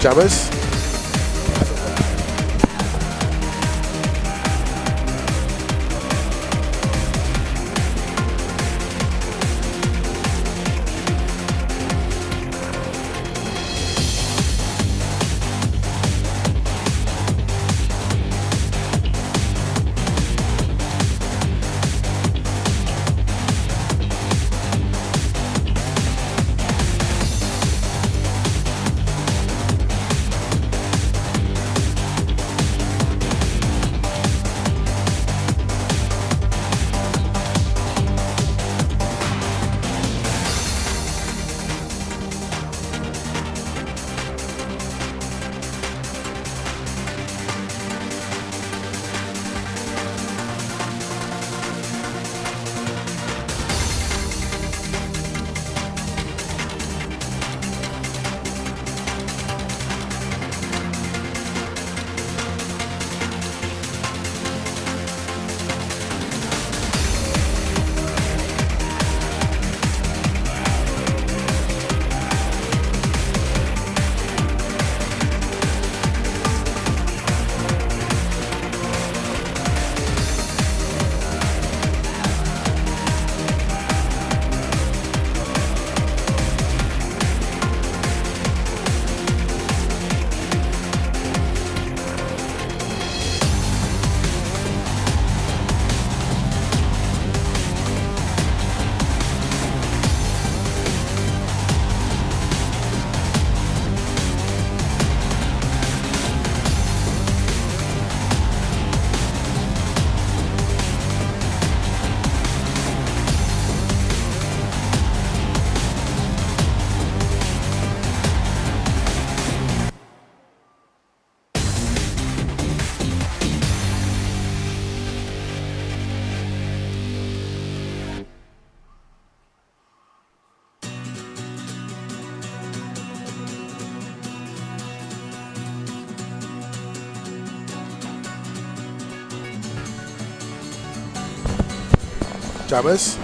Jammerz. Jammerz.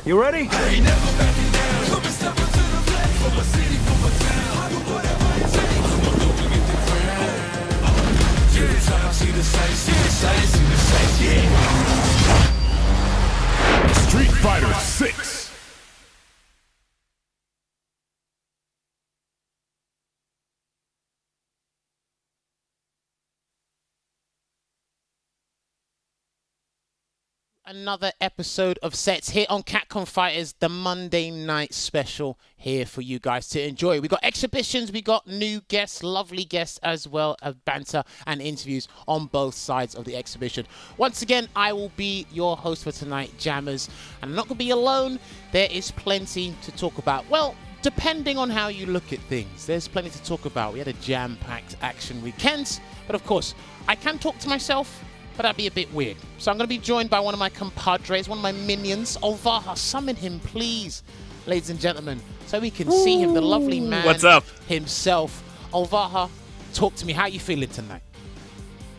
You ready? I ain't never backing down. Come and step up to the plate. For my city, for my town. I do whatever it takes. I'ma go and get the crown. Every time I see the sights, see the sights, see the sights, yeah. Street Fighter 6. Another episode of Sets here on Capcom Fighters, the Monday night special here for you guys to enjoy. We got exhibitions, we got new guests, lovely guests, as well as banter and interviews on both sides of the exhibition. Once again, I will be your host for tonight, Jammerz, and I'm not going to be alone. There is plenty to talk about. Well, depending on how you look at things, there's plenty to talk about. We had a jam-packed action weekend, but of course, I can talk to myself, but that'd be a bit weird. So I'm going to be joined by one of my compadres, one of my minions, Olvaha. Summon him, please, ladies and gentlemen, so we can see him, the lovely man. What's up? Himself. Olvaha, talk to me. How you feeling tonight?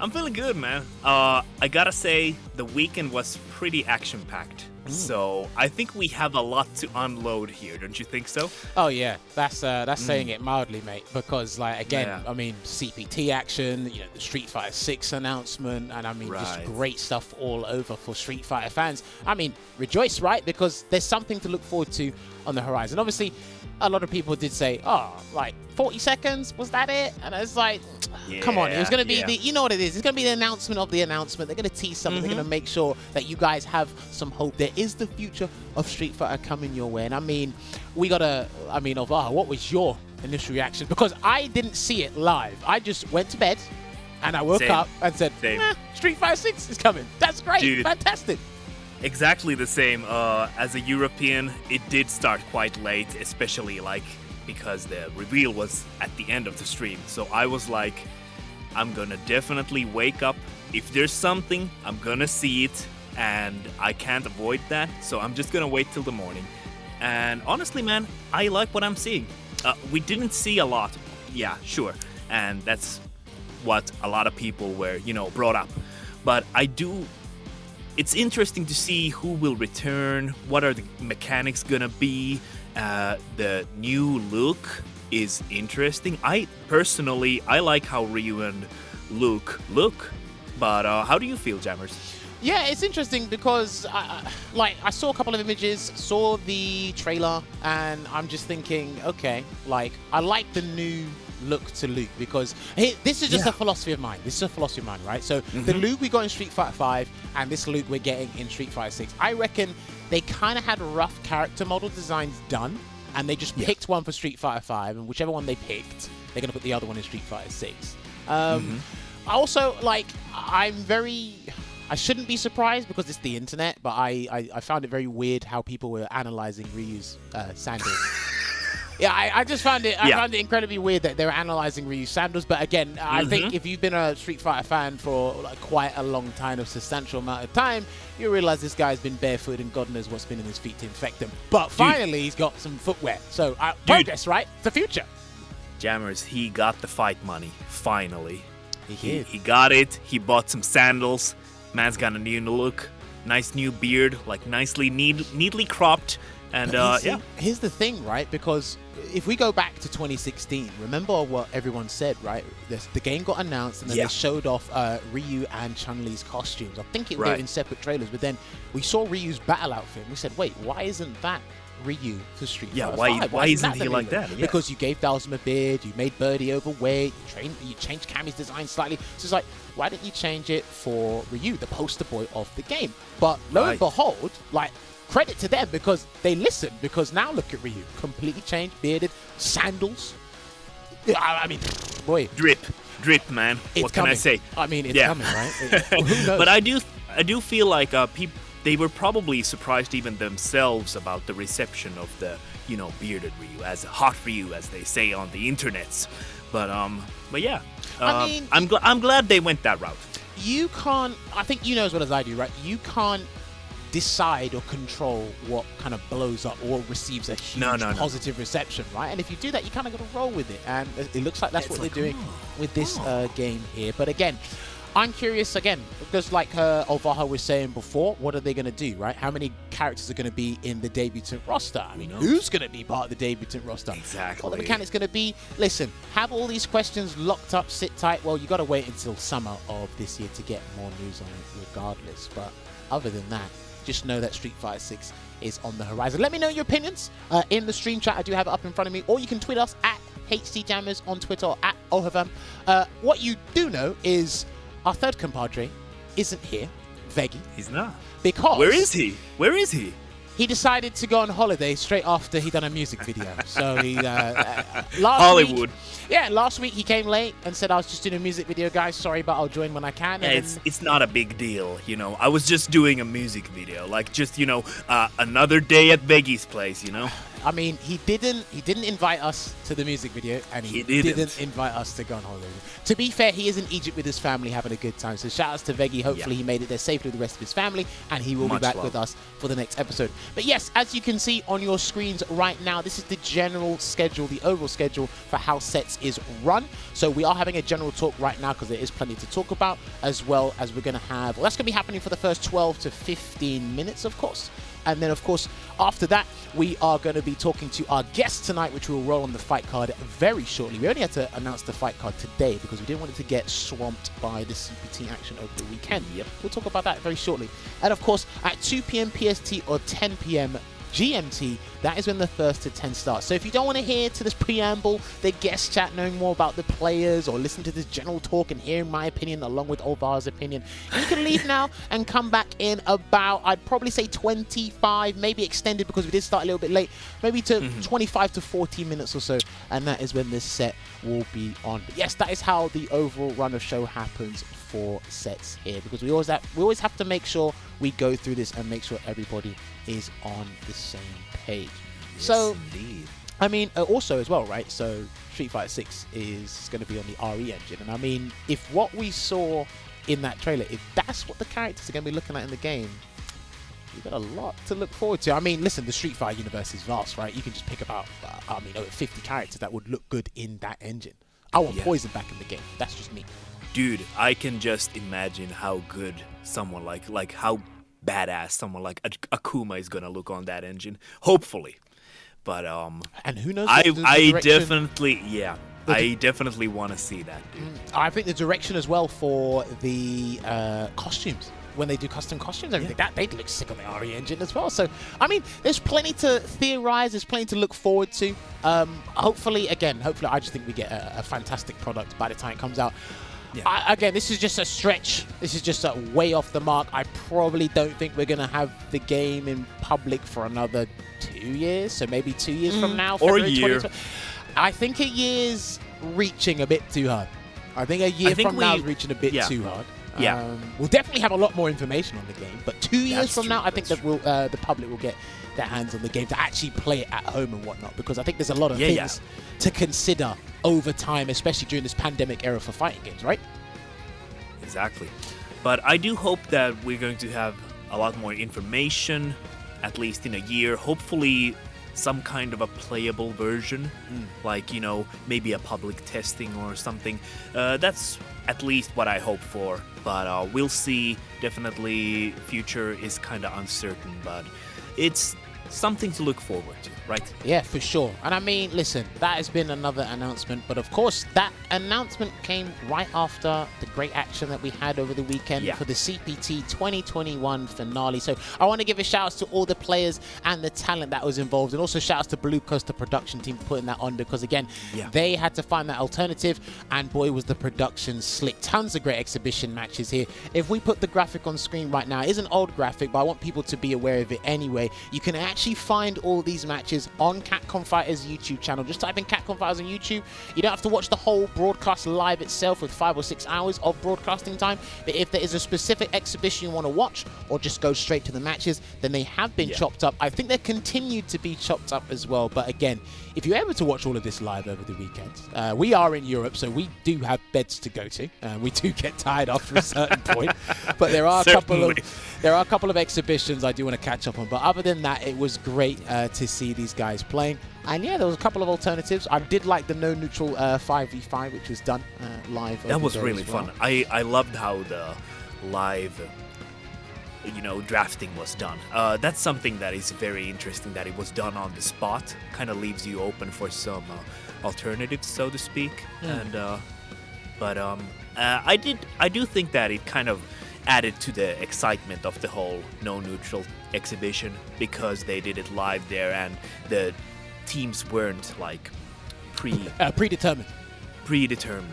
I'm feeling good, man. I gotta say, the weekend was pretty action-packed. So I think we have a lot to unload here, don't you think so? Oh yeah, that's saying it mildly, mate. Because like again, I mean CPT action, you know, the Street Fighter 6 announcement, and I mean just great stuff all over for Street Fighter fans. I mean, rejoice, right? Because there's something to look forward to on the horizon. Obviously, a lot of people did say, oh, like 40 seconds, was that it? And it's like, come on, it was going to be the, you know what it is, it's going to be the announcement of the announcement. They're going to tease something, they're going to make sure that you guys have some hope. There is the future of Street Fighter coming your way. And I mean, Olvaha, what was your initial reaction? Because I didn't see it live. I just went to bed and I woke up and said, Street Fighter 6 is coming. That's great, dude. Fantastic. Exactly the same. As a European, it did start quite late, especially like because the reveal was at the end of the stream. So I was like, I'm gonna definitely wake up. If there's something, I'm gonna see it, and I can't avoid that. So I'm just gonna wait till the morning. And honestly, man, I like what I'm seeing. We didn't see a lot. Yeah, sure. And that's what a lot of people were, brought up. But it's interesting to see who will return, what are the mechanics gonna be. The new look is interesting. I like how Ryu and Luke look, but how do you feel, Jammerz? Yeah, it's interesting because I saw a couple of images, saw the trailer, and I'm just thinking, okay, like I like the new look to Luke because this is just a philosophy of mine. This is a philosophy of mine, right? So the Luke we got in Street Fighter 5 and this Luke we're getting in Street Fighter 6, I reckon they kind of had rough character model designs done, and they just picked one for Street Fighter 5, and whichever one they picked, they're going to put the other one in Street Fighter 6. Also, like, I shouldn't be surprised because it's the internet, but I found it very weird how people were analyzing Ryu's sandals. Yeah, I just found it. I found it incredibly weird that they were analyzing Ryu's sandals. But again, I think if you've been a Street Fighter fan for like quite a long time, a substantial amount of time, you realize this guy's been barefoot and God knows what's been in his feet to infect him. But finally, he's got some footwear. So progress, right? It's the future. Jammerz, he got the fight money finally. He got it. He bought some sandals. Man's got a new look. Nice new beard, like nicely neatly cropped. And here's the thing, right? Because if we go back to 2016, remember what everyone said, right? The game got announced and then they showed off Ryu and Chun-Li's costumes. I think they were in separate trailers, but then we saw Ryu's battle outfit and we said, wait, why isn't that Ryu for Street Fighter 5? Why isn't he like that? Yeah. Because you gave Dhalsim a beard, you made Birdie overweight, you changed Cammy's design slightly. So it's like, why didn't you change it for Ryu, the poster boy of the game? But lo and behold, like, credit to them because they listened, because now look at Ryu. Completely changed, bearded, sandals. I mean, boy. Drip, man. What can I say? I mean, it's coming, right? Who knows? But I do feel like they were probably surprised even themselves about the reception of the, bearded Ryu, as hot Ryu, as they say on the internets. But yeah. I mean, I'm glad they went that route. You can't, I think you know as well as I do, right? You can't decide or control what kind of blows up or receives a huge positive reception, right? And if you do that, you kind of got to roll with it. And it looks like that's what they're doing with this game here. But again, I'm curious again, because like Olvaha was saying before, what are they going to do, right? How many characters are going to be in the debutant roster? I mean, who's going to be part of the debutant roster? Exactly. What the mechanic's going to be? Listen, have all these questions locked up, sit tight. Well, you got to wait until summer of this year to get more news on it regardless. But other than that, just know that Street Fighter 6 is on the horizon. Let me know your opinions in the stream chat. I do have it up in front of me. Or you can tweet us at HCJammers on Twitter or at Olvaha. What you do know is our third compadre isn't here, Veggey. He's not. Because... Where is he? Where is he? He decided to go on holiday straight after he done a music video. So he Hollywood. Last week he came late and said, I was just doing a music video, guys. Sorry, but I'll join when I can. Yeah, it's not a big deal, you know. I was just doing a music video, like just, you know, another day at Veggey's place, you know. I mean, he didn't invite us to the music video, and he didn't invite us to go on holiday. To be fair, he is in Egypt with his family having a good time. So shout outs to Veggey. Hopefully he made it there safely with the rest of his family, and he will be back with us for the next episode. But yes, as you can see on your screens right now, this is the general schedule, the overall schedule for how sets is run. So we are having a general talk right now because there is plenty to talk about, as well as we're going to have, well, that's going to be happening for the first 12 to 15 minutes, of course. And then, of course, after that, we are going to be talking to our guest tonight, which will roll on the fight card very shortly. We only had to announce the fight card today because we didn't want it to get swamped by the CPT action over the weekend. Yep. We'll talk about that very shortly. And, of course, at 2 p.m. PST or 10 p.m. GMT, that is when the first to 10 starts. So if you don't want to hear to this preamble, the guest chat, knowing more about the players, or listen to this general talk and hearing my opinion along with Olvaha's opinion, you can leave now and come back in about, I'd probably say 25, maybe extended because we did start a little bit late, maybe to 25 to 40 minutes or so, and that is when this set will be on. But yes, that is how the overall run of show happens for sets here, because we always have to make sure we go through this and make sure everybody is on the same page. Yes, so indeed. I mean, also as well, right? So Street Fighter 6 is going to be on the RE engine, and I mean, if what we saw in that trailer, if that's what the characters are going to be looking at in the game, we've got a lot to look forward to. I mean, listen, the Street Fighter universe is vast, right? You can just pick about, I mean, over 50 characters that would look good in that engine. I want Poison back in the game. That's just me. Dude, I can just imagine how good someone like how badass someone like Akuma is gonna look on that engine. Hopefully, but and who knows? I definitely want to see that, dude. I think the direction as well for the costumes, when they do custom costumes, everything that they'd look sick on the RE engine as well. So I mean, there's plenty to theorize, there's plenty to look forward to. Hopefully, I just think we get a fantastic product by the time it comes out. Yeah. Again, this is just a stretch. This is just a way off the mark. I probably don't think we're going to have the game in public for another 2 years. So maybe 2 years from now. Or a year. I think a year's reaching a bit too hard. I think a year from now is reaching a bit too hard. We'll definitely have a lot more information on the game. But 2 years from now, I think that the public will get their hands on the game to actually play it at home and whatnot, because I think there's a lot of things to consider over time, especially during this pandemic era for fighting games, right? Exactly. But I do hope that we're going to have a lot more information, at least in a year. Hopefully some kind of a playable version, like, you know, maybe a public testing or something. That's at least what I hope for, but we'll see. Definitely future is kind of uncertain, but it's something to look forward to, right? Yeah, for sure. And I mean, listen, that has been another announcement, but of course that announcement came right after the great action that we had over the weekend for the CPT 2021 finale. So I want to give a shout out to all the players and the talent that was involved, and also shout out to Blue Coast, the production team, for putting that on, because again, they had to find that alternative, and boy was the production slick. Tons of great exhibition matches here. If we put the graphic on screen right now, it is an old graphic, but I want people to be aware of it anyway. You can actually find all these matches on Capcom Fighters YouTube channel. Just type in Capcom Fighters on YouTube. You don't have to watch the whole broadcast live itself with 5 or 6 hours of broadcasting time, but if there is a specific exhibition you want to watch, or just go straight to the matches, then they have been chopped up. I think they continued to be chopped up as well, but again, if you're able to watch all of this live over the weekend, we are in Europe, so we do have beds to go to. We do get tired after a certain point, but there are a couple of there are a couple of exhibitions I do want to catch up on, but other than that, it was great to see these guys playing. And yeah, there was a couple of alternatives. I did like the no neutral 5v5, which was done live. That was over there really as well. fun. I loved how the live, drafting was done. That's something that is very interesting, that it was done on the spot. Kind of leaves you open for some alternatives, so to speak. And I do think that it kind of added to the excitement of the whole no neutral exhibition, because they did it live there and the teams weren't like predetermined.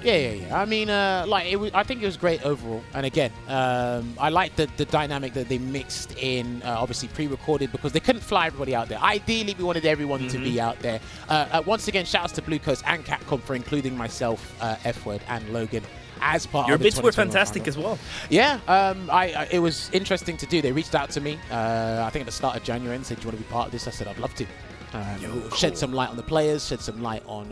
Yeah. I mean, I think it was great overall. And again, I like the dynamic that they mixed in, obviously pre-recorded, because they couldn't fly everybody out there. Ideally, we wanted everyone to be out there. Once again, shout-outs to Blue Coast and Capcom for including myself, F-Word, and Logan as part Your of the bits were 2021 fantastic final. as well. Yeah, it was interesting to do. They reached out to me, I think at the start of January, and said, do you want to be part of this? I said, I'd love to. Shed some light on the players, shed some light on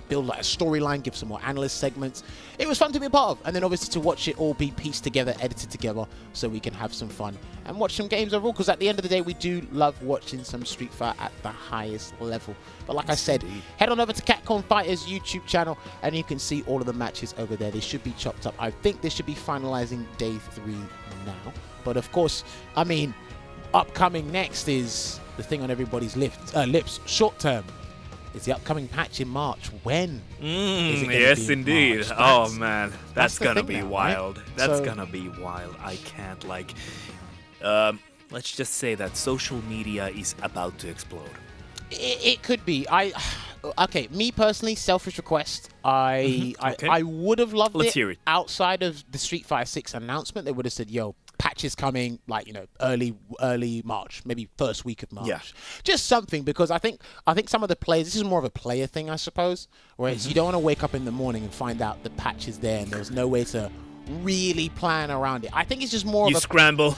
build like a storyline, give some more analyst segments. It was fun to be a part of, and then obviously to watch it all be pieced together, edited together, so we can have some fun and watch some games overall, because at the end of the day, we do love watching some Street Fighter at the highest level. But like I said, head on over to Capcom Fighters YouTube channel, and you can see all of the matches over there. They should be chopped up. I think they should be finalizing day 3 now. But of course, I mean, upcoming next is the thing on everybody's lips. Short term is the upcoming patch in March. When? Is it gonna Yes, be in indeed. March? Oh man, that's the gonna thing be now, right? wild. That's So- gonna be wild. I can't let's just say that social media is about to explode. It could be. Okay, me personally, selfish request. Okay. I would have loved Let's hear it. outside of the Street Fighter 6 announcement. They would have said, yo, patch is coming, early March, maybe first week of March. Yeah. Just something, because I think some of the players, this is more of a player thing, I suppose, whereas you don't want to wake up in the morning and find out the patch is there and there's no way to really plan around it. I think it's just more You of a scramble.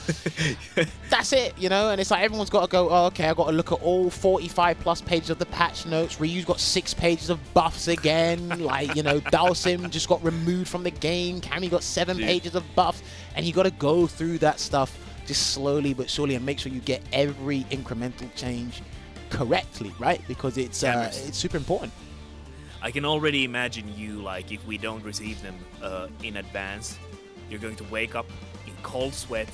that's it, and it's like everyone's got to go, oh, okay, I've got to look at all 45 plus pages of the patch notes. Ryu's got 6 pages of buffs again. Dalsim just got removed from the game. Cammy got 7 pages of buffs. And you got to go through that stuff just slowly but surely and make sure you get every incremental change correctly, right? Because it's super important. I can already imagine you, if we don't receive them in advance, you're going to wake up in cold sweat,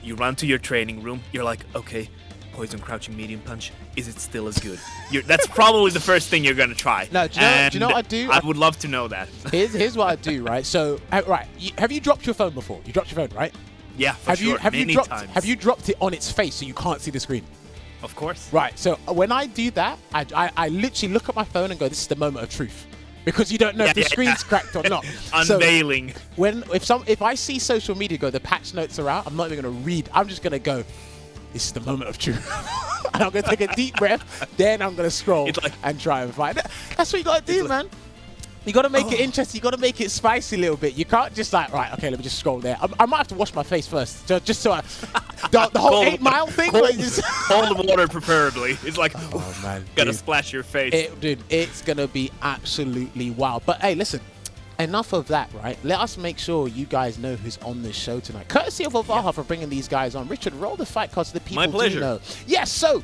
you run to your training room, you're like, okay, poison crouching medium punch, is it still as good? That's probably the first thing you're going to try. No, do you know what I do? I would love to know that. Here's what I do, right? So, have you dropped your phone before? You dropped your phone, right? Yeah, for sure. Many times. Have you dropped it on its face so you can't see the screen? Of course. Right, so when I do that, I literally look at my phone and go, this is the moment of truth. Because you don't know if the screen's cracked or not. Unveiling. So if I see social media go, the patch notes are out, I'm not even going to read. I'm just going to go, this is the moment of truth. And I'm going to take a deep breath, then I'm going to scroll and try and find it. That's what you got to do, man. You got to make it interesting. You got to make it spicy a little bit. You can't just right, okay, let me just scroll there. I might have to wash my face first, just so the whole 8 Mile thing. Cold water, preferably. It's like, oh man, gotta splash your face. Dude, it's gonna be absolutely wild. But hey, listen, enough of that, right? Let us make sure you guys know who's on this show tonight. Courtesy of Olvaha for bringing these guys on. Richard, roll the fight cards so the people My pleasure. do know. Yes, so.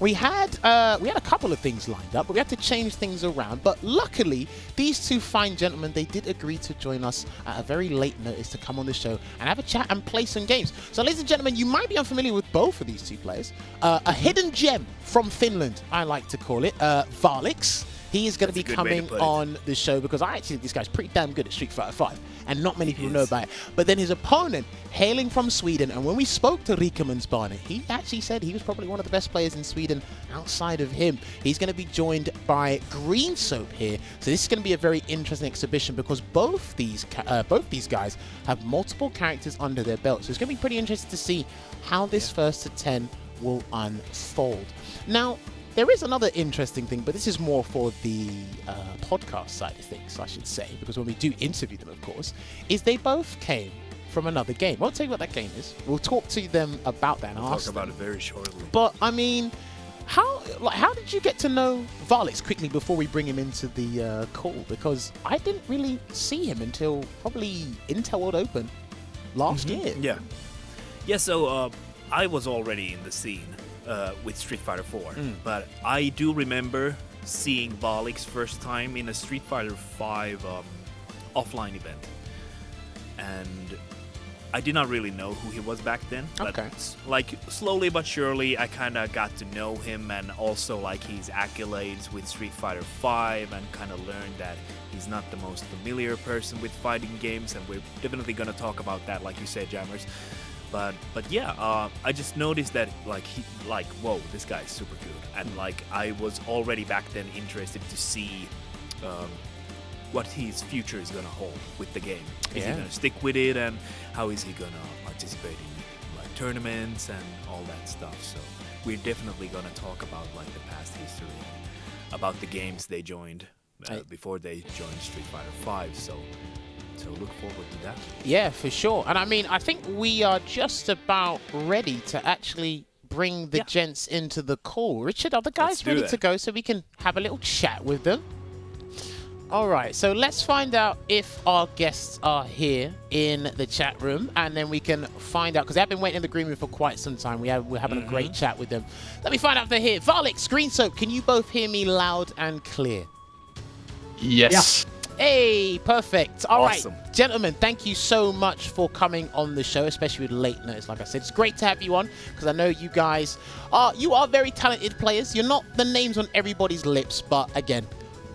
We had a couple of things lined up, but we had to change things around. But luckily, these two fine gentlemen, they did agree to join us at a very late notice to come on the show and have a chat and play some games. So, ladies and gentlemen, you might be unfamiliar with both of these two players. A hidden gem from Finland, I like to call it, Vallix. He is going to be coming on the show because I actually think this guy's pretty damn good at Street Fighter 5, and not many people know about it. But then his opponent, hailing from Sweden, and when we spoke to Rikemans Barney, he actually said he was probably one of the best players in Sweden outside of him. He's going to be joined by Greensoap here. So this is going to be a very interesting exhibition because both these guys have multiple characters under their belt. So it's going to be pretty interesting to see how this first to 10 will unfold. Now, there is another interesting thing, but this is more for the podcast side of things, I should say, because when we do interview them, of course, is they both came from another game. Won't tell you what that game is. We'll talk to them about that and We'll ask talk about it very shortly. But, I mean, how did you get to know Vallix quickly before we bring him into the call? Because I didn't really see him until probably Intel World Open last year. Yeah. Yeah, so I was already in the scene with Street Fighter 4, but I do remember seeing Vallix first time in a Street Fighter 5 offline event. And I did not really know who he was back then, but like slowly but surely I kind of got to know him, and also like his accolades with Street Fighter 5, and kind of learned that he's not the most familiar person with fighting games, and we're definitely going to talk about that, like you said, Jammerz. But yeah, I just noticed that whoa, this guy is super good, and like I was already back then interested to see what his future is gonna hold with the game. Is he gonna stick with it, and how is he gonna participate in like tournaments and all that stuff? So we're definitely gonna talk about like the past history, about the games they joined before they joined Street Fighter 5. So look forward to that. Yeah, for sure. And I mean, I think we are just about ready to actually bring the gents into the call. Richard, are the guys ready to go so we can have a little chat with them? All right, so let's find out if our guests are here in the chat room, and then we can find out, because they've been waiting in the green room for quite some time. We're having a great chat with them. Let me find out if they're here. Vallix, Greensoap, can you both hear me loud and clear? Yes. Yeah. Hey, perfect. All awesome. right, gentlemen, thank you so much for coming on the show, especially with late notice. Like I said, it's great to have you on, because I know you guys are very talented players. You're not the names on everybody's lips, but again,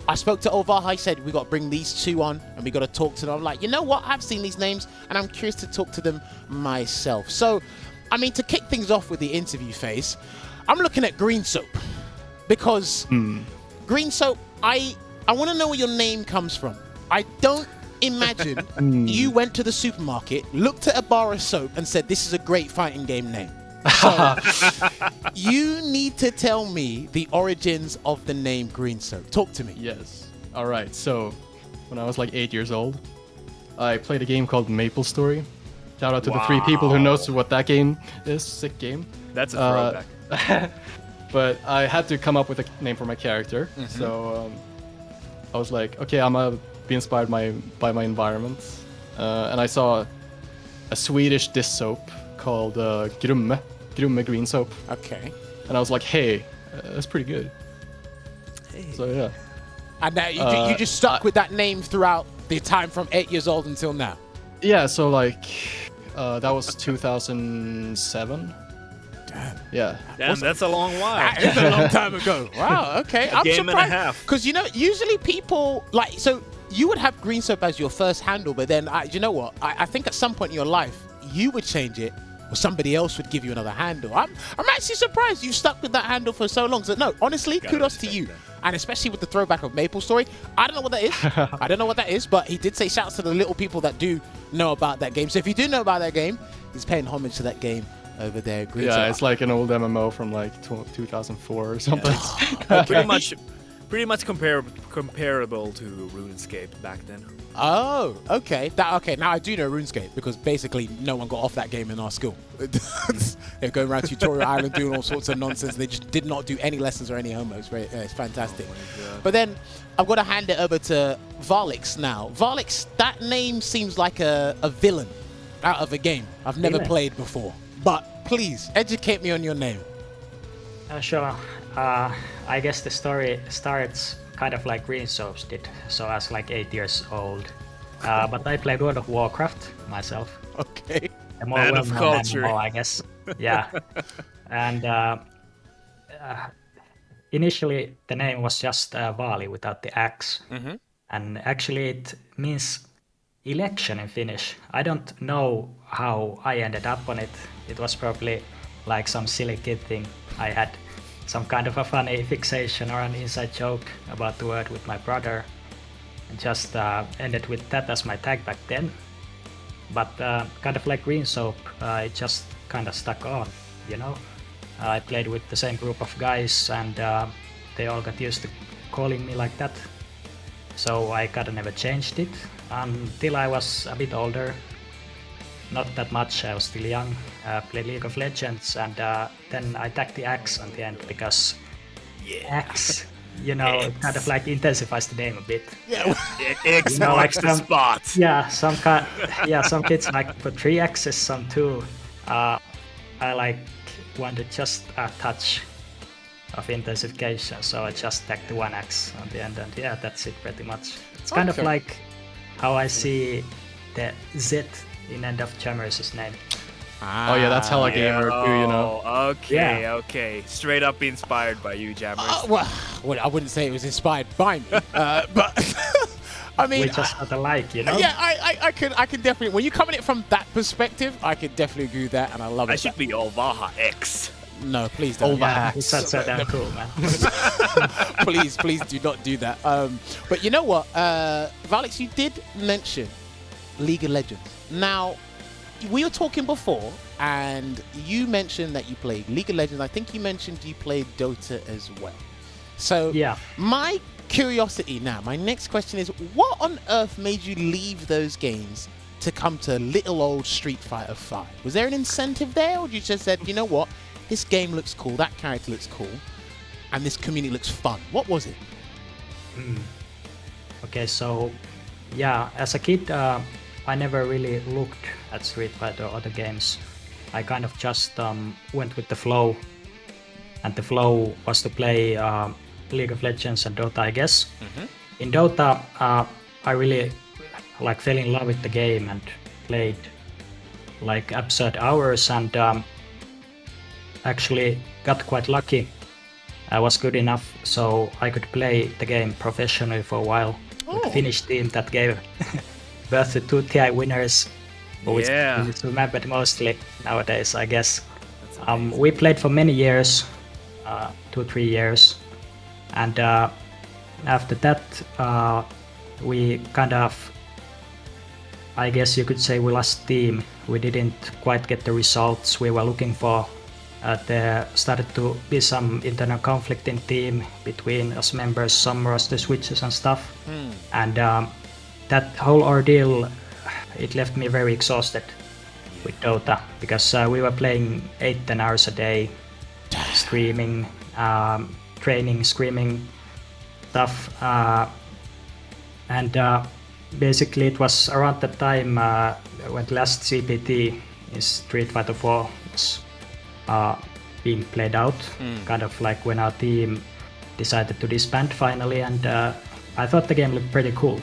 I spoke to Olvaha. He said, we got to bring these two on and we got to talk to them. I'm like, you know what? I've seen these names and I'm curious to talk to them myself. So, I mean, to kick things off with the interview phase, I'm looking at Greensoap, because Greensoap, I want to know where your name comes from. I don't imagine you went to the supermarket, looked at a bar of soap and said, this is a great fighting game name. So, you need to tell me the origins of the name Greensoap. Talk to me. Yes. All right. So, when I was like 8 years old, I played a game called Maple Story. Shout out to the 3 people who knows what that game is. Sick game. That's a throwback. But I had to come up with a name for my character. So, I was like, okay, I'm gonna be inspired by my environment. And I saw a Swedish dish soap called Grumme Greensoap. Okay. And I was like, hey, that's pretty good. Hey. So yeah. And now you just stuck with that name throughout the time from 8 years old until now? Yeah, so like, that was 2007. Damn. Yeah. Damn, that's a long while. That is a long time ago. Wow, okay. I'm game surprised. and a half. Because, you know, usually people, like, so you would have Greensoap as your first handle, but then, you know what? I think at some point in your life, you would change it, or somebody else would give you another handle. I'm actually surprised you stuck with that handle for so long. So no, honestly, kudos to you. And especially with the throwback of Maple Story. I don't know what that is. I don't know what that is, but he did say shouts to the little people that do know about that game. So if you do know about that game, he's paying homage to that game over there. Yeah, it's like an old MMO from like 2004 or something. Yeah. Pretty much comparable to RuneScape back then. Oh, okay. Okay, now I do know RuneScape, because basically no one got off that game in our school. They're going around Tutorial Island doing all sorts of nonsense. They just did not do any lessons or any homeworks. It's fantastic. Oh, but then I've got to hand it over to Vallix now. Vallix, that name seems like a villain out of a game I've never played before. But please, educate me on your name. Sure. I guess the story starts kind of like Greensoap's did. So I was like 8 years old. But I played World of Warcraft myself. Okay. A more Man of well-known culture. MMO, I guess. Yeah. And initially the name was just Vali without the X. And actually it means election in Finnish. I don't know how I ended up on it. It was probably like some silly kid thing I had. Some kind of a funny fixation or an inside joke about the word with my brother, and just ended with that as my tag back then. But kind of like Greensoap, it just kind of stuck on, you know. I played with the same group of guys, and they all got used to calling me like that. So I kind of never changed it until I was a bit older. Not that much, I was still young, played League of Legends, and then I tagged the X on the end, because X, you know, X. Kind of like intensifies the name a bit. Yeah. X marks the spot. Yeah, some kids like put 3 X's, some 2. I like wanted just a touch of intensification, so I just tacked the 1x on the end, and yeah, that's it pretty much. It's kind of Okay. like how I see the Z in end of Jammerz' name. Oh yeah, that's how a gamer do, you know. Oh, okay, Yeah. okay. Straight up inspired by you, Jammerz. Well, I wouldn't say it was inspired by me, but I mean, We just not alike, you know? yeah, I can definitely. When you come at it from that perspective, I can definitely agree with that, and I love I it. should be Olvaha X. No, please don't. Yeah, it's such so damn cool, man. please do not do that. But you know what, Vallix, you did mention League of Legends. Now, we were talking before, and you mentioned that you played League of Legends. I think you mentioned you played Dota as well. So, Yeah. my curiosity now, my next question is, what on earth made you leave those games to come to little old Street Fighter 5? Was there an incentive there, or you just said, you know what, this game looks cool, that character looks cool, and this community looks fun? What was it? Okay, so yeah, as a kid, I never really looked at Street Fighter or other games. I kind of just went with the flow, and the flow was to play League of Legends and Dota, I guess. In Dota, I really like fell in love with the game and played like absurd hours, and actually got quite lucky. I was good enough so I could play the game professionally for a while. With the Finnish team that gave birth to 2 TI winners, who Yeah. is remembered mostly nowadays, I guess. We played for many years, 2-3 years, and after that we kind of, I guess you could say, we lost steam. We didn't quite get the results we were looking for. There started to be some internal conflict in team between us members, some roster switches and stuff. And that whole ordeal, it left me very exhausted with Dota, because we were playing 8-10 hours a day, streaming, training, screaming stuff. And basically it was around that time when the last CPT in Street Fighter 4 was being played out, kind of like when our team decided to disband finally, and I thought the game looked pretty cool.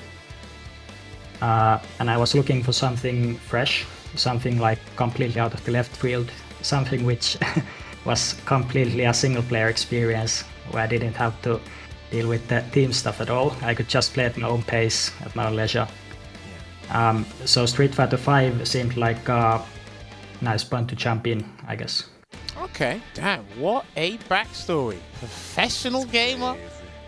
And I was looking for something fresh, something like completely out of the left field, something which was completely a single player experience where I didn't have to deal with the team stuff at all. I could just play at my own pace, at my own leisure. So Street Fighter 5 seemed like a nice point to jump in, I guess. Okay, damn, what a backstory. Professional gamer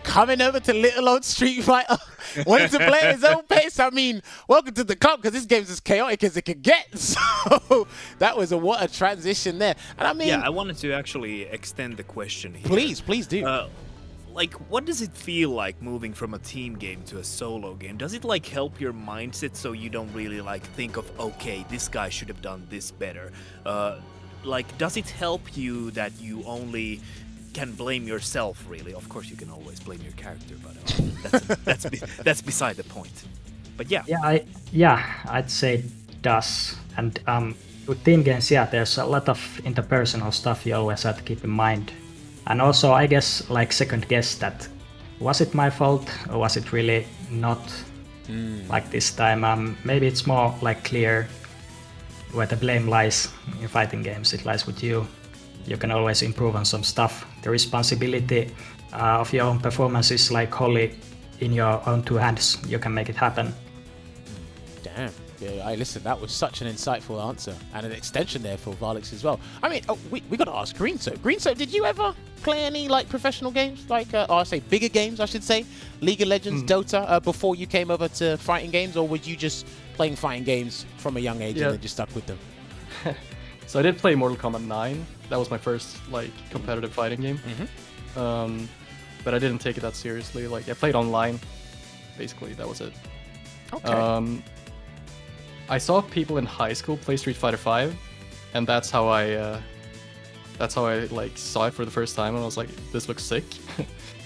coming over to little old Street Fighter, wanting to play at his own pace. I mean, welcome to the club, because this game's as chaotic as it can get. So that was what a transition there. And I mean, Yeah, I wanted to actually extend the question here. please do. Like, what does it feel like moving from a team game to a solo game? Does it like help your mindset so you don't really like think of, okay, this guy should have done this better? Like, does it help you that you only can blame yourself, really? Of course, you can always blame your character, but that's beside the point. But yeah. I'd say it does. And with team games, there's a lot of interpersonal stuff you always have to keep in mind. And also, I guess, like second guess that, was it my fault or was it really not? Like this time, maybe it's more like clear where the blame lies in fighting games. It lies with you. You can always improve on some stuff. The responsibility of your own performance is like wholly in your own 2 hands. You can make it happen. Damn. Yeah, listen, that was such an insightful answer, and an extension there for Vallix as well. I mean, we got to ask Greensoap. Greensoap, did you ever play any like professional games, like, or I say bigger games, I should say, League of Legends, Dota, before you came over to fighting games, or were you just playing fighting games from a young age and then just stuck with them? So I did play Mortal Kombat 9. That was my first like competitive fighting game. But I didn't take it that seriously. Like I played online, basically. That was it. Okay. I saw people in high school play Street Fighter 5, and that's how I like saw it for the first time, and I was like, this looks sick.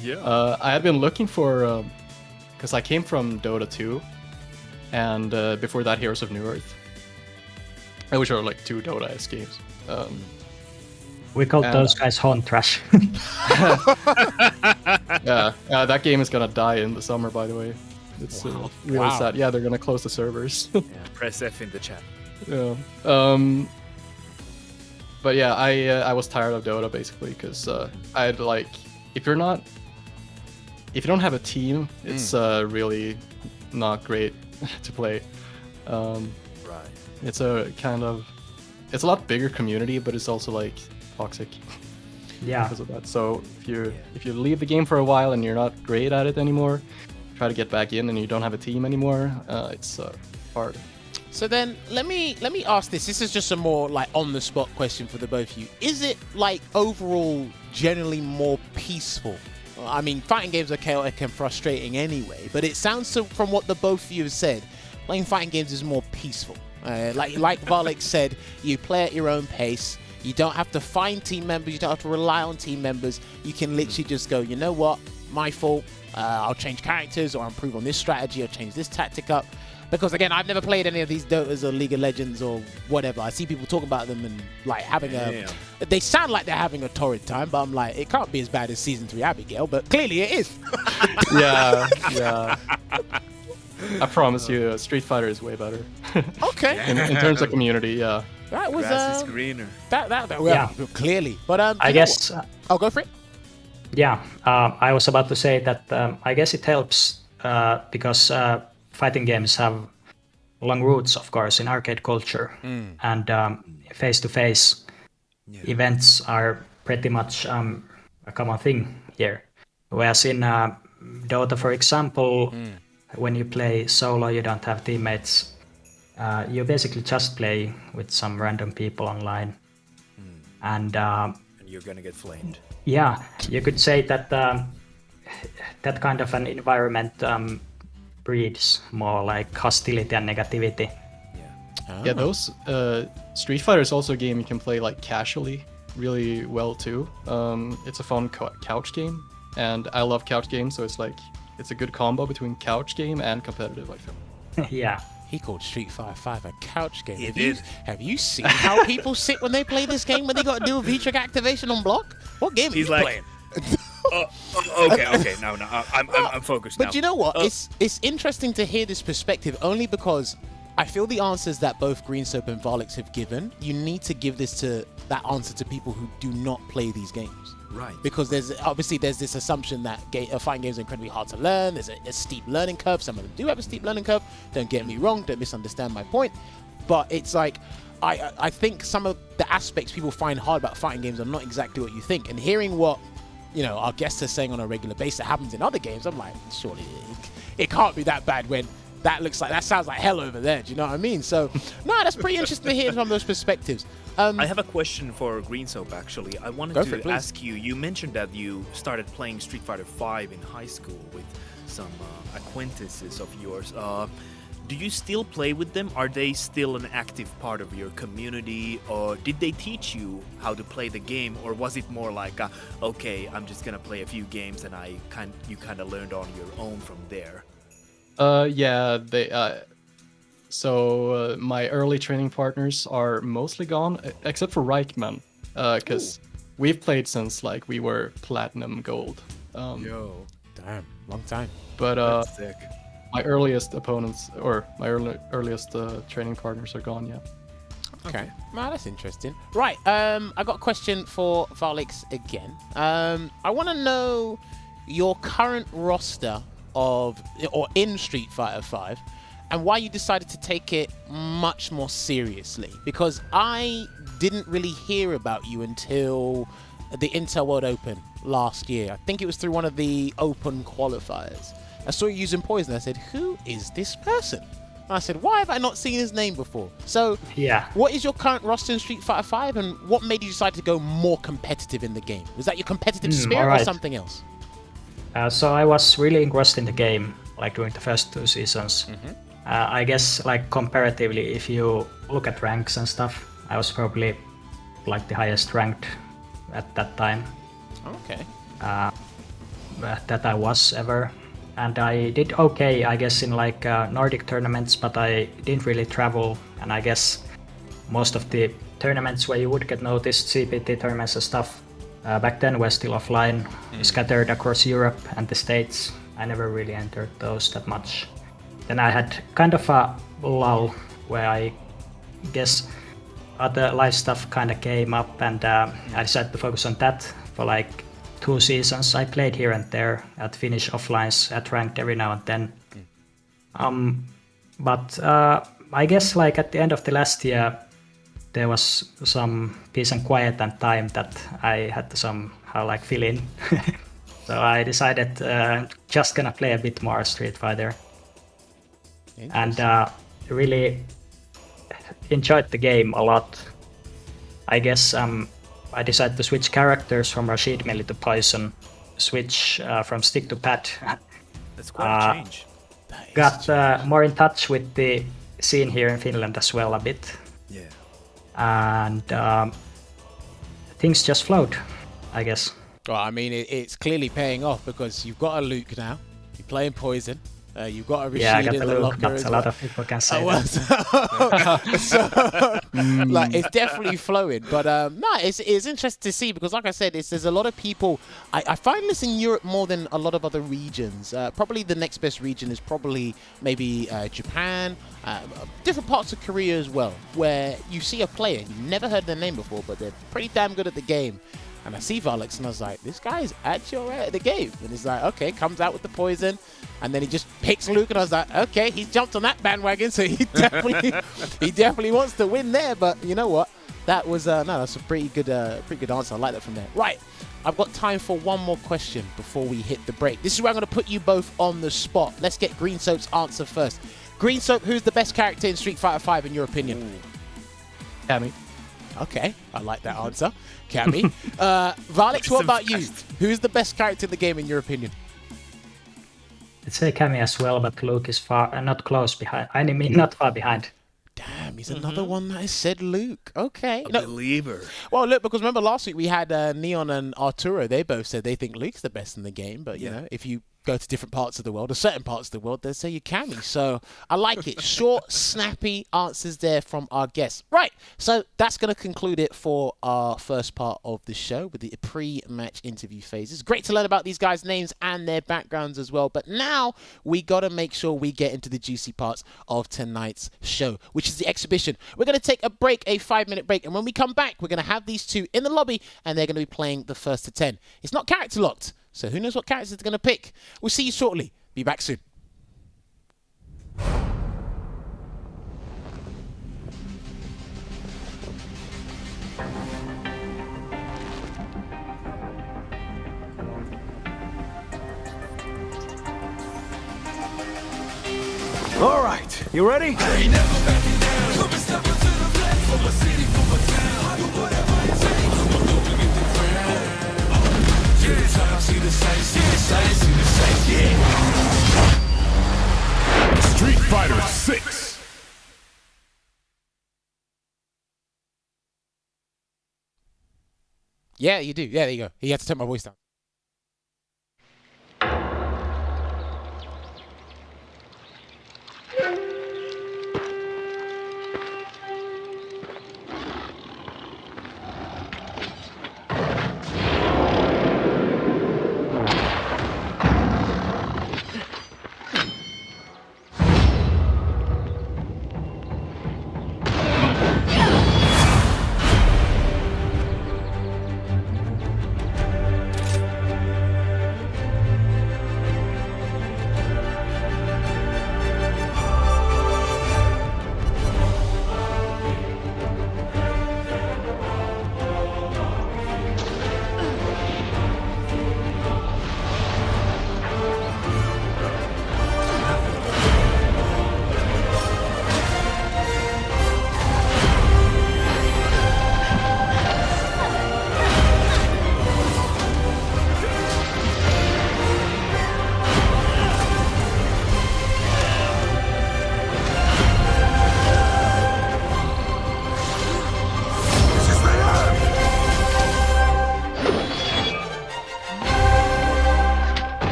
Yeah. I had been looking for, because I came from Dota 2, and before that Heroes of New Earth. which are like 2 Dota-esque games. We called And- those guys home trash. Yeah, that game is gonna die in the summer, by the way. It's really Wow. sad. Yeah, they're gonna close the servers. Yeah, press F in the chat. Yeah. But yeah, I was tired of Dota basically because I'd like if you don't have a team, it's really not great to play. Right. It's a a lot bigger community, but it's also like toxic Yeah. because of that. So if you leave the game for a while and you're not great at it anymore, try to get back in and you don't have a team anymore, it's hard. So then, let me ask this. This is just a more like on the spot question for the both of you. Is it like overall generally more peaceful? I mean, fighting games are chaotic and frustrating anyway, but it sounds from what the both of you have said, playing fighting games is more peaceful. Like Vallix said, you play at your own pace. You don't have to find team members. You don't have to rely on team members. You can literally just go, you know what, my fault. I'll change characters or improve on this strategy or change this tactic up. Because again, I've never played any of these Dotas or League of Legends or whatever. I see people talk about them and like having they sound like they're having a torrid time, but I'm like, it can't be as bad as Season 3 Abigail, but clearly it is. Yeah. I promise you, Street Fighter is way better Okay. in terms of community. Yeah. That was Grass is greener. clearly. But I guess, I'll go for it. yeah, I was about to say that I guess it helps because fighting games have long roots, of course, in arcade culture, and face-to-face events are pretty much a common thing here. Whereas in Dota, for example, when you play solo, you don't have teammates. You basically just play with some random people online, and And you're gonna get flamed. yeah, you could say that that kind of an environment breeds more like hostility and negativity. Yeah, those Street Fighter is also a game you can play like casually really well too. It's a fun couch game, and I love couch games, so it's a good combo between couch game and competitive, I feel. Yeah. He called Street Fighter 5 a couch game. He Have did. Have you seen how people sit when they play this game when they got to do a V-Trick activation on block? What game are He's you like, playing? okay. No, I'm focused now. But you know what? It's interesting to hear this perspective only because I feel the answers that both Greensoap and Vallix have given, you need to give that answer to people who do not play these games. Right. Because there's this assumption that fighting games are incredibly hard to learn. There's a steep learning curve. Some of them do have a steep learning curve. Don't get me wrong. Don't misunderstand my point. But it's like, I think some of the aspects people find hard about fighting games are not exactly what you think. And hearing what our guests are saying on a regular basis that happens in other games, I'm like, surely it can't be that bad when that sounds like hell over there. Do you know what I mean? So, no, that's pretty interesting to hear from those perspectives. I have a question for Greensoap, actually. I wanted Go for it, to please. ask you, you mentioned that you started playing Street Fighter 5 in high school with some acquaintances of yours. Do you still play with them? Are they still an active part of your community? Or did they teach you how to play the game? Or was it more like, okay, I'm just gonna play a few games and you kind of learned on your own from there? Yeah, they. So my early training partners are mostly gone, except for Reichman, because we've played since like we were platinum gold. Yo, Damn, long time. But that's sick. my earliest opponents or my earliest training partners are gone. Yeah. Okay. Wow, that's interesting. Right, I got a question for Vallix again. I want to know your current roster in Street Fighter 5 and why you decided to take it much more seriously. Because I didn't really hear about you until the Intel World Open last year. I think it was through one of the open qualifiers. I saw you using Poison. I said, who is this person? And I said, why have I not seen his name before? So, Yeah. what is your current roster in Street Fighter 5 and what made you decide to go more competitive in the game? Was that your competitive spirit or alright. something else? So I was really engrossed in the game, like during the first 2 seasons. I guess, like comparatively, if you look at ranks and stuff, I was probably like the highest ranked at that time Okay. that I was ever. And I did okay, I guess, in like Nordic tournaments, but I didn't really travel. And I guess most of the tournaments where you would get noticed, CPT tournaments and stuff, back then were still offline, scattered across Europe and the States. I never really entered those that much. Then I had kind of a lull where I guess other live stuff kind of came up, and I decided to focus on that for like 2 seasons. I played here and there at Finnish offlines, at ranked every now and then. But I guess like at the end of the last year, there was some peace and quiet and time that I had to somehow like fill in. So I decided just gonna play a bit more Street Fighter. And really enjoyed the game a lot. I guess I decided to switch characters from Rashid Melee to Poison, switch from stick to pad. That's quite a change. Got more in touch with the scene here in Finland as well a bit. Yeah. And things just flowed, I guess. Well, I mean, it's clearly paying off because you've got a Luke now. You're playing Poison. You've got a Rashid Yeah, I got in the the look, locker but as a lot of people can say that. like it's definitely flowing. But no, it's interesting to see because, like I said, there's a lot of people. I find this in Europe more than a lot of other regions. Probably the next best region is probably maybe Japan, different parts of Korea as well, where you see a player you've never heard their name before, but they're pretty damn good at the game. And I see Vallix and I was like, this guy's actually alright at the game. And he's like, okay, comes out with the Poison. And then he just picks Luke and I was like, okay, he's jumped on that bandwagon. So he definitely wants to win there. But you know what? That was, no, that's a pretty good answer. I like that from there. Right. I've got time for one more question before we hit the break. This is where I'm going to put you both on the spot. Let's get Greensoap's answer first. Greensoap, who's the best character in Street Fighter 5 in your opinion? Cammy. Okay, I like that answer. Cammy. Vallix, what about you? Who's the best character in the game in your opinion? I'd say Cammy as well, but Luke is not close behind. I mean, not far behind. Damn, he's another one that has said Luke. Okay. A believer. Well, look, because remember last week we had Neon and Arturo. They both said they think Luke's the best in the game. But, you know, if you go to different parts of the world, or certain parts of the world, they'll say you Cammy. So I like it. Short, snappy answers there from our guests. Right. So that's going to conclude it for our first part of the show with the pre-match interview phases. Great to learn about these guys' names and their backgrounds as well. But now we got to make sure we get into the juicy parts of tonight's show, which is the exhibition. We're going to take a break, a 5-minute break. And when we come back, we're going to have these two in the lobby and they're going to be playing the first to 10. It's not character locked. So who knows what characters they're going to pick. We'll see you shortly. Be back soon. All right, you ready? I ain't never backing down. Come and step into the flag for my city, for my town. I do whatever it takes. I'ma go and get the crown. Every time I see the sights, see the sights, see the sights, yeah. Street Fighter 6. Yeah, you do. Yeah, there you go. You have to turn my voice down.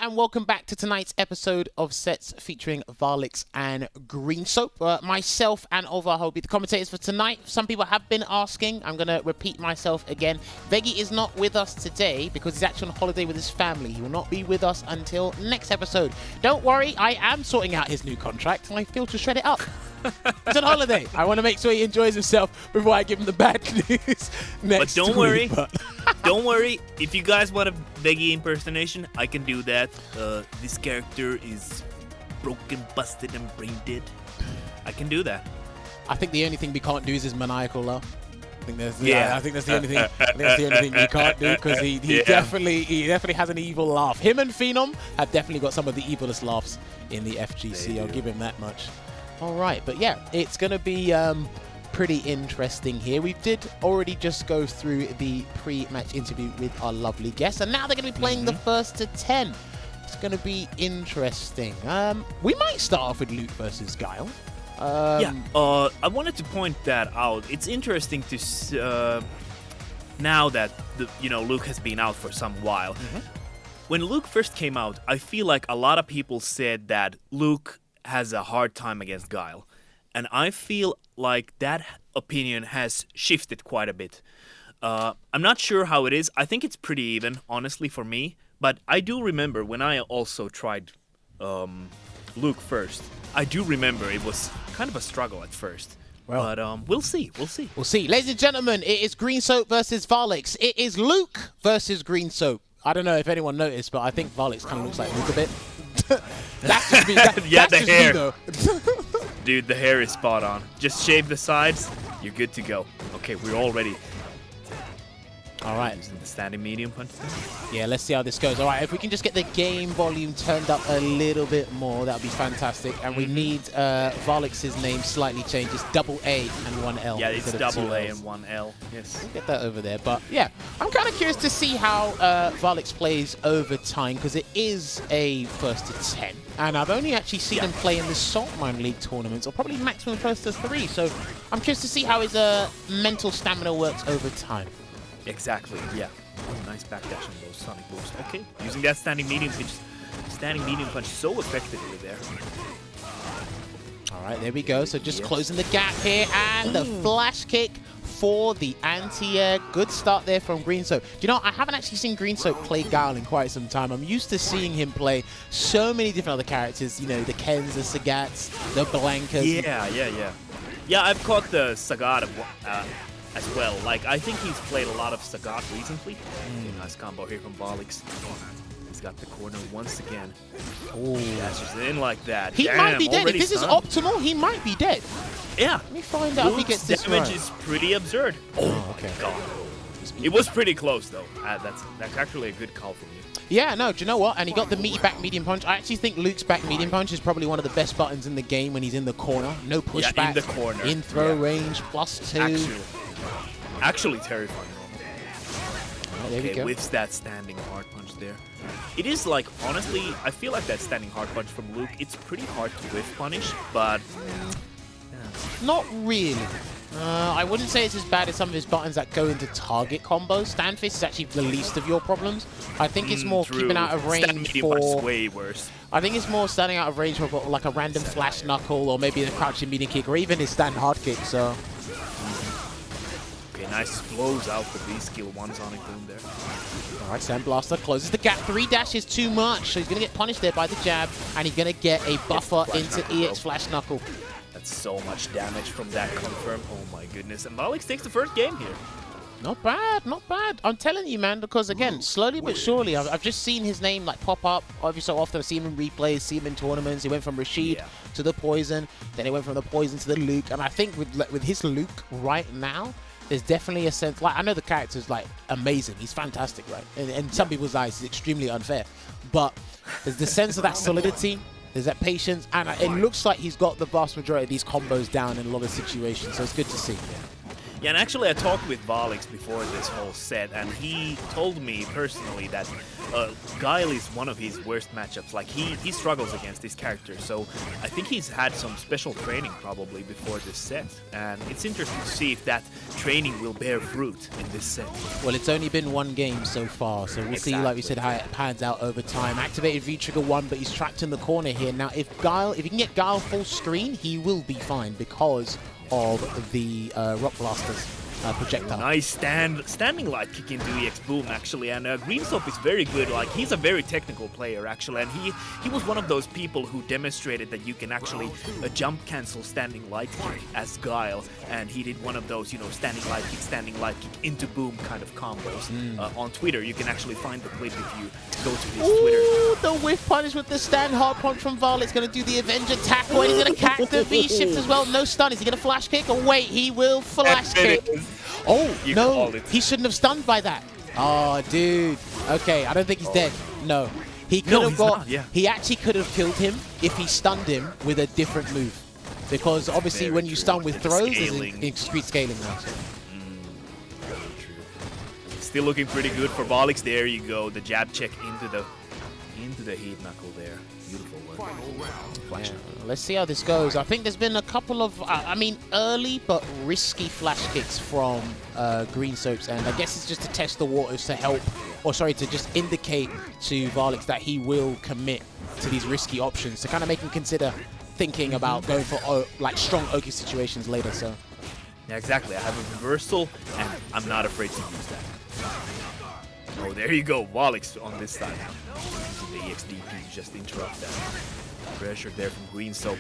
and welcome back to tonight's episode of Sets featuring Vallix and Greensoap. Myself and Olvaha will be the commentators for tonight. Some people have been asking. I'm going to repeat myself again. Veggey is not with us today because he's actually on holiday with his family. He will not be with us until next episode. Don't worry, I am sorting out his new contract and I feel to shred it up. He's on holiday. I want to make sure he enjoys himself before I give him the bad news next But don't week. worry. Don't worry. If you guys want a Veggey impersonation, I can do that. This character is broken, busted, and brain dead. I can do that. I think the only thing we can't do is his maniacal laugh. I think that's Yeah. I think that's the only thing. I think that's the only thing we can't do because he definitely has an evil laugh. Him and Phenom have definitely got some of the evilest laughs in the FGC. I'll give him that much. All right, but yeah, it's going to be pretty interesting here. We did already just go through the pre-match interview with our lovely guests, and now they're going to be playing the first to 10. It's going to be interesting. We might start off with Luke versus Guile. I wanted to point that out. It's interesting to now that Luke has been out for some while. When Luke first came out, I feel like a lot of people said that Luke has a hard time against Guile, and I feel like that opinion has shifted quite a bit. I'm not sure how it is. I think it's pretty even, honestly, for me. But I do remember when I also tried Luke first. I do remember it was kind of a struggle at first. Well, but we'll see. We'll see. We'll see. Ladies and gentlemen, it is Greensoap versus Vallix. It is Luke versus Greensoap. I don't know if anyone noticed, but I think Vallix kind of looks like Luke a bit. That's just me. That's the just hair. Me, though. Dude, the hair is spot on. Just shave the sides, you're good to go. Okay, we're all ready. All right. Using the standing medium punch. Yeah, let's see how this goes. All right, if we can just get the game volume turned up a little bit more, that would be fantastic. And we need Vallix's name slightly changed. It's double A and one L. Yeah, it's instead of double two A Ls. and one L. Yes. We'll get that over there. But yeah, I'm kind of curious to see how Vallix plays over time because it is a first to 10. And I've only actually seen him play in the Saltmine League tournaments, or probably maximum first to 3. So I'm curious to see how his mental stamina works over time. Exactly, yeah. Oh, nice backdash on those Sonic moves. Okay, using that standing medium punch so effectively there. All right, there we go. So just closing the gap here, and the flash kick for the anti-air. Good start there from Greensoap. You know, I haven't actually seen Greensoap play Guile in quite some time. I'm used to seeing him play so many different other characters. You know, the Kens, the Sagats, the Blankas. Yeah, I've caught the Sagat as well. Like, I think he's played a lot of Sagat recently. Okay, nice combo here from Vallix. He's got the corner once again. Oh, dashes in like that. He might be dead. If this is optimal, he might be dead. Yeah. Let me find out if he gets this damage right. is pretty absurd. Oh, okay. God. It was pretty close, though. That's actually a good call from you. Yeah, no, do you know what? And he got the meaty back medium punch. I actually think Luke's back medium punch is probably one of the best buttons in the game when he's in the corner. No pushback. Yeah, in the corner. In throw range, +2. Actually terrifying. Oh, there we go. With that standing hard punch there. It is like, honestly, I feel like that standing hard punch from Luke, it's pretty hard to whiff punish, but... Not really. I wouldn't say it's as bad as some of his buttons that go into target combos. Standfist is actually the least of your problems. I think it's more keeping out of range for... Is way worse. I think it's more standing out of range for like a random flash knuckle or maybe a crouching medium kick or even his stand hard kick, so... Okay, nice blows out with these skill 1 Sonic Boom there. Alright, Sandblaster closes the gap. 3 dash is too much, so he's going to get punished there by the jab, and he's going to get a buffer into EX Flash Knuckle. That's so much damage from that confirm. Oh my goodness. And Vallix takes the first game here. Not bad, not bad. I'm telling you, man, because again, slowly but surely, I've just seen his name like pop up every so often. I've seen him in replays, see him in tournaments. He went from Rashid to the Poison, then he went from the Poison to the Luke, and I think with his Luke right now, there's definitely a sense, like, I know the character's like amazing, he's fantastic, right? And in some people's eyes, he's extremely unfair, but there's the sense of that solidity, there's that patience, and it looks like he's got the vast majority of these combos down in a lot of situations, so it's good to see. Yeah, and actually I talked with Vallix before this whole set, and he told me personally that Guile is one of his worst matchups. Like, he struggles against this character, so I think he's had some special training probably before this set, and it's interesting to see if that training will bear fruit in this set. Well, it's only been one game so far, so we'll see, like we said, how it pans out over time. Activated V-Trigger 1, but he's trapped in the corner here. Now, if you can get Guile full screen, he will be fine because of the Rock Blaster's projectile. Nice standing light kick into EX Boom, actually, and Greensoap is very good. Like, he's a very technical player, actually, and he was one of those people who demonstrated that you can actually jump cancel standing light kick as Guile, and he did one of those, you know, standing light kick into Boom kind of combos. On Twitter, you can actually find the clip if you go to his Twitter. Ooh, the whiff punish with the stand hard punch from Vallix. Going to do the Avenger tackle, and he's going to catch the V-shift as well. No stun. Is he going to flash kick? Oh, wait, he will flash kick. Oh, You no, called it. he shouldn't have stunned by that. Oh, dude. Okay, I don't think he's dead. No. He could No, have he's got... not, yeah. He actually could have killed him if he stunned him with a different move. Because obviously Very when you true. stun with It's throws, scaling. there's street scaling now. So. Still looking pretty good for Vallix. There you go, the jab check into the heat knuckle there. Beautiful work. Yeah, let's see how this goes. I think there's been a couple of, I mean, early but risky flash kicks from Greensoap's end. I guess it's just to test the waters to help, or sorry, to just indicate to Vallix that he will commit to these risky options to kind of make him consider thinking about going for like strong Oki situations later. So Yeah, exactly. I have a reversal, and I'm not afraid to use that. Oh, there you go, Vallix on this side. Using the EXDP to just interrupt that. Pressure there from Greensoap.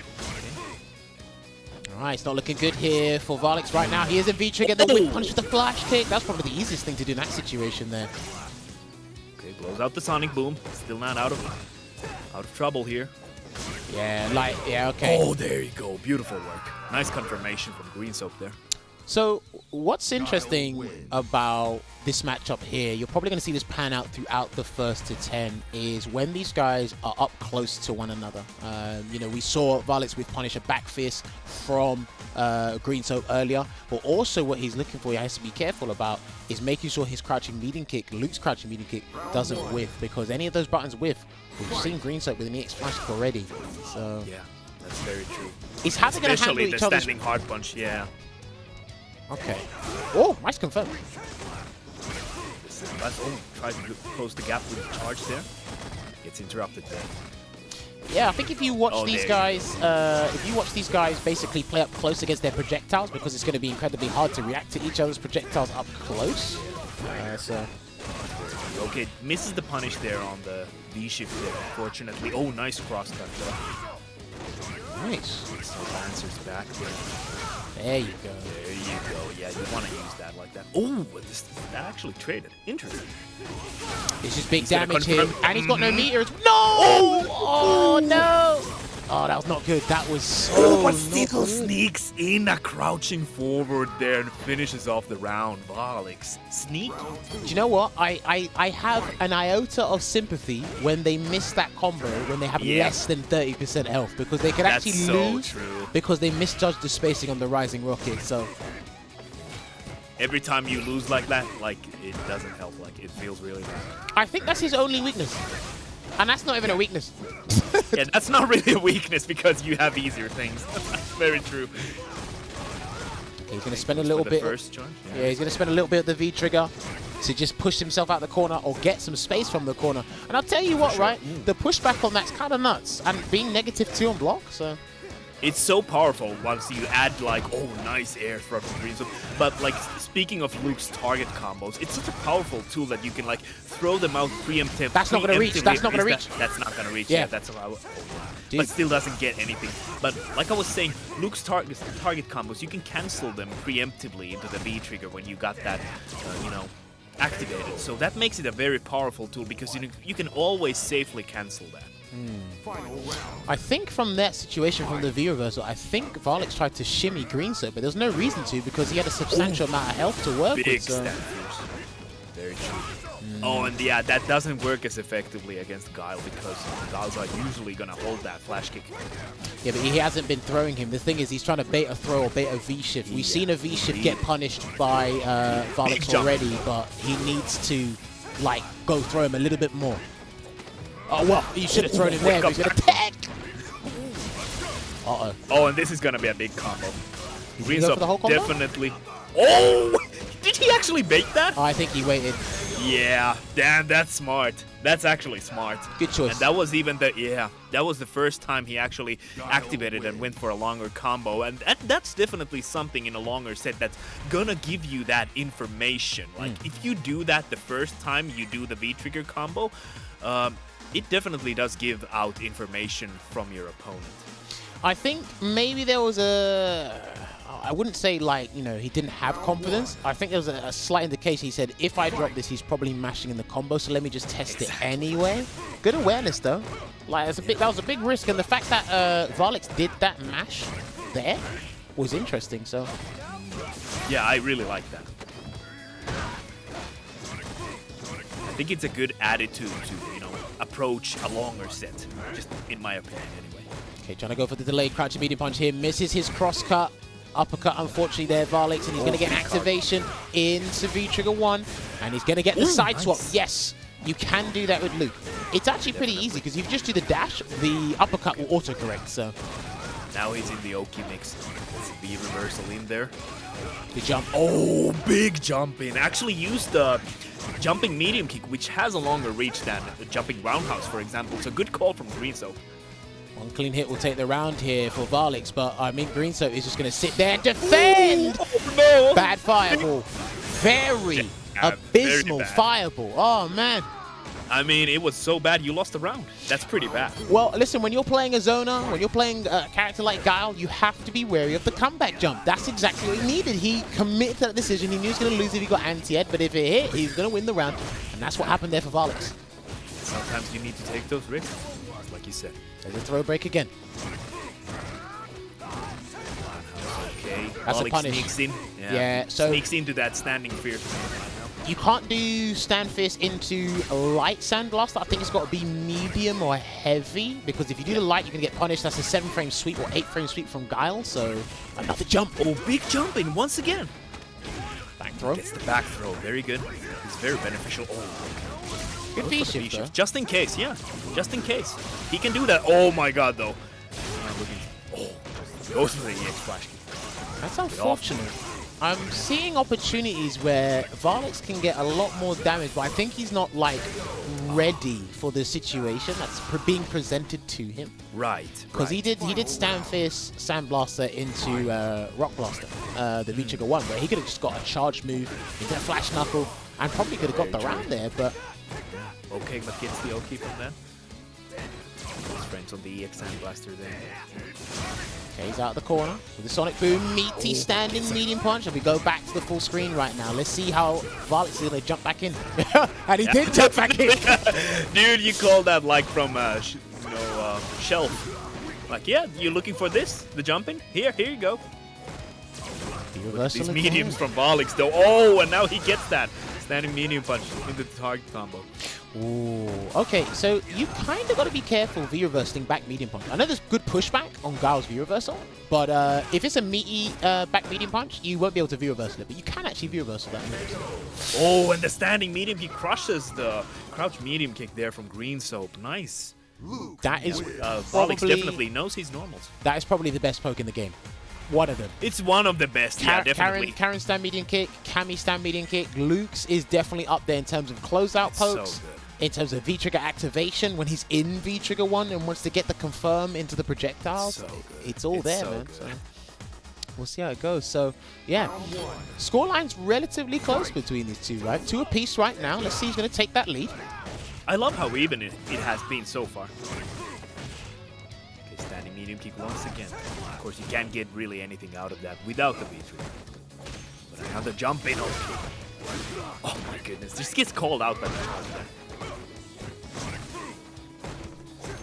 all right, it's not looking good here for Vallix right now. He is in V-trigger, the whip punch with the flash kick. That's probably the easiest thing to do in that situation there. Okay, blows out the Sonic Boom. Still not out of trouble here. Yeah, like, yeah, okay. Oh, there you go. Beautiful work. Nice confirmation from Greensoap there. So what's interesting about this matchup here, you're probably going to see this pan out throughout the first to 10, is when these guys are up close to one another. You know, we saw Vallix with punish a back fist from Greensoap earlier, but also what he's looking for, he has to be careful about, is making sure his crouching medium kick, Luke's crouching medium kick, doesn't whiff, because any of those buttons whiff, we've seen Greensoap with an EX flash kick already. So Yeah, that's very true. it's how they're going to handle Especially the each other's... standing hard punch, yeah. Okay. Oh, nice confirm. Tries to close the gap with the charge there. Gets interrupted there. Yeah, I think if you watch Oh, these there you guys, basically play up close against their projectiles, because it's going to be incredibly hard to react to each other's projectiles up close. So Okay, misses the punish there on the V-shift there, unfortunately. Oh, nice cross-cut though. nice. So Lancer's back there. There you go. There you go. Yeah, you want to use that like that. Oh, but that actually traded. Interesting. It's just big He's gonna damage here, confirm- and he's got no meters. No! Oh no! Oh, that was not good. That was so But not still good. sneaks in a crouching forward there and finishes off the round. Vallix. Sneak. Do you know what? I have an iota of sympathy when they miss that combo when they have Yeah. less than 30% health, because they could That's actually so lose true. because they misjudged the spacing on the rising rocket. So Every time you lose like that, like, it doesn't help. Like, it feels really bad. I think that's his only weakness. And that's not even a weakness. Yeah, that's not really a weakness because you have easier things. Very true. Okay, he's going to spend a little For the bit. first charge. Yeah, he's going to spend a little bit of the V trigger to just push himself out the corner or get some space from the corner. And I'll tell you what, right? The pushback on that's kind of nuts. And being -2 on block, so... It's so powerful once you add, like, oh, nice air throw from Greensoap. But, like, speaking of Luke's target combos, it's such a powerful tool that you can, like, throw them out preemptively. That's not gonna reach, that's not gonna reach. That's not gonna reach, Yeah. yeah, that's how Dude. but still doesn't get anything. But, like I was saying, Luke's target combos, you can cancel them preemptively into the V trigger when you got that, you know, activated. So that makes it a very powerful tool because you can always safely cancel that. I think from that situation, from the V reversal, I think Vallix tried to shimmy Greensoap, but there's no reason to because he had a substantial amount of health to work Big with. So. stat boost. Very true. Oh, and yeah, that doesn't work as effectively against Guile because Guiles are usually gonna hold that flash kick. Yeah, but he hasn't been throwing him. The thing is, he's trying to bait a throw or bait a V-shift. We've seen a V-shift get punished by Vallix already, but he needs to, like, go throw him a little bit more. Oh, well, you should have thrown him there. He's going to tech! Uh-oh. Oh, and this is gonna be a big combo. He go for the whole combo? Definitely. Oh! Did he actually bait that? I think he waited. Yeah, damn, that's smart. That's actually smart. Good choice. And that was even that was the first time he actually activated and went for a longer combo. And that's definitely something in a longer set that's gonna give you that information. Like, if you do that the first time you do the V-trigger combo, it definitely does give out information from your opponent. I think maybe there was I wouldn't say, like, you know, he didn't have confidence. I think there was a slight indication. He said, if I drop this, he's probably mashing in the combo, so let me just test it anyway. Good awareness, though. Like, that was a big risk, and the fact that Vallix did that mash there was interesting, so... Yeah, I really like that. I think it's a good attitude to, you know, approach a longer set, just in my opinion, anyway. Okay, trying to go for the delayed crouch medium punch here. Misses his cross cut. Uppercut, unfortunately, there, Vallix, and he's going to get activation into V-Trigger 1, and he's going to get the side swap. Yes, you can do that with Luke. It's actually pretty easy, because if you just do the dash, the uppercut will auto-correct, so... Now he's in the Oki mix. It's a V reversal in there. Good jump. Oh, big jump in. Actually used the jumping medium kick, which has a longer reach than the jumping roundhouse, for example. It's a good call from Greensoap. One clean hit will take the round here for Vallix, but I mean, Greensoap is just going to sit there and defend! Oh, no. Bad fireball. Very abysmal very bad. fireball. Oh, man. I mean, it was so bad you lost the round. That's pretty bad. Well, listen, when you're playing a Zona, when you're playing a character like Guile, you have to be wary of the comeback jump. That's exactly what he needed. He committed to that decision. He knew he was going to lose if he got anti-ed, but if it hit, he was going to win the round. And that's what happened there for Vallix. Sometimes you need to take those risks, like you said. There's a throw break again. Okay, That's a Vallix punish. sneaks in. Yeah, so... Sneaks into that standing fierce. You can't do Stand Fist into a light Sandblaster. I think it's got to be medium or heavy, because if you do the light, you're going to get punished. That's a 7-frame sweep or 8-frame sweep from Guile, so another jump. Oh, big jump in once again. Back throw. Gets the back throw. Very good. It's very beneficial. Oh, Good V-shift, though. just in case, yeah. Just in case. He can do that. Oh my god, though. Oh, goes for the EX flash kick. That's unfortunate. I'm seeing opportunities where Vallix can get a lot more damage, but I think he's not, like, ready for the situation that's being presented to him. Right. Because he did Stand Fist, Sandblaster into Rock Blaster, the V-Trigger 1, where he could have just got a charge move into a Flash Knuckle and probably could have got the round there, but... Okay, but gets the Oki from that. His friends on the EX Sandblaster there. Okay, he's out of the corner with the Sonic Boom, meaty standing medium punch, and we go back to the full screen right now. Let's see how Vallix is going to jump back in. And he did jump back in. Dude, you call that like from shelf. Like, yeah, you're looking for this? The jumping? Here you go. These mediums from Vallix though. Oh, and now he gets that. Standing medium punch into the target combo. Ooh, okay, so you kind of got to be careful V-reversing back medium punch. I know there's good pushback on Guile's V-reversal, but if it's a meaty back medium punch, you won't be able to V-reversal it, but you can actually V-reversal that. Oh, and the standing medium, he crushes the crouch medium kick there from Greensoap. Nice. That is Vallix definitely knows his normals. That is probably the best poke in the game. One of them. It's one of the best, yeah, definitely. Karen stand medium kick, Cammy stand medium kick, Luke's is definitely up there in terms of closeout pokes. So good. In terms of V-Trigger activation, when he's in V-Trigger 1 and wants to get the confirm into the projectiles, So good. it's all there, so man. good. So we'll see how it goes. So, yeah. Scoreline's relatively close between these two, right? 2 apiece right now. Let's see who's going to take that lead. I love how even it has been so far. Okay, standing medium kick once again. Of course, you can't get really anything out of that without the V-trigger. But another jump in. Okay. Oh my goodness, this gets called out by the charge there.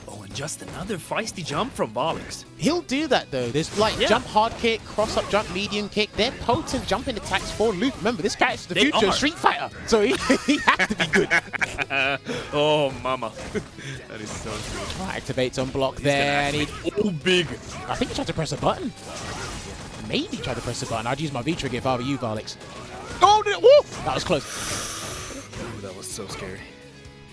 Oh, and just another feisty jump from Vallix. He'll do that though. There's like jump hard kick, cross up jump, medium kick. They're potent jumping attacks for Luke. Remember, this guy's the future are. Street Fighter, so he has to be good. Oh, mama. That is so good. Activates on block there, and he. Oh, big. I think he tried to press a button. Maybe tried to press a button. I'd use my V trigger if I were you, Vallix. Oh, woo! That was close. Ooh, that was so scary.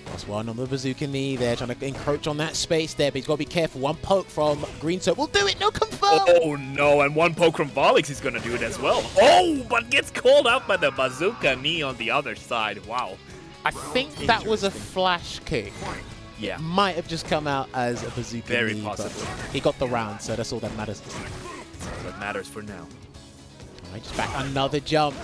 That's one on the bazooka knee there, trying to encroach on that space there, but he's got to be careful. One poke from Greensoap will do it, no confirm! Oh no, and one poke from Vallix is gonna do it as well. Oh, but gets called out by the bazooka knee on the other side. Wow. I think that was a flash kick. Yeah. Might have just come out as a bazooka Very knee, but possibly. he got the round, so that's all that matters. What matters for now. Alright, just back another jump.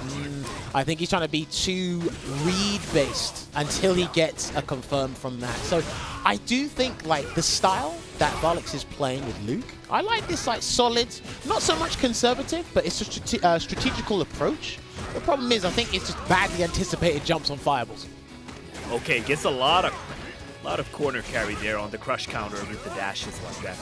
I think he's trying to be too read-based until he gets a confirm from that. So I do think like the style that Vallix is playing with Luke, I like this like solid, not so much conservative, but it's a strategical approach. The problem is I think it's just badly anticipated jumps on fireballs. Okay, gets a lot of corner carry there on the crush counter with the dashes like that.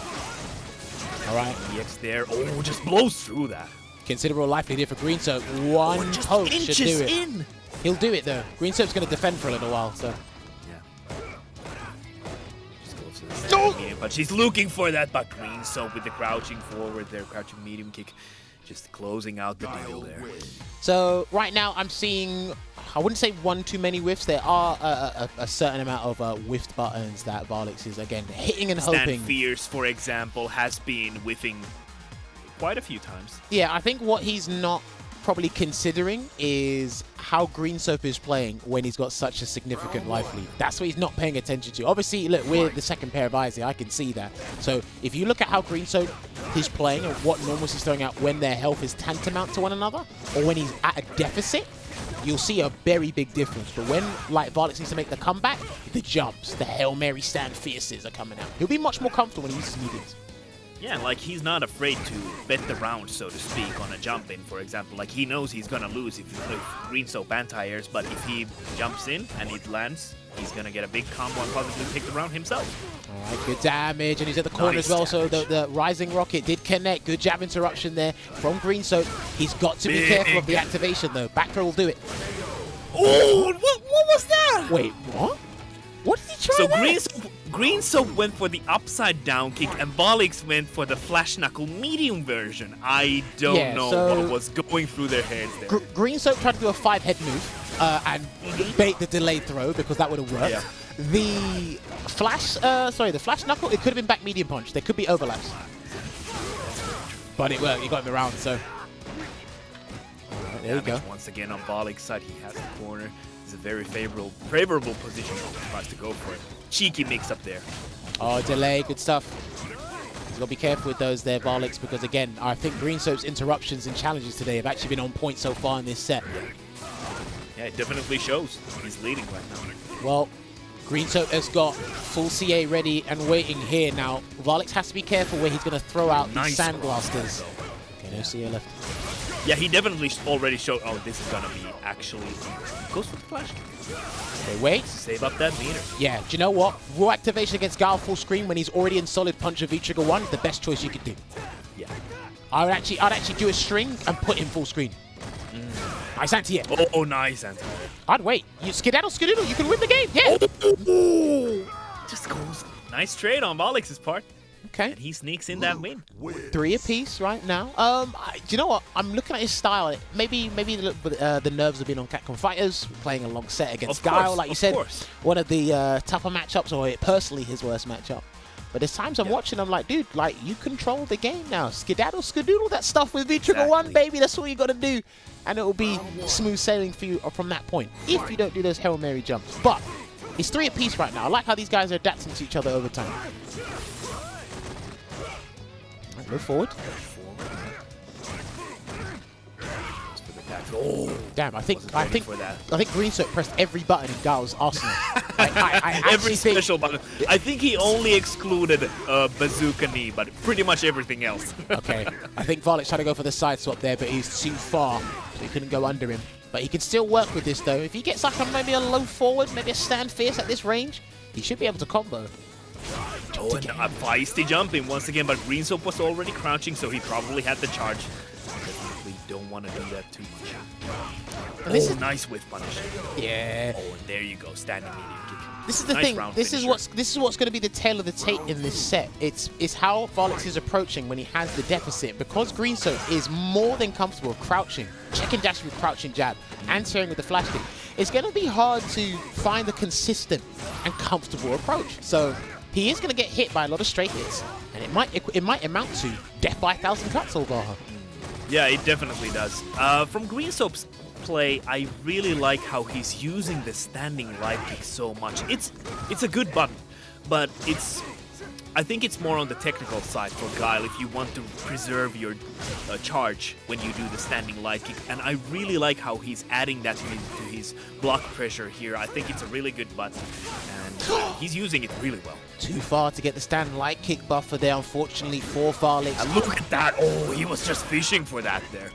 Alright. EX there. Oh, just blows through that. Considerable livelihood for Greensoap. One just poke should do inches it. in. He'll do it though. Greensoap's going to defend for a little while, so. Yeah. Just goes to the standing medium, but she's looking for that, but Greensoap with the crouching forward there, crouching medium kick, just closing out the deal there. So right now I'm seeing, I wouldn't say one too many whiffs. There are a certain amount of whiffed buttons that Vallix is again hitting and hoping. Stand Fierce, for example, has been whiffing quite a few times. Yeah, I think what he's not probably considering is how Greensoap is playing when he's got such a significant life lead. That's what he's not paying attention to. Obviously, look, we're the second pair of eyes here. I can see that. So if you look at how Greensoap is playing and what normals he's throwing out when their health is tantamount to one another or when he's at a deficit, you'll see a very big difference. But when like Vallix needs to make the comeback, the jumps, the Hail Mary stand fierces are coming out. He'll be much more comfortable when he uses mediums. Yeah, like he's not afraid to bet the round, so to speak, on a jump in, for example. Like he knows he's gonna lose if Greensoap anti-airs, but if he jumps in and it lands, he's gonna get a big combo and possibly take the round himself. Alright, good damage, and he's at the corner Nice as well, so damage. the Rising Rocket did connect. Good jab interruption there from Greensoap. He's got to be Big. careful of the activation, though. Back throw will do it. Oh, what was that? Wait, what? What did he try So there? Greensoap went for the upside down kick and Vallix went for the flash knuckle medium version. I don't know so- what was going through their heads there. Greensoap tried to do a 5-head move and bait the delayed throw because that would have worked. Yeah. The flash, the flash knuckle, it could have been back medium punch. There could be overlaps. But it worked. He got him around, so. Alright, there you go. Damage once again on Vallix's side. He has the corner. It's a very favorable position. Tries to go for it. Cheeky mix up there. Oh, delay, good stuff. He's got to be careful with those there, Vallix, because again, I think Greensoap's interruptions and challenges today have actually been on point so far in this set. Yeah, it definitely shows. He's leading right now. Well, Greensoap has got full CA ready and waiting here now. Vallix has to be careful where he's going to throw out Nice these sandblasters. Okay, no CA left. Yeah, he definitely already showed. Oh, this is gonna be actually goes for the flash kick. Okay, wait. Save up that meter. Yeah, do you know what? Raw activation against Gal full screen when he's already in solid punch of V-Trigger 1 is the best choice you could do. Yeah. I'd actually do a string and put him full screen. Nice anti-air. Oh, nice anti. I'd wait. You skedaddle, you can win the game. Yeah. Just goes. Nice trade on Vallix's part. Okay. And he sneaks in that win. 3 apiece right now. Do you know what? I'm looking at his style. Maybe the nerves have been on Capcom Fighters, playing a long set against Of course, Guile, like you of said. course. One of the tougher matchups, or personally his worst matchup. But there's times I'm watching, I'm like, dude, like, you control the game now. Skedaddle, skadoodle that stuff with V-Trigger 1, Exactly. baby. That's what you got to do. And it will be smooth sailing for you from that point, if you don't do those Hail Mary jumps. But it's 3 apiece right now. I like how these guys are adapting to each other over time. Move forward. Oh, Damn, I think for that. Greensoap pressed every button in Gal's arsenal. Like, I Every actually think special button. I think he only excluded bazooka knee, but pretty much everything else. okay. I think Vallix tried to go for the side swap there, but he's too far, so he couldn't go under him. But he can still work with this though. If he gets like maybe a low forward, maybe a stand fierce at this range, he should be able to combo. Oh, and a feisty jumping once again, but Greensoap was already crouching, so he probably had the charge. Definitely don't want to do that too much. And this Oh, is nice whiff punish. yeah. Oh, and there you go, standing medium kick. This is the Nice thing. round This is finisher. what's going to be the tail of the tape in this set. It's how Vallix is approaching when he has the deficit, because Greensoap is more than comfortable with crouching, check and dash with crouching jab, and tearing with the flash kick. It's going to be hard to find a consistent and comfortable approach. So he is going to get hit by a lot of straight hits, and it might amount to death by 1,000 cuts, Olvaha. Yeah, it definitely does. From Greensoap's play, I really like how he's using the standing light kick so much. It's a good button, but I think it's more on the technical side for Guile if you want to preserve your charge when you do the standing light kick. And I really like how he's adding that to his block pressure here. I think it's a really good button, and he's using it really well. Too far to get the stand light kick buffer there, unfortunately, for Vallix. And look at that! Oh, he was just fishing for that there.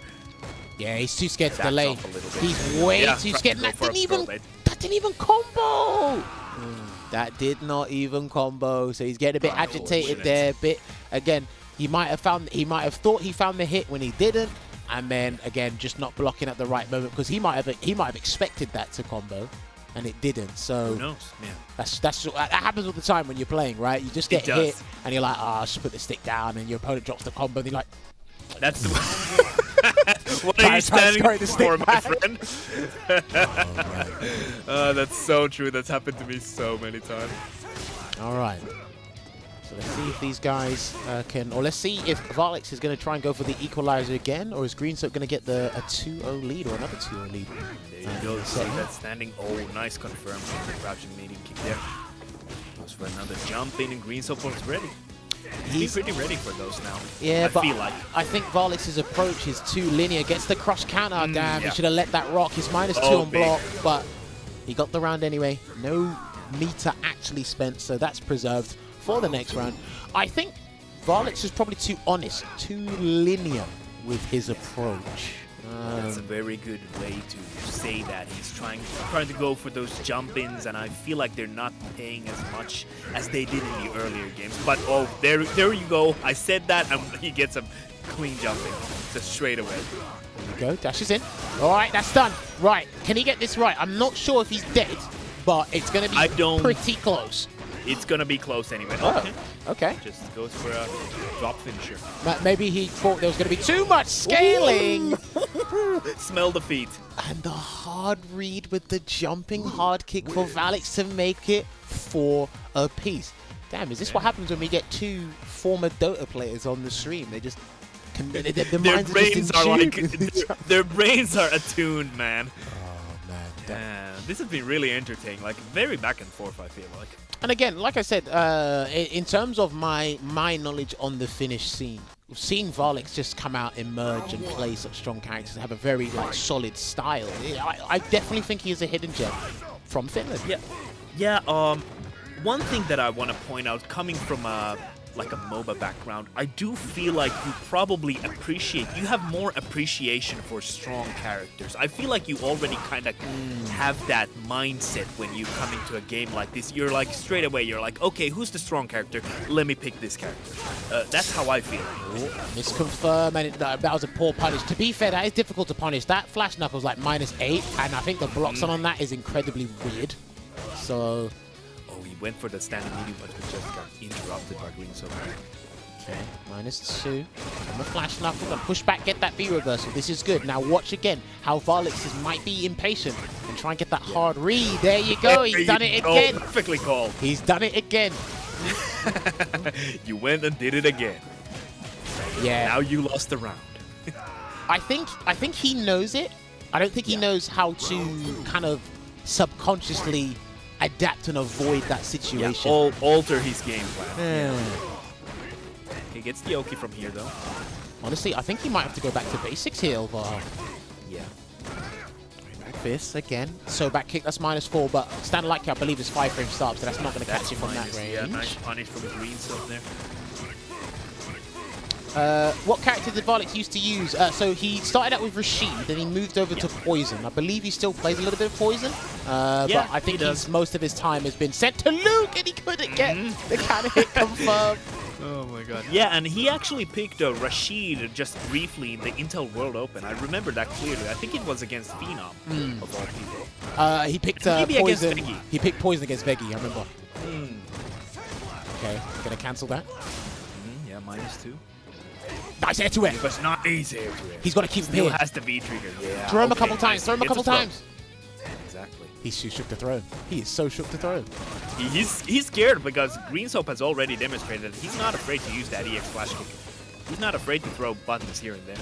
Yeah, he's too scared to Backs delay. off a little bit. He's way Yeah, too trying scared. to go That for a didn't even throw bait. that didn't even combo. That did not even combo. So he's getting a bit agitated Unfortunate. there. Bit again. He might have thought he found the hit when he didn't, and then again just not blocking at the right moment, because he might have expected that to combo, and it didn't. So Who knows? Yeah. that happens all the time when you're playing, right? You just get It does. hit, and you're like, I should put the stick down, and your opponent drops the combo, and you're like, That's the what are you standing Try to for, stick my back. friend? That's so true. That's happened to me so many times. all right. So let's see if these guys let's see if Vallix is going to try and go for the equalizer again, or is Greensoap going to get a 2-0 lead or another 2-0 lead? There you go. See that standing. Oh, nice confirm from the crouching medium kick there. Goes for another jump in, and Greensoap was ready. He's pretty ready for those now. Yeah, I but feel like. I think Vallix's approach is too linear. Gets the crush counter. Damn, yeah. he should have let that rock. He's -2 Oh, on big. block, but he got the round anyway. No meter actually spent, so that's preserved for the next round. I think Vallix is probably too honest, too linear with his approach. That's a very good way to say that. He's trying to go for those jump-ins, and I feel like they're not paying as much as they did in the earlier games. But oh, there you go. I said that, and he gets a clean jumping just straight away. There we go, dashes in. All right, that's done. Right, can he get this right? I'm not sure if he's dead, but it's going to be pretty close. It's gonna be close anyway. Oh, Okay. okay. Just goes for a drop finisher. Maybe he thought there was going to be too much scaling. Smell the feet. And the hard read with the jumping hard kick for Vallix to make it 4 apiece. Damn, is this what happens when we get two former Dota players on the stream? They just... Their minds brains are are just in like tune with each other. their brains are attuned, man. Oh, man. This has been really entertaining. Like very back and forth, I feel like. And again, like I said, in terms of my knowledge on the Finnish scene, seeing Vallix just come out, emerge, and play such strong characters and have a very solid style, I definitely think he is a hidden gem from Finland. Yeah. One thing that I want to point out, coming from a MOBA background, I do feel like you probably you have more appreciation for strong characters. I feel like you already kind of have that mindset when you come into a game like this. You're like, straight away, you're like, okay, who's the strong character? Let me pick this character. That's how I feel. Misconfirm, and that was a poor punish. To be fair, that is difficult to punish. That flash knuckle's like -8, and I think the blocks on that is incredibly weird. So... He went for the standing medium, but just got interrupted by Greensoap. Okay, -2. And the flash knuckle, and push back, get that B reversal. This is good. Now watch again how Vallix might be impatient and try and get that hard read. There you go. He's done it again. Perfectly called. He's done it again. You went and did it again. Yeah. Now you lost the round. I think he knows it. I don't think he knows how to kind of subconsciously adapt and avoid that situation. Alter his game plan. He gets the Oki from here, though. Honestly, I think he might have to go back to basics here, Olvaha. Yeah. Back this again. So back kick, that's -4, but stand like I believe is 5 frame stop, so that's not going to catch you from that range. Yeah, nice punish from Greensoap there. What character did Vallix used to use? So he started out with Rashid, then he moved over to Poison. I believe he still plays a little bit of Poison, but I think most of his time has been sent to Luke, and he couldn't get the kind of hit confirmed. Oh my god. Yeah, and he actually picked Rashid just briefly in the Intel World Open. I remember that clearly. I think it was against Phenom, of all people. He picked Maybe against Poison. Veggey. He picked Poison against Veggey, I remember. Okay, gonna cancel that. Yeah, -2. Nice air to air. But not easy. He's got to keep him Still here. has the V trigger. Yeah. Throw him a okay, couple times. nice. Throw him a It's couple throw. times. Exactly. He's too shook to throw. He is so shook to throw. He's scared because Greensoap has already demonstrated that he's not afraid to use that EX flash kick. He's not afraid to throw buttons here and there.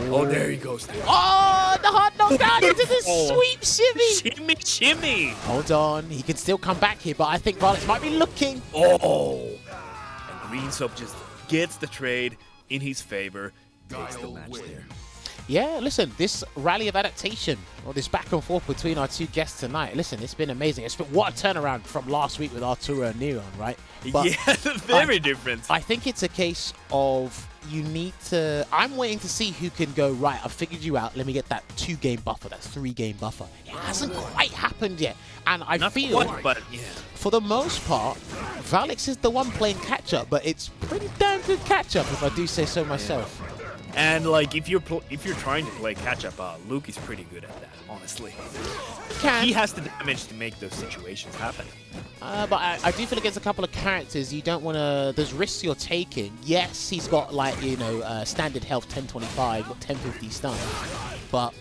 Oh, there he goes. Oh, the hard knockdown into the sweep shimmy. Shimmy, shimmy. Hold on. He can still come back here, but I think Vallix might be looking. Oh. And Greensoap just gets the trade in his favor. Takes the match there. Yeah, listen, this rally of adaptation, or this back and forth between our two guests tonight, listen, it's been amazing. It's been, what a turnaround from last week with Arturo and Neon, right? But yeah, very different. I think it's a case of you need to... I'm waiting to see who can go, right, I've figured you out. Let me get that 2-game buffer, that 3-game buffer. It hasn't quite happened yet. And I feel, but yeah. for the most part, Vallix is the one playing catch-up, but it's pretty damn good catch-up, if I do say so myself. And like if you're trying to play catch up, Luke is pretty good at that, honestly. He has the damage to make those situations happen. But I do feel against a couple of characters, you don't want to... There's risks you're taking. Yes, he's got, like, you know, standard health 1025 or 1050 stun. But,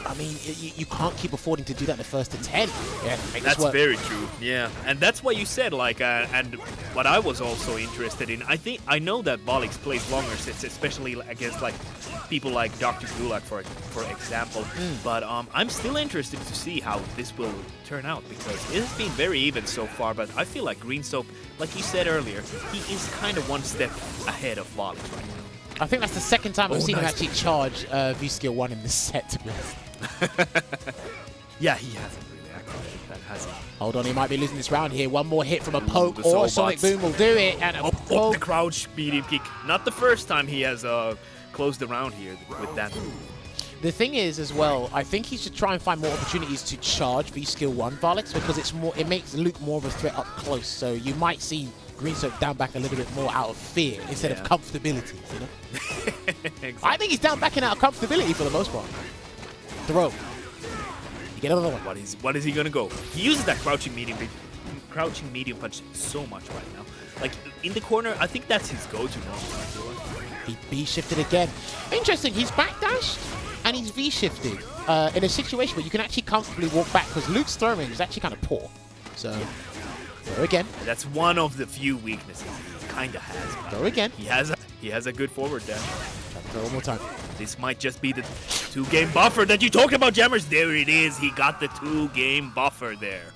I mean, you can't keep affording to do that in the first to 10. Yeah, that's very true. Yeah, and that's what you said. Like, and what I was also interested in. I know that Vallix plays longer sets, especially against like people like Dr. Gulag, for example. But I'm still interested to see how this will turn out because it has been very even so far. But I feel like Greensoap, like you said earlier, he is kind of one step ahead of Vallix right now. I think that's the second time I've seen him actually charge V-Skill 1 in this set, to be honest. Yeah, he hasn't really activated that, has he? Hold on, he might be losing this round here. One more hit from a poke the or a soul Sonic bots. Boom will do it. And a poke. The crouch medium kick. Not the first time he has closed the round here with that. The thing is, as well, I think he should try and find more opportunities to charge V-Skill 1 Vallix because it makes Luke more of a threat up close. So you might see Greensoap down back a little bit more out of fear instead of comfortability, you know? Exactly. I think he's down backing out of comfortability for the most part. Throw. You get another one. What is he gonna go? He uses that crouching medium punch so much right now. Like in the corner, I think that's his go-to now. He V-shifted again. Interesting, he's backdashed and he's V-shifted in a situation where you can actually comfortably walk back because Luke's throw range is actually kind of poor. So, throw again. That's one of the few weaknesses he kind of has. Throw again. He has a good forward dash. Throw one more time. This might just be the 2-game buffer that you talked about, Jammerz. There it is. He got the 2-game buffer there.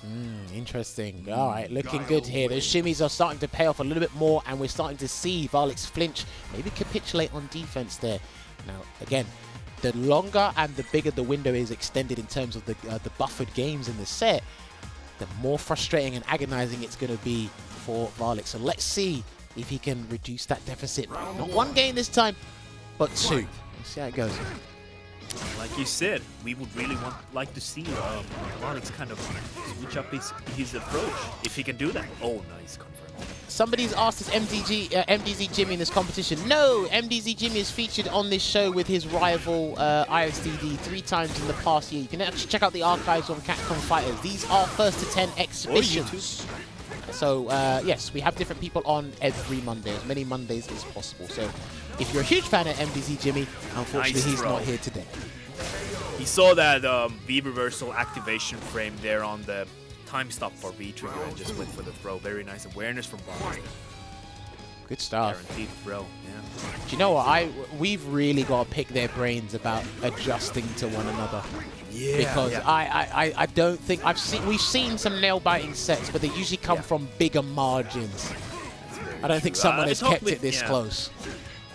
Interesting. All right, looking good here. Those shimmies are starting to pay off a little bit more, and we're starting to see Vallix flinch, maybe capitulate on defense there. Now, again, the longer and the bigger the window is extended in terms of the buffered games in the set, the more frustrating and agonizing it's going to be for Vallix. So let's see if he can reduce that deficit. Not 1 game this time, but 2. Let's see how it goes. Like you said, we would really like to see Vallix kind of switch up his approach, if he can do that. Oh, nice confirm. Somebody's asked, is MDZ Jimmy in this competition? No, MDZ Jimmy is featured on this show with his rival ISDD 3 times in the past year. You can actually check out the archives on Capcom Fighters. These are first to 10 exhibitions. So, yes, we have different people on every Monday, as many Mondays as possible. So, if you're a huge fan of MDZ Jimmy, unfortunately, he's not here today. He saw that V-reversal activation frame there on the time stop for V-trigger and just went for the throw. Very nice awareness from Vallix. Good stuff. Guaranteed throw, yeah. Do you know what? We've really got to pick their brains about adjusting to one another. Yeah. Because I don't think we've seen some nail-biting sets, but they usually come from bigger margins. I don't think someone has kept it this close.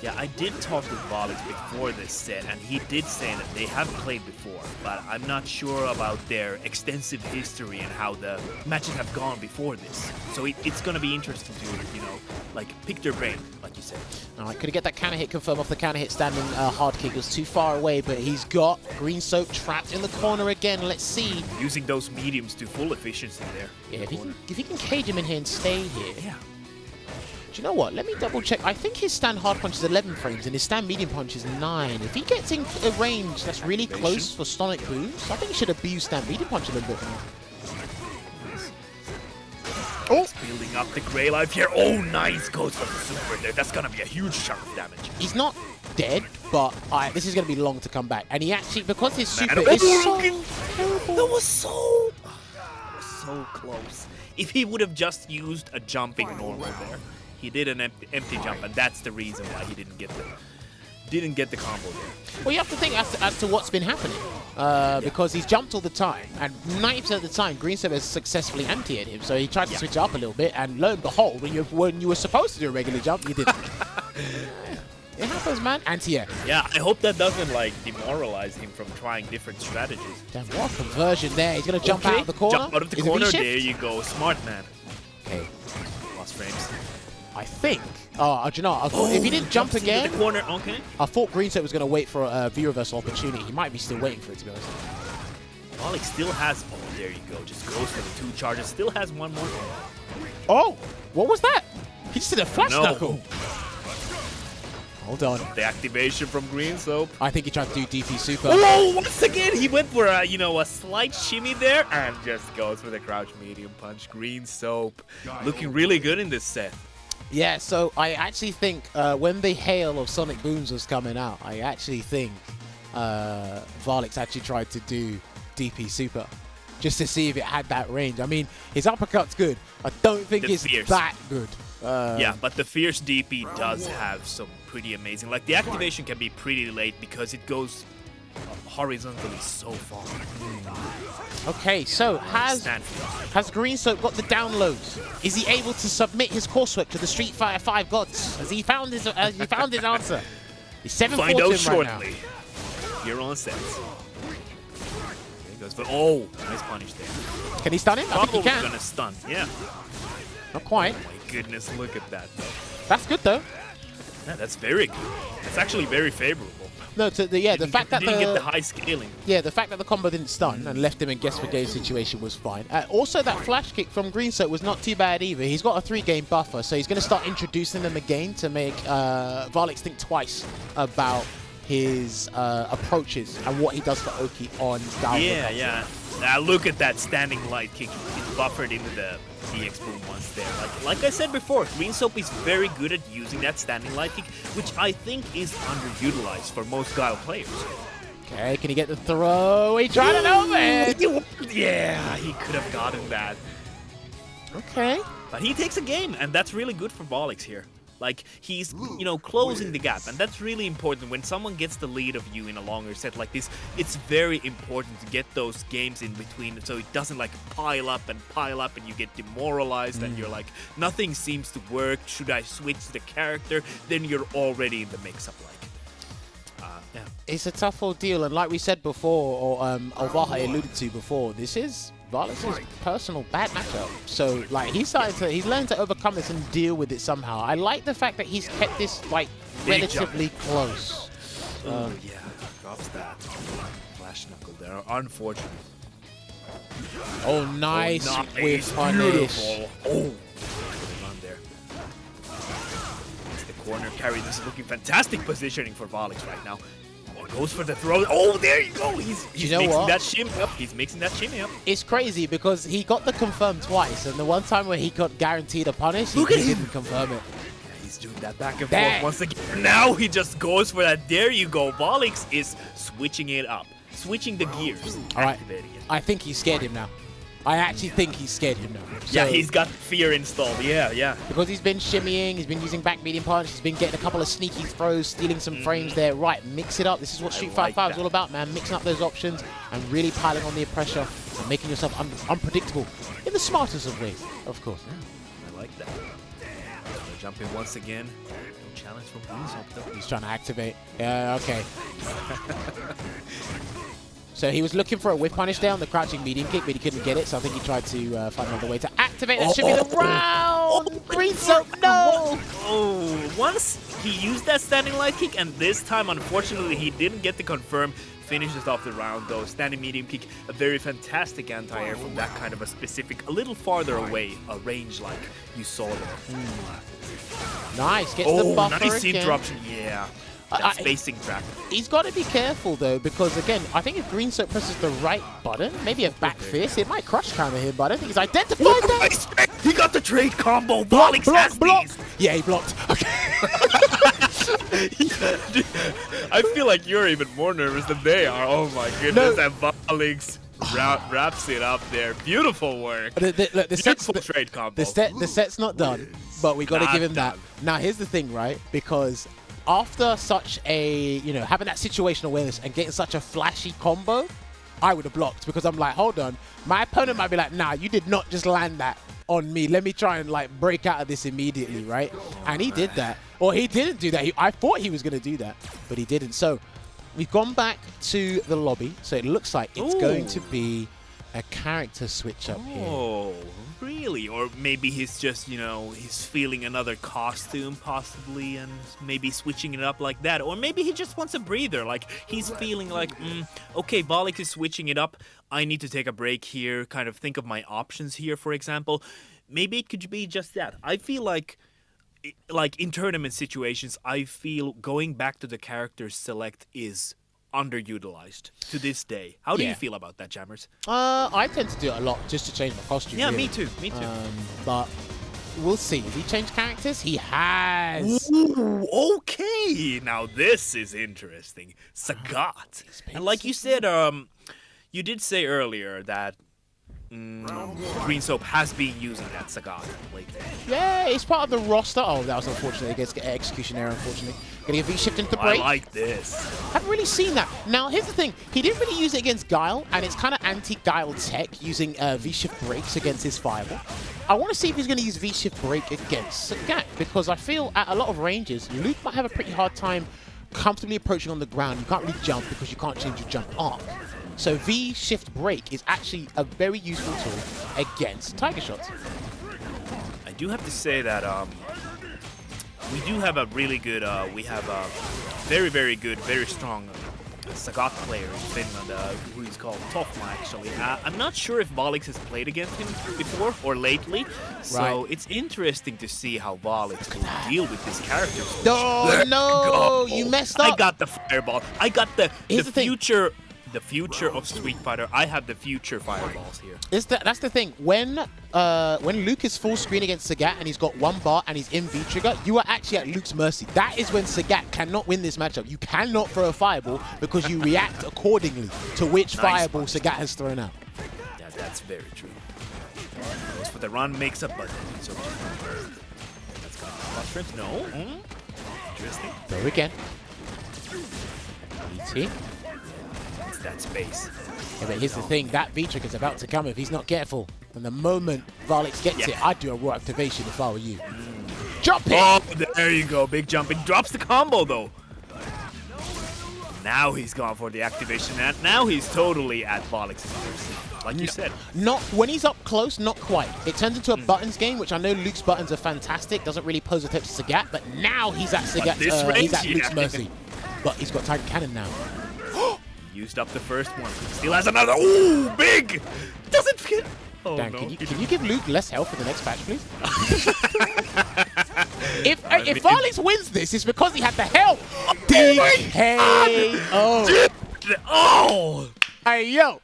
Yeah, I did talk with Vallix before this set, and he did say that they have played before, but I'm not sure about their extensive history and how the matches have gone before this. So it's gonna be interesting to, you know, like, pick their brain, like you said. All right, could he get that counter hit confirmed off the counter hit standing hard kick? It was too far away, but he's got Greensoap trapped in the corner again. Let's see. Using those mediums to full efficiency there. Yeah, if he can cage him in here and stay here. Yeah. Do you know what? Let me double check. I think his stand hard punch is 11 frames and his stand medium punch is 9. If he gets in a range that's really close for Sonic Booms, I think he should abuse stand medium punch a little bit more. Oh! Building up the Grey Life here. Oh, nice! Goes for the super there. That's gonna be a huge chunk of damage. He's not dead, but this is going to be long to come back. And he actually, because his super Man, is so terrible. That was so close. If he would have just used a jumping normal there, he did an empty jump, and that's the reason why he didn't get the combo there. Well, you have to think as to what's been happening, because he's jumped all the time, and 90% of the time, Greensoap has successfully anti-aired him, so he tried to switch it up a little bit, and lo and behold, when you were supposed to do a regular jump, you didn't. It happens, man. Anti-air. Yeah, I hope that doesn't, like, demoralize him from trying different strategies. Damn, what a conversion there. He's going to jump out of the corner. Jump out of the Is it corner. V-shift? There you go. Smart man. Okay. Lost frames. I think. Oh, do you know, if he didn't jump again, the corner. Okay. I thought Greensoap was going to wait for a V-reversal opportunity. He might be still waiting for it, to be honest. Vallix still has... Oh, there you go. Just goes for the 2 charges. Still has 1 more. Oh, what was that? He just did a flash No. knuckle. Hold on. The activation from Greensoap. I think he tried to do DP super. Oh, once again, he went for a slight shimmy there and just goes for the crouch medium punch. Greensoap looking really good in this set. Yeah, so I actually think when the hail of Sonic Booms was coming out, I actually think Vallix actually tried to do DP super just to see if it had that range. I mean, his uppercut's good. I don't think it's that good. Yeah, but the Fierce DP does have some pretty amazing... Like, the activation can be pretty late because it goes horizontally so far. Okay, so has Greensoap got the downloads? Is he able to submit his coursework to the Street Fighter 5 gods? Has he found his answer? He's 7-4 Find out right shortly. now. Here on sets. There he goes. But oh, nice punish there. Can he stun him? I think he Probably can. gonna stun. Yeah. Not quite. Oh my goodness, look at that. That's good though. Yeah, that's very good. That's actually very favorable. No, the fact that didn't get the high scaling. Yeah, the fact that the combo didn't stun and left him in guess for game situation was fine. Also, that flash kick from Greensoap was not too bad either. He's got a 3-game buffer, so he's going to start introducing them again to make Vallix think twice about his approaches and what he does for Oki on down. Yeah. Now look at that standing light kick. It's buffered into the DX boom once there. Like I said before, Greensoap is very good at using that standing light kick, which I think is underutilized for most Guile players. Okay, can he get the throw? He tried it over. Yeah, he could have gotten that. Okay. But he takes a game, and that's really good for Vallix here. Like, he's, closing the gap, and that's really important. When someone gets the lead of you in a longer set like this, it's very important to get those games in between so it doesn't, like, pile up, and you get demoralized, and you're like, nothing seems to work. Should I switch the character? Then you're already in the mix-up, like. Yeah. It's a tough ordeal, and like we said before, or Olvaha alluded to before, this is Vallix's personal bad matchup. So, like, he's learned to overcome this and deal with it somehow. I like the fact that he's kept this, like, relatively close. Oh, yeah. Drops that. Flash knuckle there. Unfortunate. Oh, nice with punish. Beautiful. Oh. Run there. It's the corner carry. This is looking fantastic positioning for Vallix right now. Goes for the throw. Oh, there you go. He's mixing that shimmy up. He's mixing that shimmy up. It's crazy because he got the confirm twice, and the one time where he got guaranteed a punish, he didn't confirm it. Yeah, he's doing that back and forth once again. Now he just goes for that. There you go. Vallix is switching it up. Switching the gears. All right. Activating it. I think he scared him now. I actually think he scared him now. So, Yeah, he's got fear installed. Yeah. because he's been shimmying, he's been using back medium punch, he's been getting a couple of sneaky throws, stealing some frames there. Right, mix it up. This is what Street Fighter 5 is all about, man. Mixing up those options and really piling on the pressure and making yourself unpredictable in the smartest of ways, of course. I like that. Jump in once again. challenge from Greensoap though. He's trying to activate. Yeah, okay. So he was looking for a whiff punish there on the crouching medium kick, but he couldn't get it, so I think he tried to find another way to activate. That should be the round! Greensoap, no! Oh, once he used that standing light kick, and this time, unfortunately, he didn't get to confirm. Finishes off the round though. Standing medium kick, a very fantastic anti-air from that kind of a specific, a little farther away, a range like you saw there. Nice, gets the buffer nice again. interruption, yeah. That spacing trap. He's got to be careful though, because again, I think if Greensoap presses the right button, maybe a back fist, it might crush counter him, but I don't think he's identified that. He got the trade combo. Vallix has these. Yeah, he blocked. Okay. I feel like you're even more nervous than they are. Oh my goodness, and Vallix wraps it up there. Beautiful work. Beautiful trade combo. The set's not done, but we got to give him that. Now here's the thing, right? Because after such a, having that situational awareness and getting such a flashy combo, I would have blocked, because I'm like, hold on. My opponent might be like, nah, you did not just land that on me. Let me try and like break out of this immediately, right? And he did that. Or he didn't do that. I thought he was going to do that, but he didn't. So we've gone back to the lobby. So it looks like it's going to be a character switch up here. Oh, really? Or maybe he's just, he's feeling another costume possibly and maybe switching it up like that. Or maybe he just wants a breather. Like he's feeling like, okay, Vallix is switching it up. I need to take a break here, kind of think of my options here, for example. Maybe it could be just that. I feel like in tournament situations, I feel going back to the character select is underutilized to this day. How do you feel about that, Jammerz? I tend to do it a lot just to change my costume. Yeah, really. me too. But we'll see. Has he changed characters? He has. Ooh, okay. Now this is interesting. Sagat. And like you said, you did say earlier that Greensoap has been using that Sagat lately. Yeah, it's part of the roster. Oh, that was unfortunate. It gets execution error, unfortunately. Getting a V-shift into the break. I like this. Haven't really seen that. Now, here's the thing. He didn't really use it against Guile, and it's kind of anti-Guile tech, using V-shift breaks against his fireball. I want to see if he's going to use V-shift break against Sagat, because I feel at a lot of ranges, Luke might have a pretty hard time comfortably approaching on the ground. You can't really jump because you can't change your jump arc. So V-shift break is actually a very useful tool against Tiger Shots. I do have to say that we do have a really good, we have a very, very good, very strong Sagat player in Finland, who is called Tofma, actually. I'm not sure if Vallix has played against him before or lately, so it's interesting to see how Vallix will deal with this character. Oh, no, you messed up. I got the fireball. I got the future. The future of Street Fighter. I have the future fireballs here. That's the thing. When Luke is full screen against Sagat and he's got one bar and he's in V-trigger, you are actually at Luke's mercy. That is when Sagat cannot win this matchup. You cannot throw a fireball because you react accordingly to which fireball Sagat has thrown out. Yeah, that's very true. Goes for the run, makes up, but so that's got cross trips. No. Interesting. Go again. ET. That space. Yeah, but here's the thing, that V-trigger is about to come if he's not careful. And the moment Vallix gets it, I'd do a raw activation if I were you. Jump it! Oh, there you go, big jumping. Drops the combo though. Now he's gone for the activation, and now he's totally at Vallix's mercy. Like you said. Not when he's up close, not quite. It turns into a buttons game, which I know Luke's buttons are fantastic. Doesn't really pose a threat to Sagat, but now he's at Sagat. He's at Luke's mercy. But he's got Tiger Cannon now. Used up the first one. Still has another. Ooh, big! Doesn't fit. Oh, Dan, no. can you give Luke less health for the next patch, please? if Vallix wins this, it's because he had the health. DK. Oh! Hey, yo.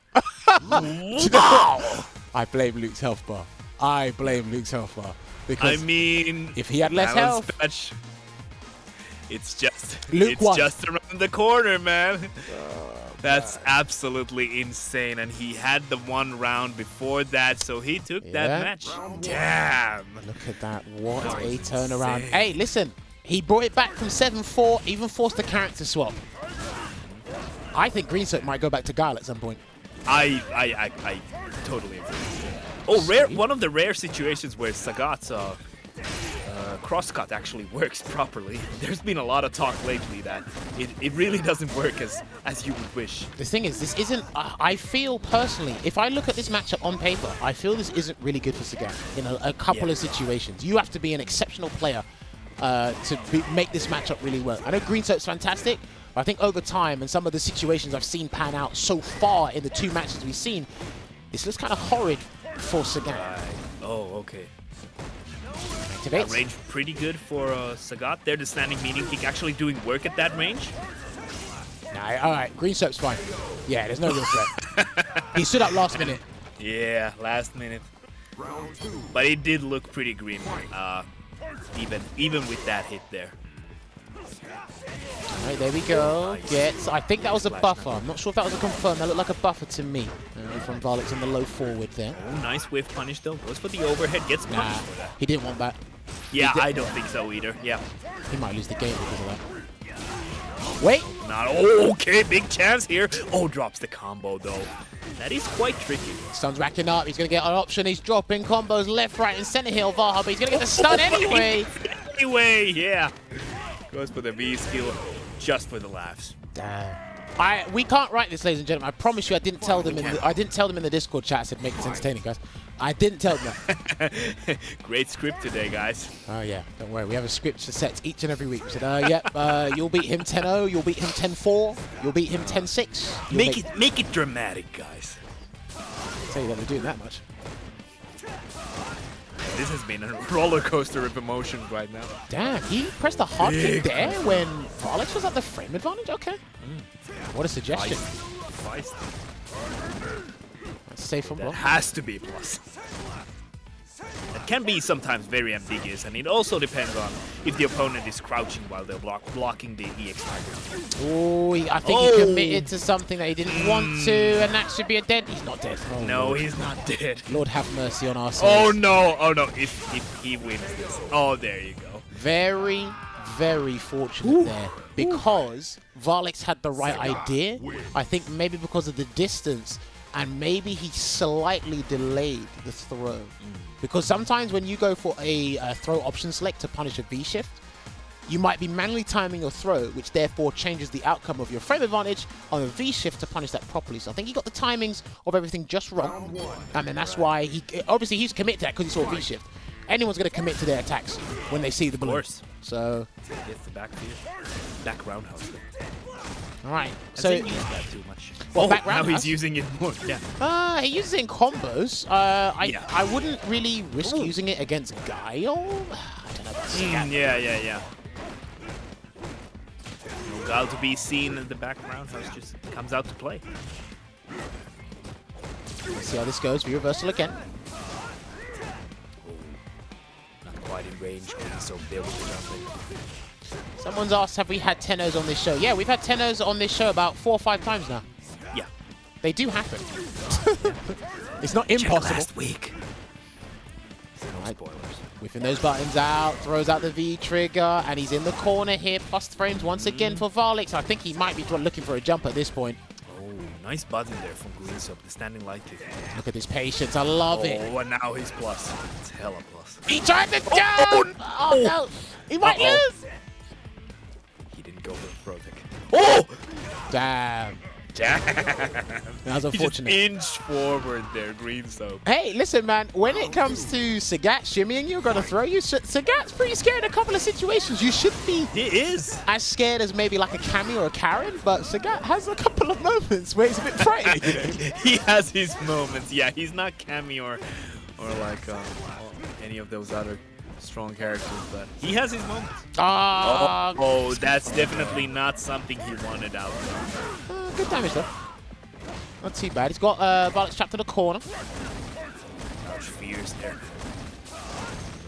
Wow! I blame Luke's health bar. Because I mean, if he had less balance health, patch, it's just around the corner, man. That's absolutely insane, and he had the one round before that, so he took that match. Damn! Look at that, what a turnaround. Hey, listen, he brought it back from 7-4, even forced a character swap. I think Greensoap might go back to Guile at some point. I totally agree. Oh, rare! One of the rare situations where Sagat's crosscut actually works properly. There's been a lot of talk lately that it really doesn't work as you would wish. The thing is, this isn't... I feel personally, if I look at this matchup on paper, I feel this isn't really good for Sagat in a couple of situations. You have to be an exceptional player to make this matchup really work. I know Greensoap's fantastic, but I think over time and some of the situations I've seen pan out so far in the 2 matches we've seen, this looks kind of horrid for Sagat. Oh, okay. Activates. Range pretty good for Sagat. There, the standing meeting kick actually doing work at that range. Nah, all right, Greensoap's fine. Yeah, there's no real threat. He stood up last minute. Yeah, last minute. But it did look pretty grim, even with that hit there. All right, there we go. Gets. I think that was a buffer. I'm not sure if that was a confirm. That looked like a buffer to me from Vallix in the low forward there. Oh, nice whiff punish though. Goes for the overhead. Gets punished for that. He didn't want that. Yeah, I don't think so either. Yeah. He might lose the game because of that. Wait. Not okay. Big chance here. Oh, drops the combo though. That is quite tricky. Stun's racking up. He's going to get an option. He's dropping combos left, right, and center here, Olvaha, but he's going to get the stun anyway. Anyway, yeah. Goes for the V skill just for the laughs. Damn. We can't write this, ladies and gentlemen. I promise you, I didn't tell them in the Discord chat. I said make it entertaining, guys. I didn't tell them that. Great script today, guys. Oh yeah, don't worry. We have a script for sets each and every week. We said, you'll beat him 10-0, you'll beat him 10-4, you'll beat him 10-6. Make it dramatic, guys. Tell you that they're doing that much. This has been a roller coaster of emotions right now. Damn, he pressed the hard kick there when Vallix was at the frame advantage? Okay. What a suggestion. Feist. That's safe from That block. has to be a plus. It can be sometimes very ambiguous, and it also depends on if the opponent is crouching while they're blocking the EX tiger. Oh, I think he committed to something that he didn't want to, and that should be a dead. He's not dead. Oh, No, Lord. he's not dead. Lord have mercy on our souls. Oh no! Oh no! If he wins this, oh there you go. Very, very fortunate there because Vallix had the right idea. I think maybe because of the distance, and maybe he slightly delayed the throw. Because sometimes when you go for a throw option select to punish a V shift, you might be manually timing your throw, which therefore changes the outcome of your frame advantage on a V shift to punish that properly. So I think he got the timings of everything just wrong, and then that's why obviously he's committed to that because he saw a V shift. Anyone's going to commit to their attacks when they see the blue. Of course. So Gets the back roundhouse. all right. So So he used that too much. Well, back now roundhouse? he's using it more. Yeah. he uses it in combos. I Yeah. wouldn't really risk using it against Guile. I don't know about Sagat. Yeah. No Guile to be seen in the back roundhouse just comes out to play. Let's see how this goes. V-reversal again. Not quite in range, so there with the jumping. Someone's asked, have we had 10-0s on this show? Yeah, we've had 10-0s on this show about 4 or 5 times now. Yeah. They do happen. It's not Check impossible. last week. No spoilers. Whipping those buttons out, throws out the V trigger, and he's in the corner here. Plus frames once again for Vallix. I think he might be looking for a jump at this point. Oh, nice button there from Greensoap, the standing light kick. Look at this patience. I love it. Oh, and now he's plus. It's hella plus. He tried to jump! Oh, no. He might lose! He didn't go for the pro kick. Oh! Damn. Damn. That was He just unfortunate. inched forward there, Greensoap. Hey, listen, man. When it comes to Sagat shimmying, you're going to throw you. Sagat's pretty scared in a couple of situations. You should be He is. as scared as maybe like a Cammy or a Karen, but Sagat has a couple of moments where it's a bit frightening. He has his moments. Yeah, he's not Cammy or like any of those other strong characters, but he has his moments. Oh, that's definitely not something he wanted out there. Good damage though. Not too bad. He's got Vallix trapped to the corner. Much fears there.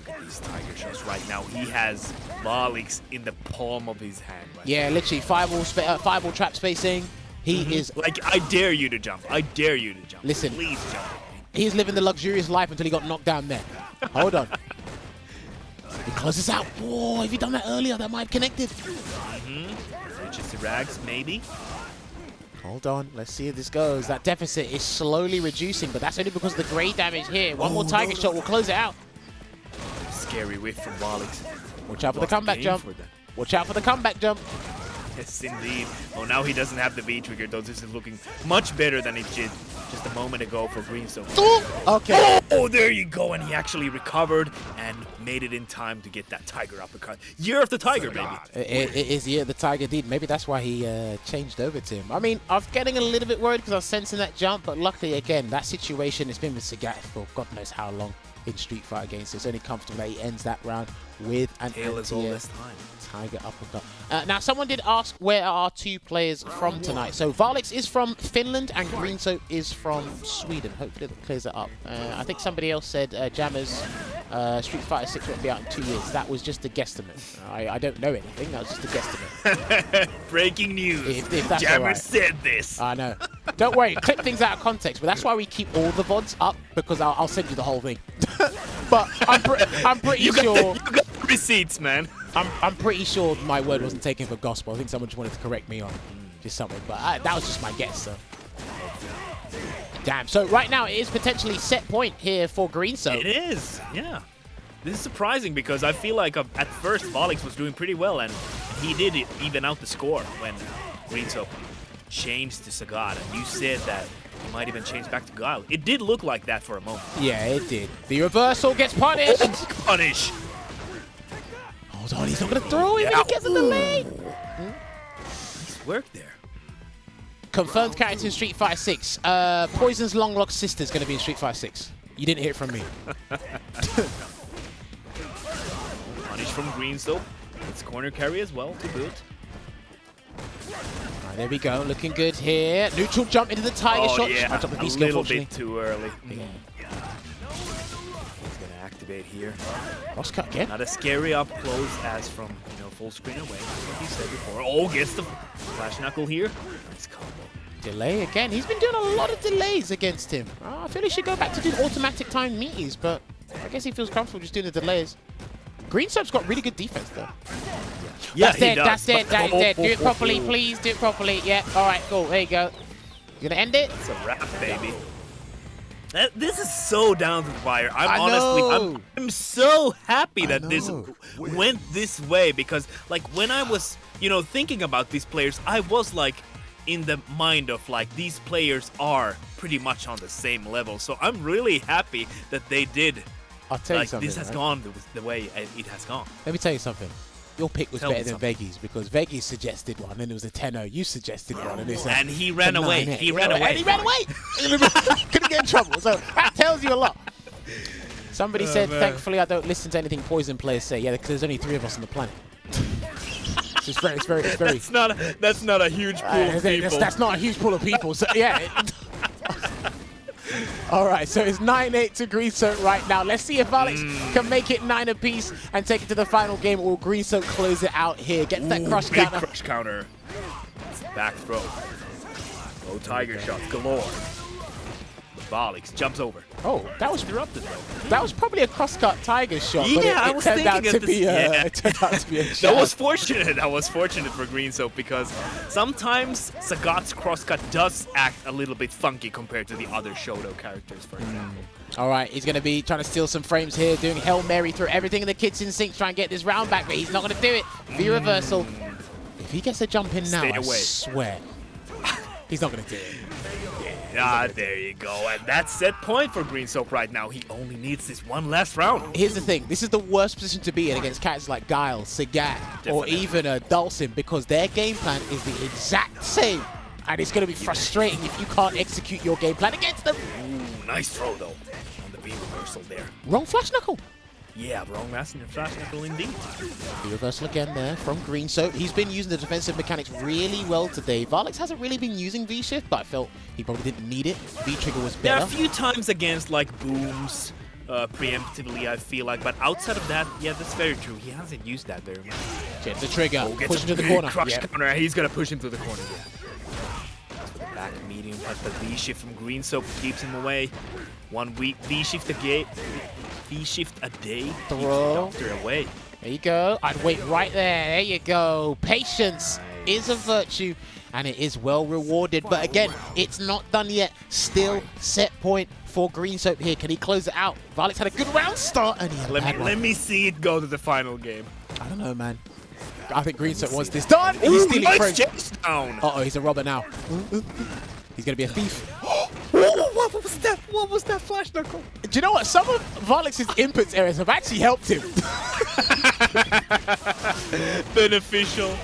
Look at these tiger shots right now. He has Vallix in the palm of his hand. Right Yeah, literally fireball trap spacing. He is. Like, I dare you to jump. I dare you to jump. Listen. Please jump. He's living the luxurious life until he got knocked down there. Hold on. He closes out. Whoa, if he'd done that earlier, that might have connected. Reaches the rags, maybe. Hold on, let's see if this goes. That deficit is slowly reducing, but that's only because of the grey damage here. One more tiger shot will close it out. Scary whiff from Vallix. Watch out for the Lost the comeback game jump. for that. Watch out for the comeback jump. Yes, indeed. Oh, now he doesn't have the V trigger, though. This is looking much better than it did just a moment ago for Greensoap. Okay. Oh, there you go. And he actually recovered and made it in time to get that Tiger uppercut. Year of the Tiger, baby. It is Year of the Tiger deed. Maybe that's why he changed over to him. I mean, I was getting a little bit worried because I was sensing that jump, but luckily, again, that situation has been with Sagat for God knows how long in Street Fighter games. So it's only comfortable that he ends that round with an Tail is all this time. Tiger uppercut. Now, someone did ask where are our 2 players from tonight. So Vallix is from Finland and Greensoap is from Sweden. Hopefully that clears it up. I think somebody else said Jammerz Street Fighter 6 won't be out in 2 years. That was just a guesstimate. I don't know anything. That was just a guesstimate. Breaking news. If that's all Jammerz right. said this. I know. Don't worry, clip things out of context, but that's why we keep all the VODs up, because I'll send you the whole thing. But I'm pretty sure... You got the receipts, man. I'm pretty sure my word wasn't taken for gospel. I think someone just wanted to correct me on just something, but that was just my guess, so. Damn, so right now it is potentially set point here for Greensoap. It is, yeah. This is surprising because I feel like at first Vallix was doing pretty well and he did even out the score when Greensoap changed to Sagat, and you said that he might even change back to Guile. It did look like that for a moment. Yeah, it did. The reversal gets punished. Punish. Hold on, he's not going to throw it, Yeah. he gets a delay. Nice work there. Confirmed character in Street Fighter 6. Poison's long lost sister is going to be in Street Fighter 6. You didn't hear it from me. Punish from Greensoap. It's corner carry as well to boot. Right, there we go, looking good here. Neutral jump into the Tiger shot. Yeah, Might drop the a B-skill, little unfortunately. bit too early. He's gonna activate here. Cross cut again. Not as scary up close as from full screen away. Like you said before. Oh, gets the flash knuckle here. Nice combo. Delay again. He's been doing a lot of delays against him. I feel he should go back to doing automatic time meaties, but I guess he feels comfortable just doing the delays. Greensoap's got really good defense though. Yeah, That's it, that's it, that's it. Do it properly, please. Do it properly. Yeah, all right, cool. There you go. You gonna end it? It's a wrap, baby. This is so down to the wire. I'm so happy that this went this way because, like, when I was, thinking about these players, I was like in the mind of like these players are pretty much on the same level. So I'm really happy that they did. I'll tell you Like something. this has gone the way it has gone. Let me tell you something. Your pick was Tell me better than something. Veggey's because Veggey suggested one and it was a 10-0. You suggested one and it's a And he ran away. 9-8. He ran away. And he ran away. Couldn't get in trouble. So that tells you a lot. Somebody said, man. thankfully I don't listen to anything Poison players say. Yeah, because there's only 3 of us on the planet. So it's very. That's not a huge pool of people. That's not a huge pool of people. So yeah. All right, so it's 9-8 to Greensoap right now. Let's see if Vallix can make it 9 apiece and take it to the final game, or Greensoap close it out here. Gets that crush Big counter. crush counter. It's back throw. Low tiger shots galore. Vallix jumps over. Oh, that was Interrupted though. That was probably a cross-cut Tiger shot, but Yeah, I it was turned out thinking to of be this- it turned out to be a That shot. was fortunate. That was fortunate for Greensoap because sometimes Sagat's crosscut does act a little bit funky compared to the other Shoto characters, for example. All right, he's going to be trying to steal some frames here, doing Hail Mary through everything in the kitchen sink, trying to get this round back, but he's not going to do it. V reversal. If he gets a jump in now, Stay I away. swear, he's not going to do it. Ah, there you go. And that's set point for Greensoap right now. He only needs this one last round. Here's the thing. This is the worst position to be in against characters like Guile, Sagat, or Definitely. even Dulcin, because their game plan is the exact same. And it's going to be frustrating if you can't execute your game plan against them. Ooh, nice throw, though, on the V reversal there. Wrong flash knuckle. Yeah, wrong mass and flash knuckle indeed. The reversal again there from Greensoap. He's been using the defensive mechanics really well today. Vallix hasn't really been using V-Shift, but I felt he probably didn't need it. V-Trigger was Yeah, better. a few times against, like, booms preemptively, I feel like. But outside of that, yeah, that's very true. He hasn't used that very much. Gets the trigger, Oh, gets push a him to the big corner. crush Yeah. counter. He's going to push him to the corner, yeah. That's for the back medium, but the V-shift from Greensoap keeps him away. One V-shift a day. V-shift a day. keeps the Throw. doctor away. There you go. I'd wait right there. There you go. Patience is a virtue, and it is well rewarded. But again, it's not done yet. Still set point for Greensoap here. Can he close it out? Vallix had a good round start, and he had a bad one. Let me see it go to the final game. I don't know, man. I think Greensoap wants this done. He's stealing nice frames. chase down. Uh-oh, he's a robber now. He's gonna be a thief. What was that? What was that flash knuckle? Do you know what? Some of Vallix's inputs areas have actually helped him. Beneficial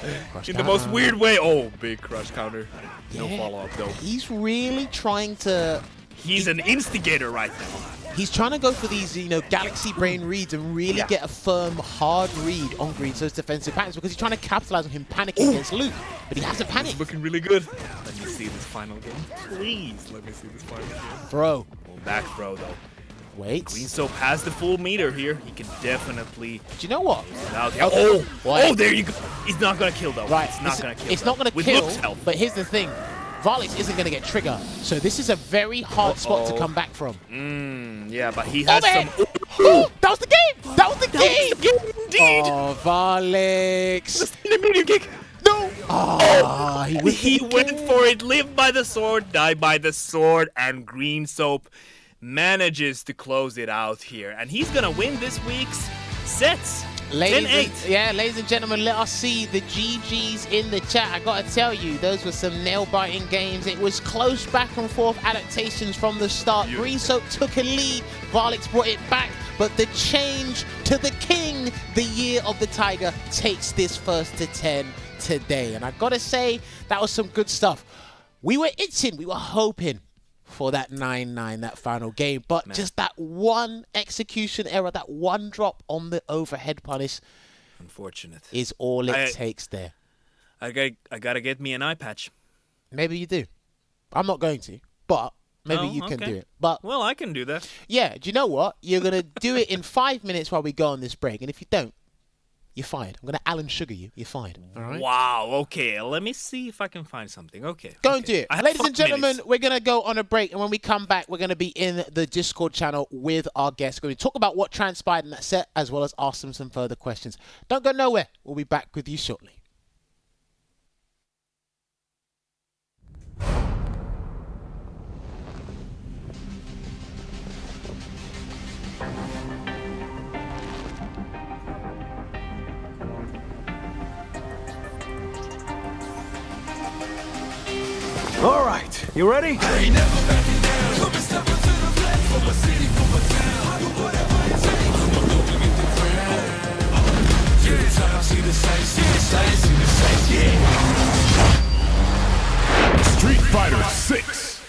in the most weird way. Oh, big crush counter. No Yeah. follow-up though. He's really trying to... He's an instigator right now. He's trying to go for these, you know, galaxy brain reads and really get a firm, hard read on Greensoap's defensive patterns because he's trying to capitalize on him panicking against Luke, but he hasn't panicked. Looking really good. Let me see this final game. Please, let me see this final game. Throw. Well, back throw though. Wait. Greensoap has the full meter here. He can definitely... Do you know what? Oh, What? oh, there you go. He's not gonna kill though. Right. It's not gonna kill. It's not going to With kill, Luke's health. but here's the thing. Vallix isn't going to get trigger, so this is a very hard spot to come back from. Yeah, but he has Overhead. some... That was the game! That was the game! Indeed! Oh, Vallix! The medium kick. No! Oh, He went for it. Live by the sword, die by the sword, and Greensoap manages to close it out here. And he's gonna win this week's sets. 10-8. Ladies and gentlemen, let us see the GGs in the chat. I gotta tell you, those were some nail-biting games. It was close back and forth adaptations from the start. Greensoap took a lead, Vallix brought it back, but the change to the king, the year of the tiger, takes this first to 10 today. And I gotta say, that was some good stuff. We were itching, we were hoping for that 9-9, that final game, but just that one execution error, that one drop on the overhead punish, Unfortunate. is all it takes there. I gotta get me an eye patch. Maybe you do. I'm not going to, but maybe you can do it. But Well, I can do that. yeah, do you know what? You're gonna do it in 5 minutes while we go on this break, and if you don't, you're fired. I'm gonna Alan Sugar you. You're fired. All right. Wow, okay. Let me see if I can find something. Okay. Go okay. and do it. I have Ladies 5 and gentlemen, minutes. we're going to go on a break. And when we come back, we're going to be in the Discord channel with our guests. We're going to talk about what transpired in that set, as well as ask them some further questions. Don't go nowhere. We'll be back with you shortly. All right, you ready? Street Fighter 6.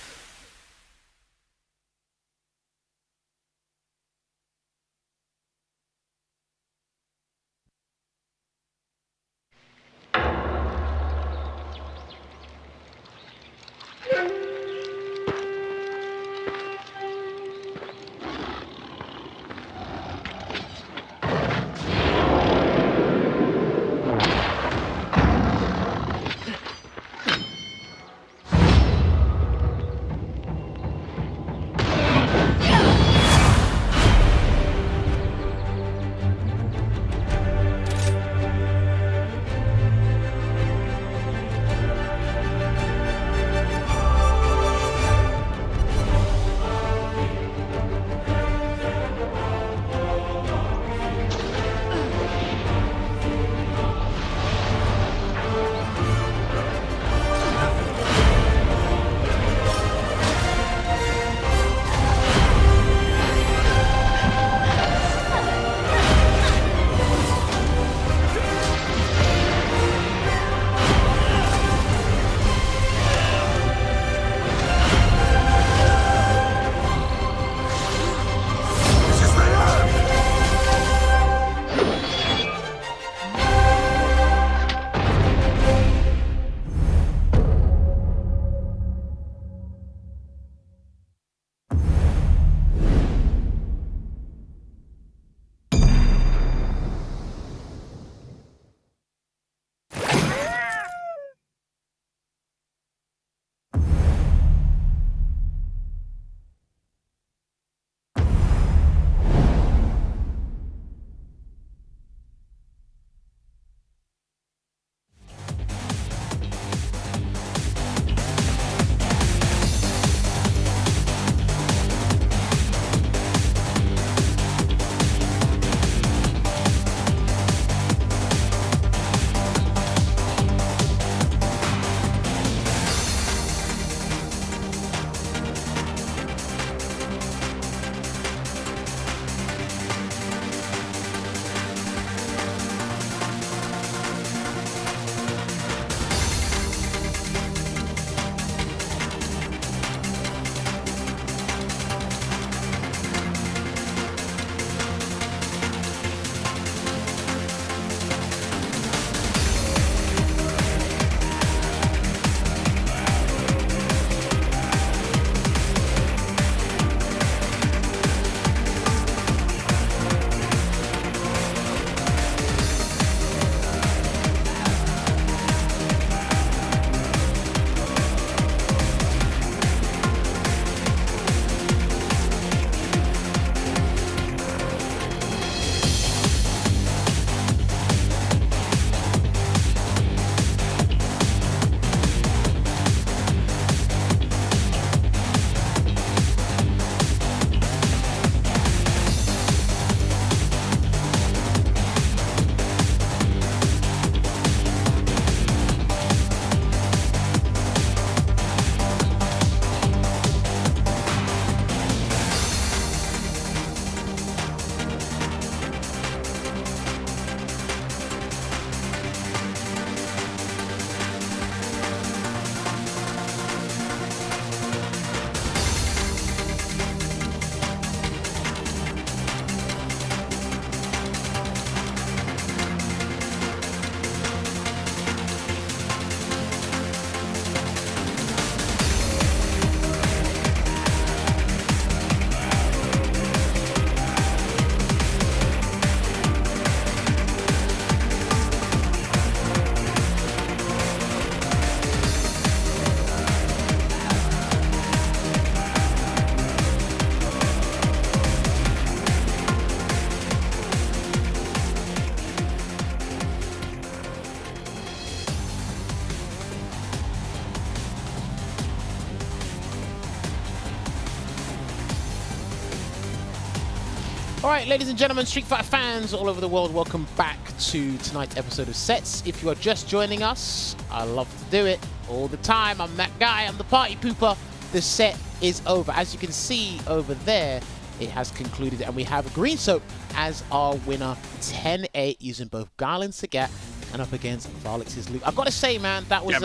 All right, ladies and gentlemen, Street Fighter fans all over the world, welcome back to tonight's episode of Sets. If you are just joining us, I love to do it all the time. I'm that guy, I'm the party pooper. The set is over. As you can see over there, it has concluded, and we have Greensoap as our winner, 10-8, using both Guile and Sagat, and up against Vallix's Luke. I've got to say, man, that was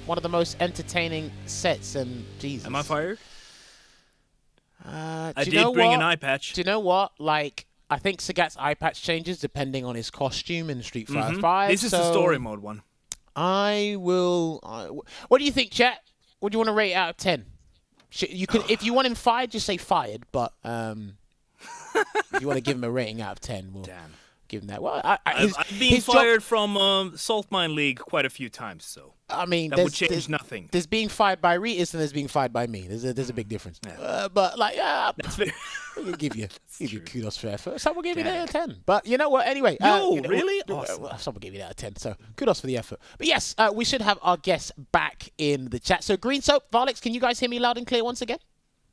one of the most entertaining sets, and Jesus. Am I fired? I did bring an eye patch. Do you know what? Like, I think Sagat's eye patch changes depending on his costume in Street Fighter 5. This is the story mode one. I will... what do you think, chat? What do you want to rate out of 10? You can, if you want him fired, just say fired. But if you want to give him a rating out of 10, we'll give him that. Well, I've been fired from Salt Mine League quite a few times, so I mean, that would change nothing. There's being fired by Ritus and there's being fired by me. There's a big difference. Yeah. But like, that's fair. We'll give you kudos for effort. Someone gave you that out of 10. But you know what? Anyway, really? Awesome. Someone gave you that out of 10. So kudos for the effort. But yes, we should have our guests back in the chat. So Greensoap, Vallix, can you guys hear me loud and clear once again?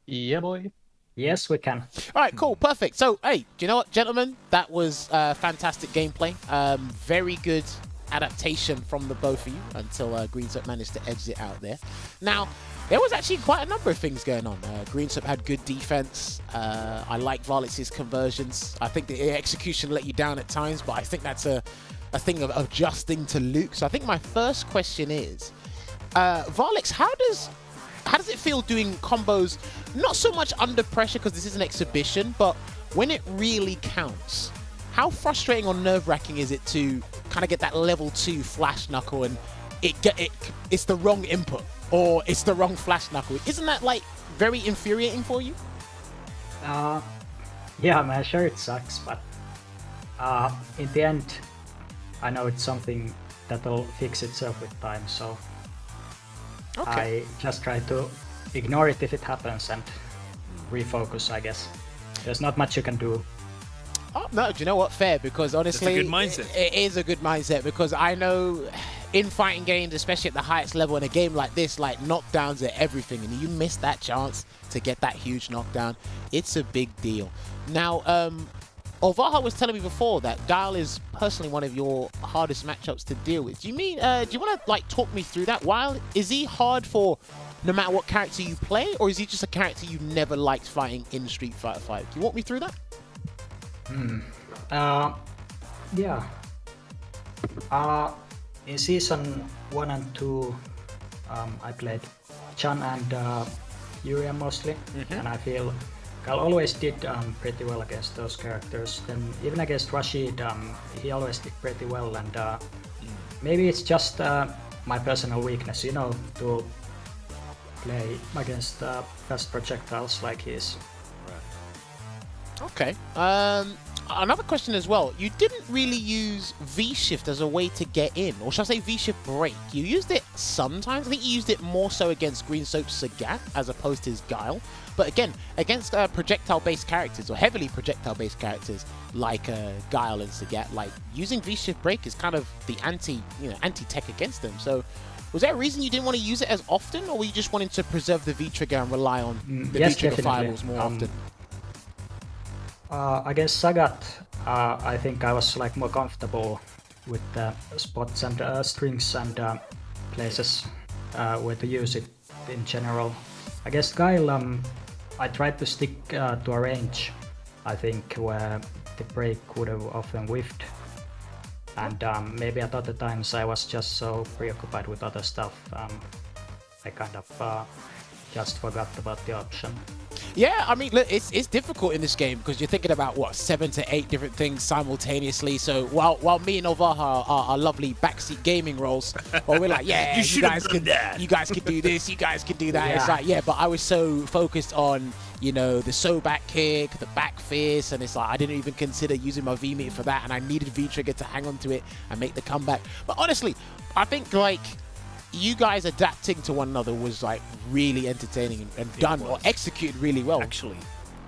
Yeah, boy. Yes, we can. All right, cool, perfect. So, hey, do you know what, gentlemen? That was fantastic gameplay. Very good adaptation from the both of you until Greensoap managed to edge it out there. Now, there was actually quite a number of things going on. Greensoap had good defense. I like Vallix's conversions. I think the execution let you down at times, but I think that's a thing of adjusting to Luke. So I think my first question is, Vallix, how does it feel doing combos, not so much under pressure because this is an exhibition, but when it really counts? How frustrating or nerve-wracking is it to kind of get that level 2 flash knuckle and it's the wrong input or it's the wrong flash knuckle? Isn't that like very infuriating for you? Yeah, man, sure it sucks, but in the end, I know it's something that'll fix itself with time, so I just try to ignore it if it happens and refocus, I guess. There's not much you can do. Oh, no, do you know what? Fair, because honestly, it's a good mindset. It is a good mindset, because I know in fighting games, especially at the highest level in a game like this, like knockdowns are everything, and you miss that chance to get that huge knockdown, it's a big deal. Now, Olvaha was telling me before that Guile is personally one of your hardest matchups to deal with. Do you mean, do you want to like talk me through that? Is he hard for no matter what character you play, or is he just a character you never liked fighting in Street Fighter 5? Can you walk me through that? Yeah. In season 1 and 2, I played Chan and Yuria mostly, and I feel Guile always did pretty well against those characters. Then even against Rashid, he always did pretty well, and maybe it's just my personal weakness, you know, to play against fast projectiles like he is. Okay. Another question as well. You didn't really use V-Shift as a way to get in, or should I say V-Shift break? You used it sometimes. I think you used it more so against Greensoap's Sagat as opposed to his Guile. But again, against projectile-based characters, or heavily projectile-based characters like Guile and Sagat, like using V-Shift break is kind of the anti-tech against them. So was there a reason you didn't want to use it as often, or were you just wanting to preserve the V-Trigger and rely on the V-Trigger fireballs more often? Against Sagat, I think I was like more comfortable with the spots and strings and places where to use it in general. Against Guile, I tried to stick to a range, I think, where the break would have often whiffed. And maybe at other times I was just so preoccupied with other stuff, I kind of just forgot about the option. Yeah, I mean, look, it's difficult in this game because you're thinking about, what, 7 to 8 different things simultaneously. So while me and Olvaha are lovely backseat gaming roles, well, we're like, yeah, you guys can do this, you guys can do that. Yeah. It's like, yeah, but I was so focused on, you know, the back kick, the back fist, and it's like I didn't even consider using my V-meter for that, and I needed V-Trigger to hang on to it and make the comeback. But honestly, I think, like, you guys adapting to one another was like really entertaining and done or executed really well. Actually,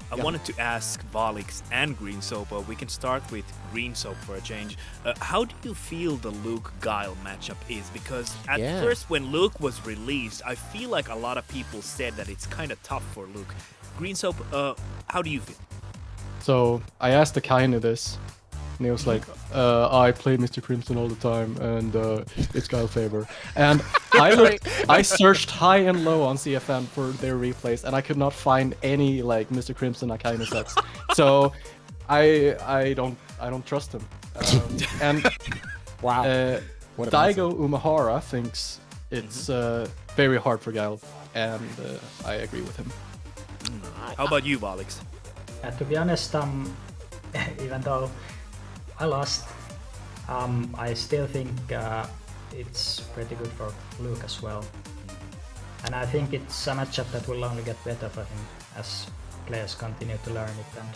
I wanted to ask Vallix and Greensoap. We can start with Greensoap for a change. How do you feel the Luke-Guile matchup is? Because at first when Luke was released, I feel like a lot of people said that it's kind of tough for Luke. Greensoap, how do you feel? So I asked the Kainu this, and he was like, I play Mr. Crimson all the time, and it's Guile Faber. And I searched high and low on CFN for their replays, and I could not find any like Mr. Crimson Akainu sets. So I don't trust him. And Wow. What a Daigo Umehara thinks it's very hard for Guile, and I agree with him. How about you, Vallix? To be honest, even though I lost, I still think it's pretty good for Luke as well. And I think it's a matchup that will only get better for him as players continue to learn it and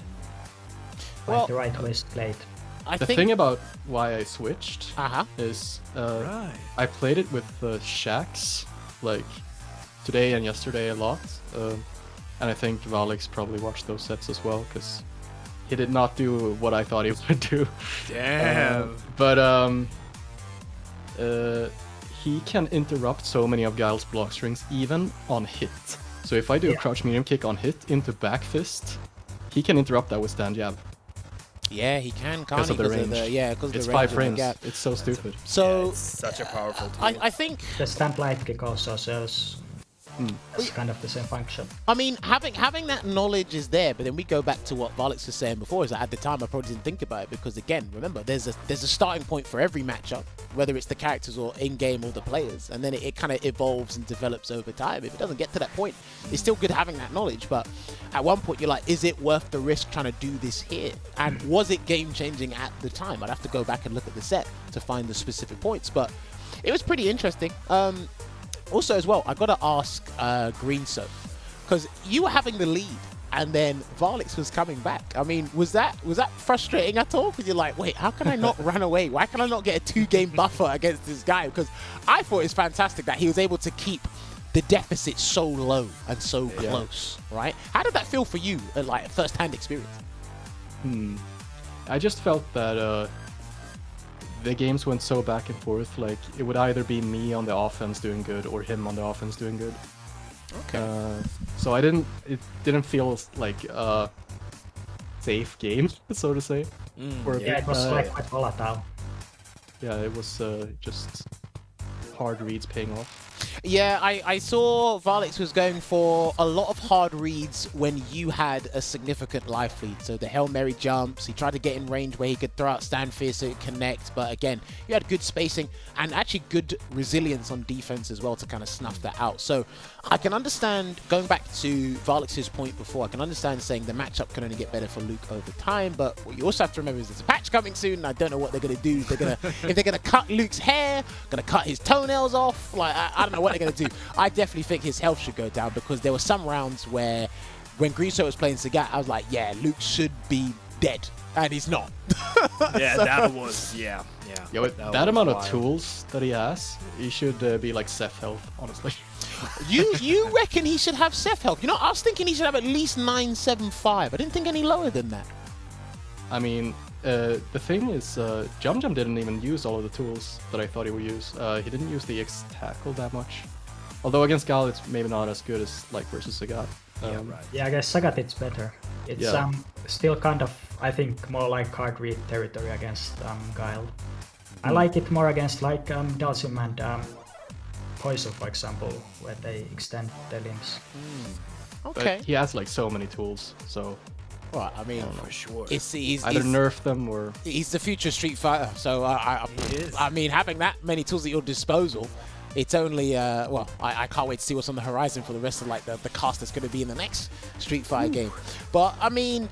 find the right ways to play it. The thing about why I switched Uh-huh. is I played it with Shax like today and yesterday a lot, and I think Vallix probably watched those sets as well because he did not do what I thought he would do. Damn. But he can interrupt so many of Guile's block strings even on hit. So if I do a crouch medium kick on hit into back fist, he can interrupt that with stand jab. Yeah, he can, can't Because he? of the range. Because It's the range 5 of the frames. gap. It's so stupid. So It's such a powerful tool. I think The stand light kick also serves as kind of the same function. I mean, having that knowledge is there, but then we go back to what Vallix was saying before. Is that at the time I probably didn't think about it because again, remember, there's a starting point for every matchup, whether it's the characters or in game or the players, and then it kind of evolves and develops over time. If it doesn't get to that point, it's still good having that knowledge. But at one point, you're like, is it worth the risk trying to do this here? And was it game changing at the time? I'd have to go back and look at the set to find the specific points, but it was pretty interesting. Also, as well, I got to ask Greensoap, because you were having the lead, and then Vallix was coming back. I mean, was that frustrating at all? Because you're like, wait, how can I not run away? Why can I not get a 2-game buffer against this guy? Because I thought it was fantastic that he was able to keep the deficit so low and so close, right? How did that feel for you, like first-hand experience? I just felt that the games went so back and forth. Like it would either be me on the offense doing good or him on the offense doing good. Okay. So it didn't feel like a safe game, so to say. Yeah, it was like quite volatile. Yeah, it was just hard reads paying off. Yeah, I saw Vallix was going for a lot of hard reads when you had a significant life lead. So the Hail Mary jumps, he tried to get in range where he could throw out stand fear so it connect. But again, you had good spacing and actually good resilience on defense as well to kind of snuff that out. So I can understand, going back to Vallix's point before, I can understand saying the matchup can only get better for Luke over time. But what you also have to remember is there's a patch coming soon, and I don't know what they're going to do. If they're going to cut Luke's hair, going to cut his toenails off, like I don't know what they're going to do. I definitely think his health should go down because there were some rounds where when Greensoap was playing Sagat, I was like, yeah, Luke should be dead, and he's not. Yeah, that was, yeah. Yeah, with that amount of tools that he has, he should be like Seth health, honestly. You reckon he should have Seth health? You know, I was thinking he should have at least 975. I didn't think any lower than that. I mean, the thing is, Jammerz didn't even use all of the tools that I thought he would use. He didn't use the X tackle that much. Although against Gal, it's maybe not as good as like versus Sagat. Yeah, I guess Sagat it's better. It's still kind of, I think, more like hard read territory against Guile. I like it more against like Dalsim and Poison, for example, where they extend their limbs. Okay. But he has like so many tools, so Well, I mean, For sure. he's either nerf them or he's the future Street Fighter. So I mean, having that many tools at your disposal, it's only well, I can't wait to see what's on the horizon for the rest of like the cast that's going to be in the next Street Fighter game. But I mean,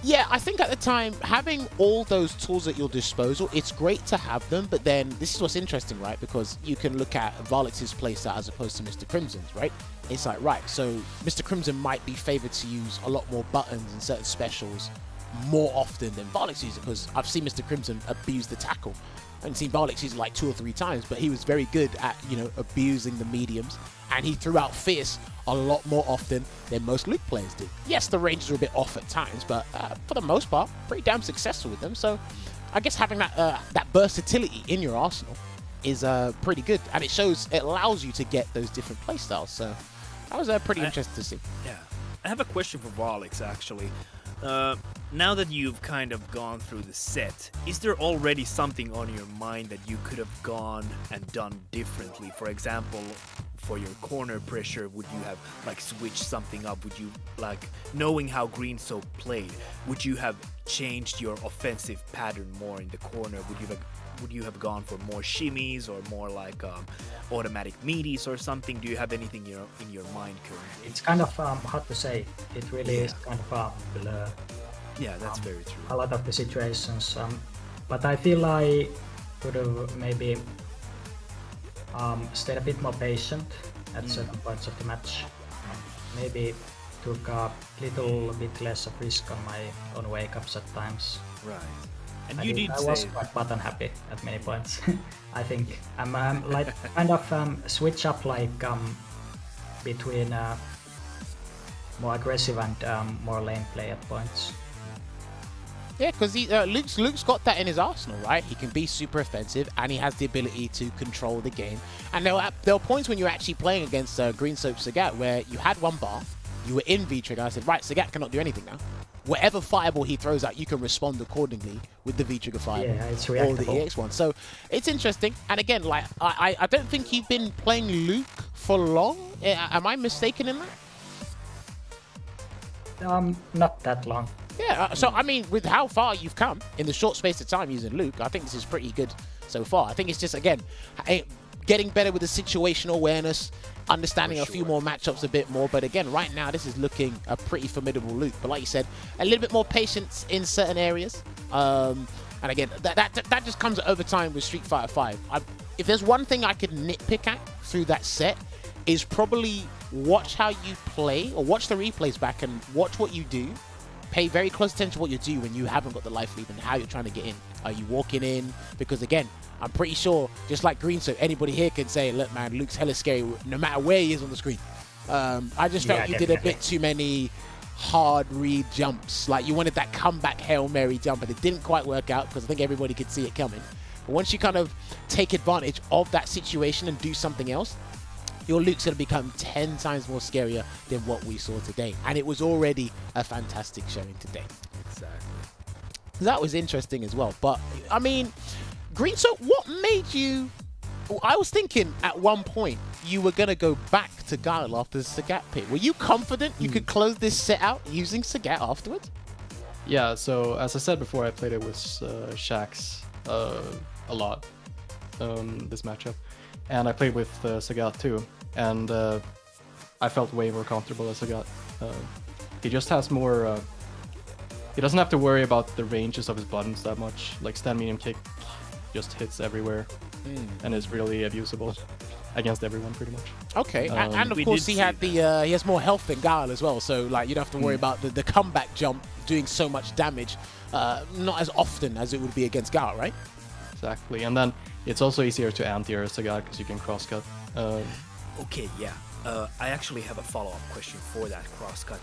yeah, I think at the time having all those tools at your disposal, it's great to have them. But then this is what's interesting, right? Because you can look at Vallix's playstyle as opposed to Mr. Crimson's, right? It's like, right, so Mr. Crimson might be favored to use a lot more buttons and certain specials more often than Vallix uses, because I've seen Mr. Crimson abuse the tackle. I haven't seen Vallix use it like 2 or 3 times, but he was very good at, you know, abusing the mediums, and he threw out Fierce a lot more often than most Luke players do. Yes, the ranges are a bit off at times, but for the most part, pretty damn successful with them. So I guess having that versatility in your arsenal is pretty good, and it allows you to get those different playstyles. So that was pretty interesting to see. Yeah. I have a question for Vallix, actually. now that you've kind of gone through the set, is there already something on your mind that you could have gone and done differently? For example, for your corner pressure, would you have like switched something up? Would you, like, knowing how Greensoap played, would you have changed your offensive pattern more in the corner? Would you have gone for more shimmies or more like automatic meaties or something? Do you have anything in your mind currently? It's kind of hard to say. It really is kind of a blur. Yeah, that's very true. A lot of the situations, but I feel I could have maybe stayed a bit more patient at certain parts of the match. Maybe took a little bit less of risk on my own wake-ups at times. Right. And I was quite button happy at many points. I think I'm like kind of switch up like between more aggressive and more lane play at points. Yeah, because Luke's got that in his arsenal, right? He can be super offensive, and he has the ability to control the game. And there were points when you were actually playing against Greensoap Sagat where you had one bar, you were in V-Trigger, I said, right, Sagat cannot do anything now. Whatever fireball he throws out, you can respond accordingly with the V-Trigger fireball. Yeah, it's or the reactable. EX one. So it's interesting. And again, like I don't think you've been playing Luke for long. Am I mistaken in that? Not that long. Yeah, so I mean, with how far you've come in the short space of time using Luke, I think this is pretty good so far. I think it's just, again, getting better with the situational awareness, understanding a few more matchups a bit more. But again, right now, this is looking a pretty formidable Luke. But like you said, a little bit more patience in certain areas. And again, that just comes over time with Street Fighter V. If there's one thing I could nitpick at through that set, is probably watch how you play, or watch the replays back and watch what you do. Pay very close attention to what you do when you haven't got the life lead and how you're trying to get in. Are you walking in? Because again, I'm pretty sure, just like Greensoap, anybody here can say, look man, Luke's hella scary no matter where he is on the screen. I just felt you did a bit too many hard read jumps. Like you wanted that comeback Hail Mary jump, and it didn't quite work out because I think everybody could see it coming. But once you kind of take advantage of that situation and do something else, your Luke's going to become 10 times more scarier than what we saw today. And it was already a fantastic showing today. Exactly. That was interesting as well. But, I mean, Greensoap, what made you... I was thinking at one point you were going to go back to Guile after the Sagat pick. Were you confident you could close this set out using Sagat afterwards? Yeah, so as I said before, I played it with Shax a lot, this matchup. And I played with Sagat too. And I felt way more comfortable as Sagat. He just has more... he doesn't have to worry about the ranges of his buttons that much. Like stand medium kick just hits everywhere and is really abusable against everyone pretty much. Okay, and of course he had he has more health than Guile as well, so like you don't have to worry about the comeback jump doing so much damage, not as often as it would be against Guile, right? Exactly, and then it's also easier to anti-air Sagat because you can crosscut. Okay, yeah. I actually have a follow-up question for that crosscut.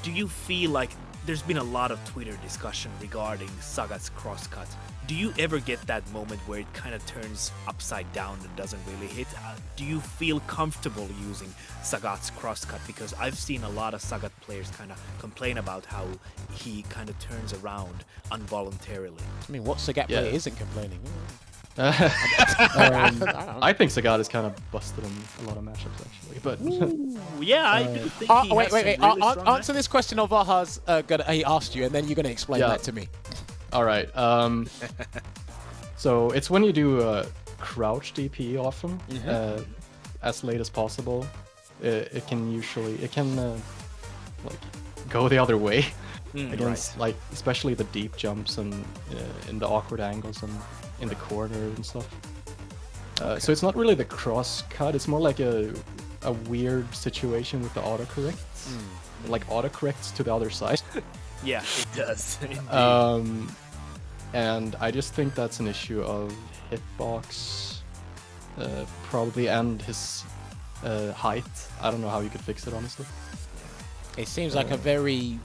Do you feel like there's been a lot of Twitter discussion regarding Sagat's crosscut? Do you ever get that moment where it kind of turns upside down and doesn't really hit? Do you feel comfortable using Sagat's crosscut? Because I've seen a lot of Sagat players kind of complain about how he kind of turns around involuntarily. I mean, what Sagat player isn't complaining? I think Sagat is kind of busted in a lot of matchups actually, but yeah, I do think he wait. has some really strong Answer this question Olvaha's he asked you, and then you're gonna explain that to me. All right. So it's when you do crouch DP often, as late as possible. It can like go the other way against like especially the deep jumps and in the awkward angles and in the corner and stuff. So it's not really the cross cut. It's more like a weird situation with the autocorrects, like autocorrects to the other side. Yeah, it does. And I just think that's an issue of hitbox, probably, and his height. I don't know how you could fix it, honestly. It seems like a very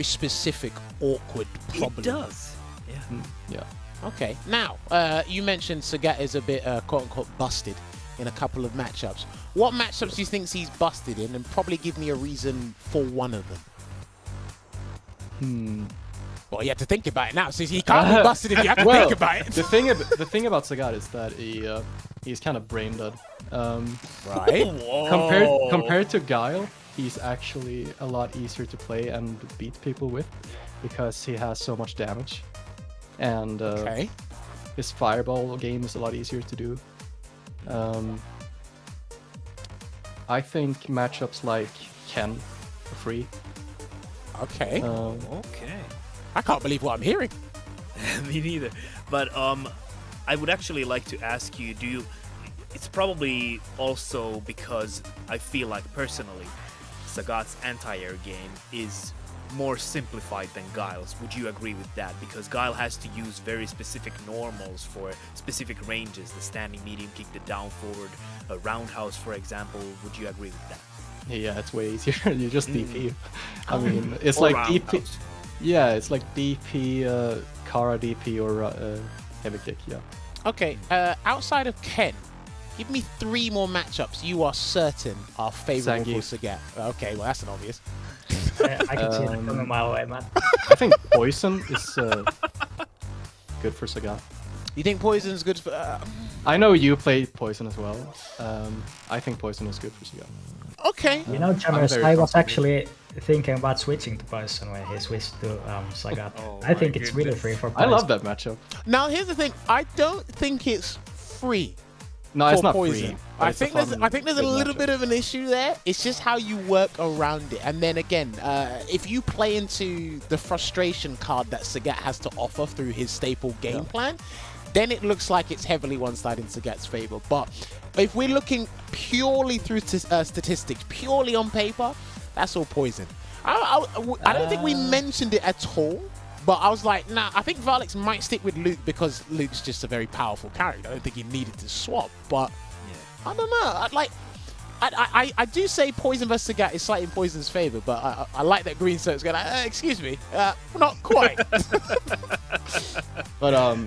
specific, awkward problem. It does. Yeah. Yeah. Okay. Now, you mentioned Sagat is a bit quote-unquote busted in a couple of matchups. What matchups do you think he's busted in? And probably give me a reason for one of them. Well, you have to think about it now. So he can't be busted if you have to Well, think about it. the thing about Sagat is that he's kind of brain dead. Right. Compared to Guile, he's actually a lot easier to play and beat people with because he has so much damage, and his fireball game is a lot easier to do. I think matchups like Ken are free. Okay. Okay. I can't believe what I'm hearing. Me neither. But I would actually like to ask you, it's probably also because I feel like personally Sagat's anti-air game is more simplified than Guile's. Would you agree with that? Because Guile has to use very specific normals for specific ranges, the standing medium kick, the down forward, a roundhouse, for example. Would you agree with that? Yeah, it's way easier. You just DP. I mean, it's like DP. roundhouse. Yeah, it's like DP, Kara DP, or heavy kick. Yeah. Okay. Outside of Ken, give me 3 more matchups you are certain are favorable for Sagat. Okay, well that's an obvious. I can see it coming my way, man. I think Poison is good for Sagat. You think Poison's good for... I know you play Poison as well. I think Poison is good for Sagat. okay. You know, Jammerz, very I was comfortable. actually thinking about switching to Poison when he switched to Sagat. I think it's really free for I Poison. love that matchup. Now here's the thing. I don't think it's free. No, it's for not Poison. free. but I it's a think there's a good little matchup. bit of an issue there. It's just how you work around it. And then again, if you play into the frustration card that Sagat has to offer through his staple game plan, then it looks like it's heavily one-sided in Sagat's favor. But if we're looking purely through statistics, purely on paper, that's all Poison. I don't think we mentioned it at all. But I was like, nah, I think Vallix might stick with Luke because Luke's just a very powerful character. I don't think he needed to swap, but I don't know. I do say Poison versus Sagat is slightly in Poison's favor, but I like that Greensoap's going, excuse me, not quite. But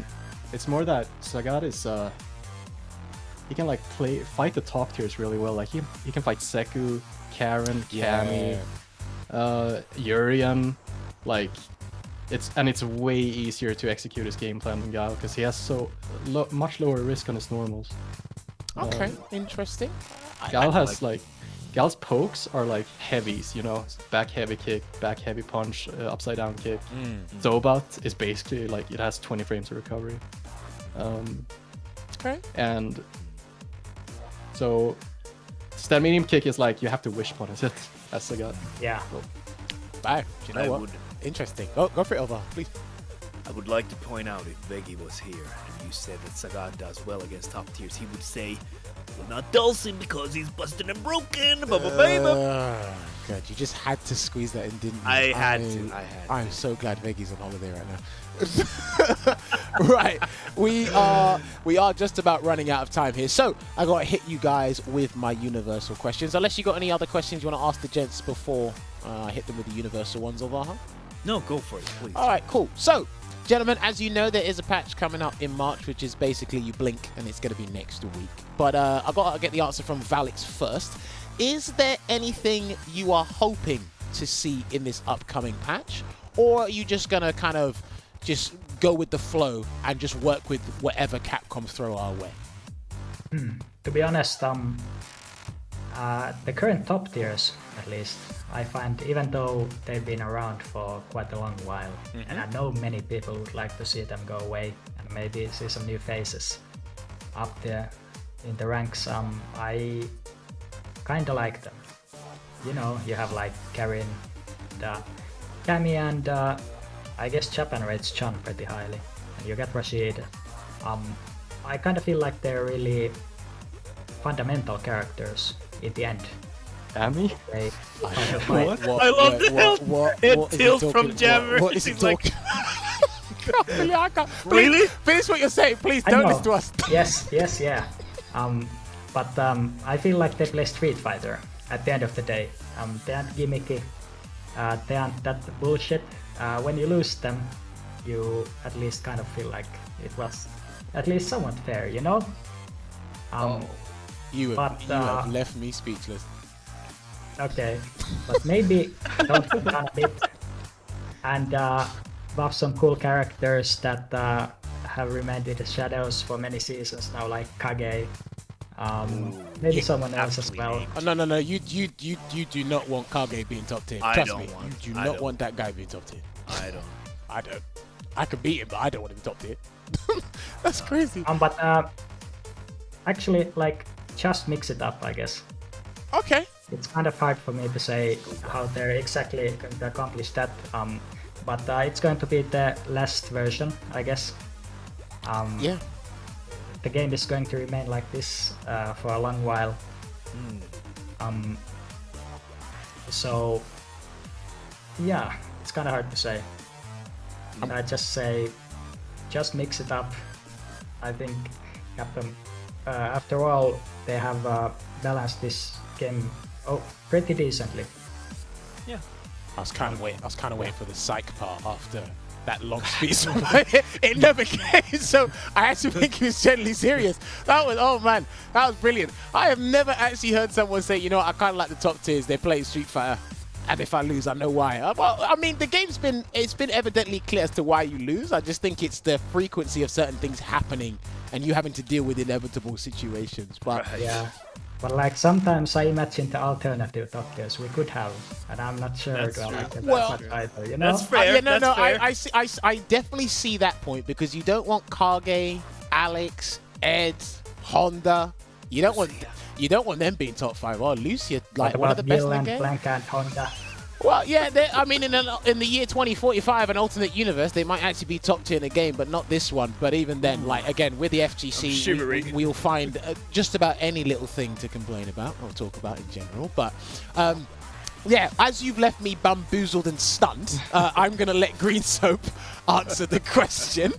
it's more that Sagat is he can like fight the top tiers really well. Like he can fight Seku, Karen, Cammy, Urian, like. It's way easier to execute his game plan than Guile because he has so much lower risk on his normals. Okay, interesting. Guile has Guile's pokes are like heavies, you know, back heavy kick, back heavy punch, upside down kick. Zobat is basically like it has 20 frames of recovery. Okay. And so stand medium kick is like you have to wish punish it as Sagat. Yeah. Bye. Do you know I what? would- Interesting. Go for it, Olvaha, please. I would like to point out if Veggey was here and you said that Sagat does well against top tiers, he would say, "We'll not dulce him because he's busted and broken." God, you just had to squeeze that in, didn't you? I had to. I'm so glad Veggie's on holiday right now. Right, we are just about running out of time here, so I gotta hit you guys with my universal questions. Unless you got any other questions you want to ask the gents before I hit them with the universal ones, Olvaha. No, go for it, please. All right, cool. So, gentlemen, as you know, there is a patch coming up in March, which is basically you blink and it's going to be next week. But I got to get the answer from Vallix first. Is there anything you are hoping to see in this upcoming patch? Or are you just going to kind of just go with the flow and just work with whatever Capcom throw our way? To be honest, the current top tiers, at least, I find, even though they've been around for quite a long while, and I know many people would like to see them go away and maybe see some new faces up there in the ranks, I kinda like them. You know, you have like Karin, Cammy, and I guess Japan rates Chun pretty highly, and you get Rashid. I kinda feel like they're really fundamental characters in the end. Cammy? They I love the head tilt from Jammerz. What is he He's like- talking? I can't. Really? Finish what you're saying, please. I Don't know. listen to us. Yes, yeah. But I feel like they play Street Fighter at the end of the day. They aren't gimmicky. They aren't that bullshit. When you lose them, you at least kind of feel like it was at least somewhat fair, you know? You But, have left me speechless. Okay, but maybe don't be done a bit. and buff some cool characters that have remained in the shadows for many seasons now, like Kage. Maybe someone else as well. Oh, no. You do not want Kage being top tier. Trust me. You do not want that guy being top tier. I don't. I could beat him, but I don't want him top tier. That's crazy. But actually, like, just mix it up, I guess. Okay. It's kind of hard for me to say how they're exactly going to accomplish that. But it's going to be the last version, I guess. Yeah. The game is going to remain like this for a long while. So, yeah, it's kind of hard to say. I just say, just mix it up. I think Capcom, after all, they have balanced this game pretty decently. Yeah. I was kind of waiting for the psych part after that long speech. It never came, so I actually think he was genuinely serious. That was, oh man, that was brilliant. I have never actually heard someone say, you know, I kind of like the top tiers. They play Street Fighter, and if I lose, I know why. Well, I mean, the game's been evidently clear as to why you lose. I just think it's the frequency of certain things happening and you having to deal with inevitable situations. But yeah. But like sometimes I imagine the alternative top tiers we could have, and I'm not sure about that either, you know? That's fair. I definitely see that point, because you don't want Kage, Alex, Ed, Honda. You don't want them being top 5. Well, Lucia, like one of the best in the game. Blanca and Honda. Well, yeah, I mean, in the year 2045, an alternate universe, they might actually be top tier in the game, but not this one. But even then, like, again, with the FGC, we'll find just about any little thing to complain about or talk about in general. But, yeah, as you've left me bamboozled and stunned, I'm going to let Greensoap answer the question.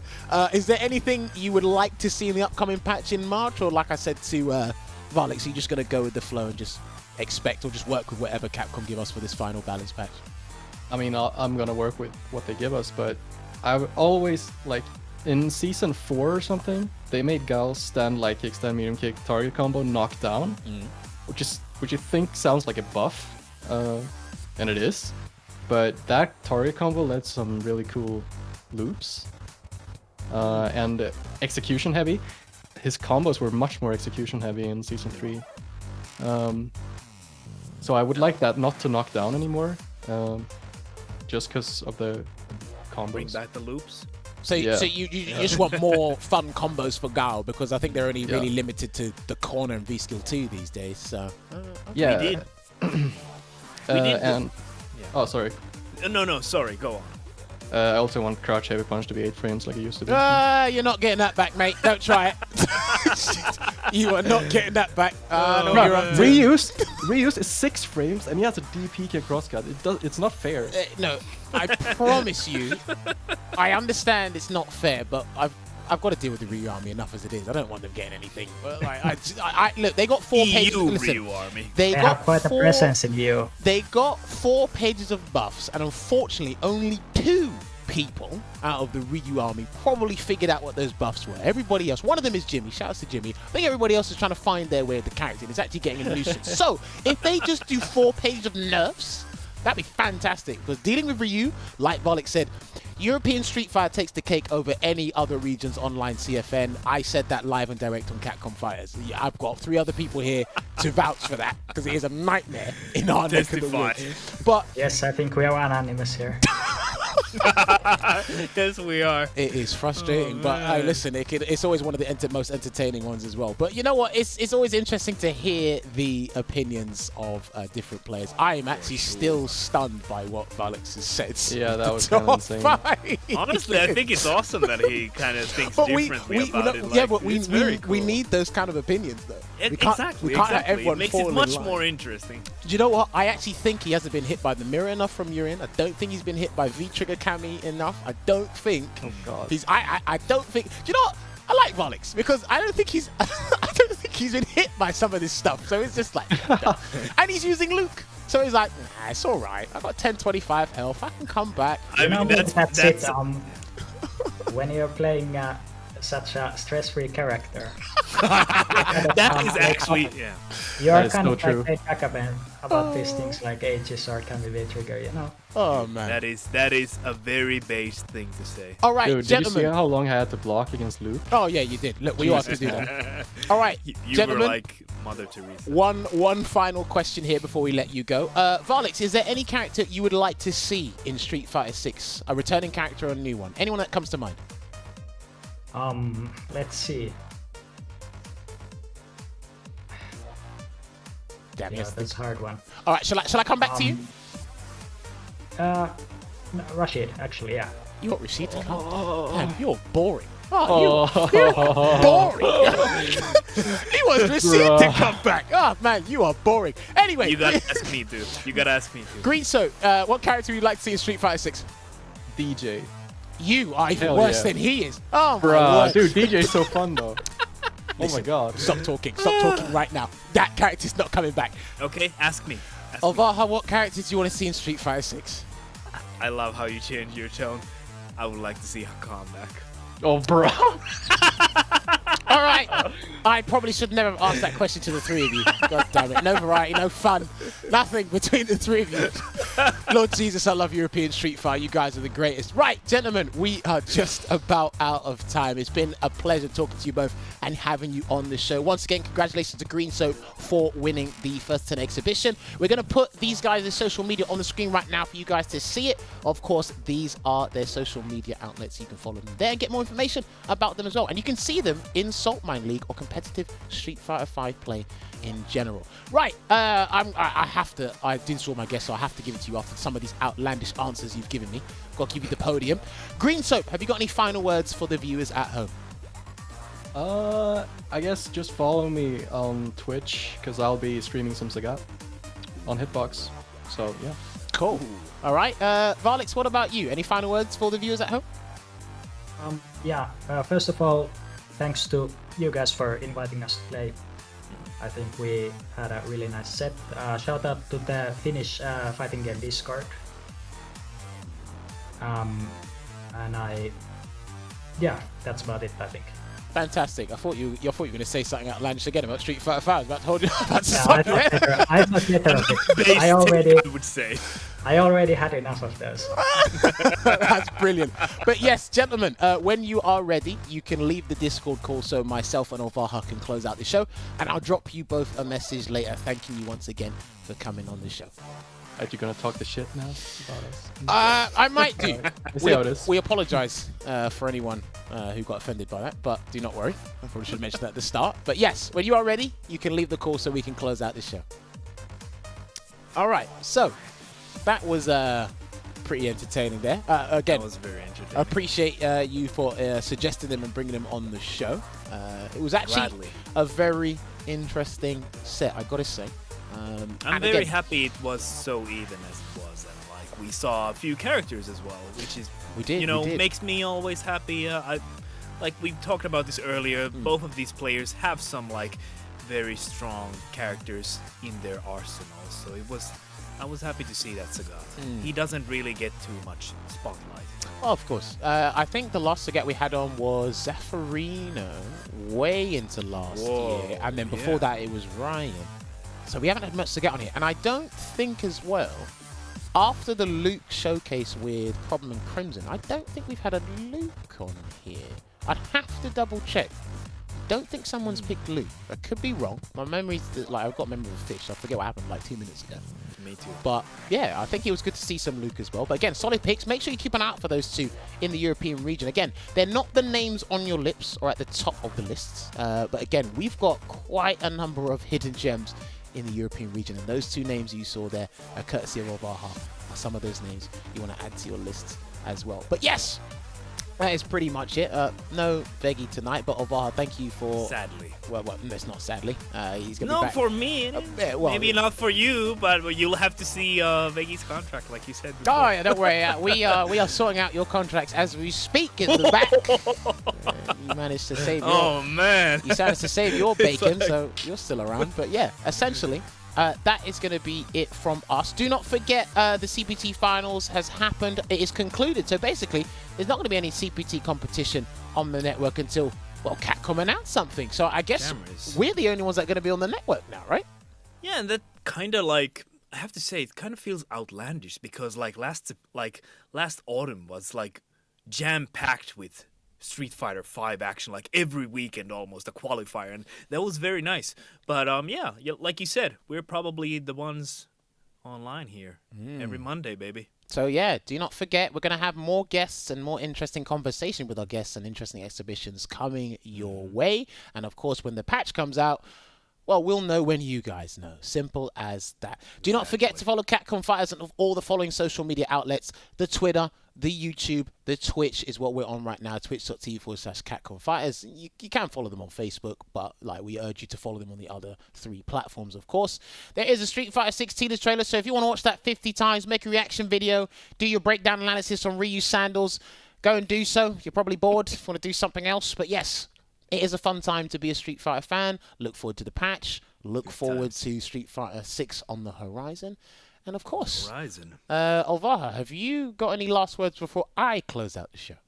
Is there anything you would like to see in the upcoming patch in March? Or, like I said to Vallix, are you just going to go with the flow and just expect or just work with whatever Capcom give us for this final balance patch? I mean, I'm gonna work with what they give us, but I've always, like, in season 4 or something, they made Gal stand like kick, stand, medium kick, target combo, knock down, which you think sounds like a buff, and it is, but that target combo led some really cool loops, and execution heavy. His combos were much more execution heavy in season 3. So I would like that not to knock down anymore, just because of the combos. Bring back the loops. So, Yeah. so you just want more fun combos for Gao, because I think they're only really limited to the corner and V-Skill 2 these days. So Yeah. We did. And oh, sorry. No, sorry. Go on. I also want crouch heavy punch to be 8 frames like it used to be. You're not getting that back, mate. Don't try it. You are not getting that back. Reused is 6 frames, and he has a DP kick crosscut. It's not fair. No, I promise you. I understand it's not fair, but I've got to deal with the Ryu Army enough as it is. I don't want them getting anything. But like, look, they got 4 pages. Ryu Army. They have quite a presence in you. They got 4 pages of buffs, and unfortunately, only 2 people out of the Ryu Army probably figured out what those buffs were. Everybody else, one of them is Jimmy. Shout out to Jimmy. I think everybody else is trying to find their way of the character, and it's actually getting a nuisance. So, if they just do 4 pages of nerfs, that'd be fantastic. Because dealing with Ryu, like Vallix said, European Street Fighter takes the cake over any other region's online CFN. I said that live and direct on Capcom Fighters. Yeah, I've got 3 other people here to vouch for that, because it is a nightmare in our neck of the woods. But yes, I think we are unanimous here. Yes, we are. it is frustrating, but hey, listen, it's always one of the most entertaining ones as well. But you know what? It's always interesting to hear the opinions of different players. I am actually still stunned by what Vallix has said. Yeah, that was kind of insane. Honestly, I think it's awesome that he kind of thinks differently about it. Yeah, but we need those kind of opinions, though. Exactly. We can't have everyone it makes fall it in much line. more interesting. Do you know what? I actually think he hasn't been hit by the mirror enough from Urin. I don't think he's been hit by V-Trigger Kami enough. I don't think he's. I don't think. Do you know what? I like Vallix because I don't think he's. I don't think he's been hit by some of this stuff. So it's just like, and he's using Luke. So he's like, nah, it's all right. I got 1025 health. I can come back. I mean, that's it. When you're playing such a stress-free character, That is actually, yeah. You That are is kind so of true. like a Capcom about these things like ages or can be trigger, you know? Oh man. That is a very base thing to say. All right, Dude, did you see gentlemen. how long I had to block against Luke? Oh yeah, you did. Look, we all have to do that. All right, You were gentlemen. like Mother Teresa. One final question here before we let you go. Vallix, is there any character you would like to see in Street Fighter 6? A returning character or a new one? Anyone that comes to mind? Let's see. Damn, Yeah, yes. that's a hard one. All right, shall I come back to you? No, Rashid, actually, yeah. You got Rashid to come? Damn, you're boring. Oh, you're boring. He wants Rashid to come back. Oh, man, you are boring. Anyway, You gotta ask me to. You gotta ask me to. Greensoap, what character would you like to see in Street Fighter 6? DJ. You are even Hell worse yeah. than he is. Oh, my Bruh, word. dude, DJ's so fun though. Oh my Listen, god. Stop talking. Stop talking right now. That character's not coming back. Okay, ask me. Ask me. Olvaha, what characters do you want to see in Street Fighter 6? I love how you change your tone. I would like to see Hakam back. Oh, bro. All right. I probably should never have asked that question to the three of you. God damn it. No variety, no fun, nothing between the three of you. Lord Jesus, I love European Street Fighter. You guys are the greatest. Right, gentlemen, we are just about out of time. It's been a pleasure talking to you both and having you on the show. Once again, congratulations to Greensoap for winning the First 10 exhibition. We're going to put these guys' social media on the screen right now for you guys to see it. Of course, these are their social media outlets. You can follow them there and get more information about them as well. And you can see them in Salt Mine League or competitive Street Fighter 5 play in general. Right, I didn't saw my guess, so I have to give it to you after some of these outlandish answers you've given me. Got to give you the podium. Greensoap, have you got any final words for the viewers at home? I guess just follow me on Twitch because I'll be streaming some Sagat on Hitbox. So yeah. Cool. All right, Vallix, what about you? Any final words for the viewers at home? Yeah, first of all, thanks to you guys for inviting us to play. I think we had a really nice set. Shout out to the Finnish fighting game Discord. Yeah, that's about it, I think. Fantastic. I thought you were going to say something outlandish again about Street Fighter 5. I was about to hold you about to Yeah, stop I you there. thought better of it. Base I would say. I already had enough of those. That's brilliant. But yes, gentlemen, when you are ready, you can leave the Discord call so myself and Olvaha can close out the show. And I'll drop you both a message later thanking you once again for coming on the show. Are you gonna talk the shit now about us? I might do. Let's see how it is. We apologise for anyone who got offended by that, but do not worry. I probably should have mentioned that at the start. But yes, when you are ready, you can leave the call so we can close out the show. All right, so that was pretty entertaining there. Again, That was very entertaining. I appreciate you for suggesting them and bringing them on the show. It was actually Gladly. a very interesting set, I gotta say. I'm and very again, happy it was so even as it was, and like we saw a few characters as well, which is We did, you know we did. makes me always happy. Like we talked about this earlier. Both of these players have some like very strong characters in their arsenal, so I was happy to see that Sagat. He doesn't really get too much spotlight. Oh, of course. I think the last Sagat we had on was Zaffarino way into last year, and then before that it was Ryan. So we haven't had much Sagat on here, and I don't think as well, after the Luke showcase with Problem and Crimson, I don't think we've had a Luke on here. I'd have to double check. Don't think someone's picked Luke. I could be wrong. My memory's like I've got memory of a fish. I forget what happened like 2 minutes ago. Me too. But yeah, I think it was good to see some Luke as well. But again, solid picks. Make sure you keep an eye out for those two in the European region. Again, they're not the names on your lips or at the top of the lists. But again, we've got quite a number of hidden gems in the European region. And those two names you saw there, courtesy of Olvaha, are some of those names you want to add to your lists as well. But yes, that is pretty much it. No Veggey tonight, but Olvaha, thank you for... Sadly. Well, no, it's not sadly. He's going to No, be back. for me. yeah, well, Maybe not for you, but you'll have to see Veggey's contract, like you said before. Oh, yeah, don't worry. We are sorting out your contracts as we speak in the back. You managed to save your... Oh, man. You managed to save your It's bacon, like- so you're still around. But yeah, essentially, that is going to be it from us. Do not forget the CPT finals has happened. It is concluded. So basically, there's not going to be any CPT competition on the network until well, Capcom announced something. So I guess Jammerz. we're the only ones that are going to be on the network now, right? Yeah, and that kind of like, I have to say, it kind of feels outlandish because like last autumn was like jam-packed with Street Fighter 5 action, like every weekend almost, a qualifier, and that was very nice. But yeah, like you said, we're probably the ones online here every Monday, baby. So yeah, do not forget, we're going to have more guests and more interesting conversation with our guests and interesting exhibitions coming your way. And of course, when the patch comes out, well, we'll know when you guys know. Simple as that. Do not forget to follow Capcom Fighters on all the following social media outlets. The Twitter, the YouTube, the Twitch is what we're on right now. Twitch.tv/Capcom Fighters. You can follow them on Facebook, but like we urge you to follow them on the other 3 platforms, of course. There is a Street Fighter 6 teaser trailer, so if you want to watch that 50 times, make a reaction video, do your breakdown analysis on Ryu Sandals, go and do so. You're probably bored if you want to do something else, but yes. It is a fun time to be a Street Fighter fan. Look forward to the patch. Look forward to Street Fighter 6 on the horizon. And of course, Olvaha, have you got any last words before I close out the show?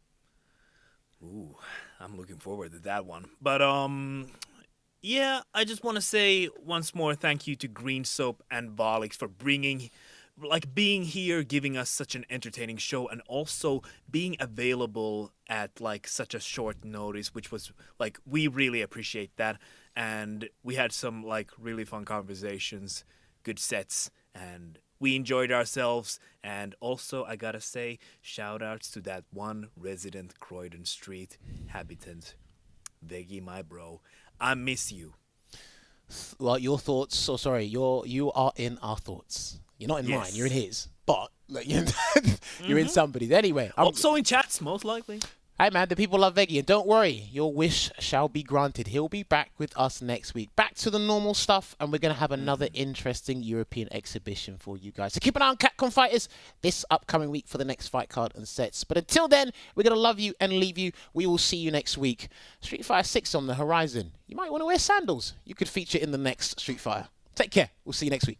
Ooh, I'm looking forward to that one. But yeah, I just want to say once more thank you to Greensoap and Vallix for being here, giving us such an entertaining show, and also being available at like such a short notice, which was like, we really appreciate that. And we had some like really fun conversations, good sets, and we enjoyed ourselves. And also, I gotta say, shout outs to that one resident Croydon Street habitant, Veggey, my bro. I miss you. Well, your thoughts, you are in our thoughts. You're not in mine, you're in his. But like, you're in somebody's. Anyway. Also in chats, most likely. Hey man, the people love Veggey, and don't worry, your wish shall be granted. He'll be back with us next week. Back to the normal stuff, and we're going to have another interesting European exhibition for you guys. So keep an eye on Capcom Fighters this upcoming week for the next fight card and sets. But until then, we're going to love you and leave you. We will see you next week. Street Fighter 6 on the horizon. You might want to wear sandals. You could feature in the next Street Fighter. Take care. We'll see you next week.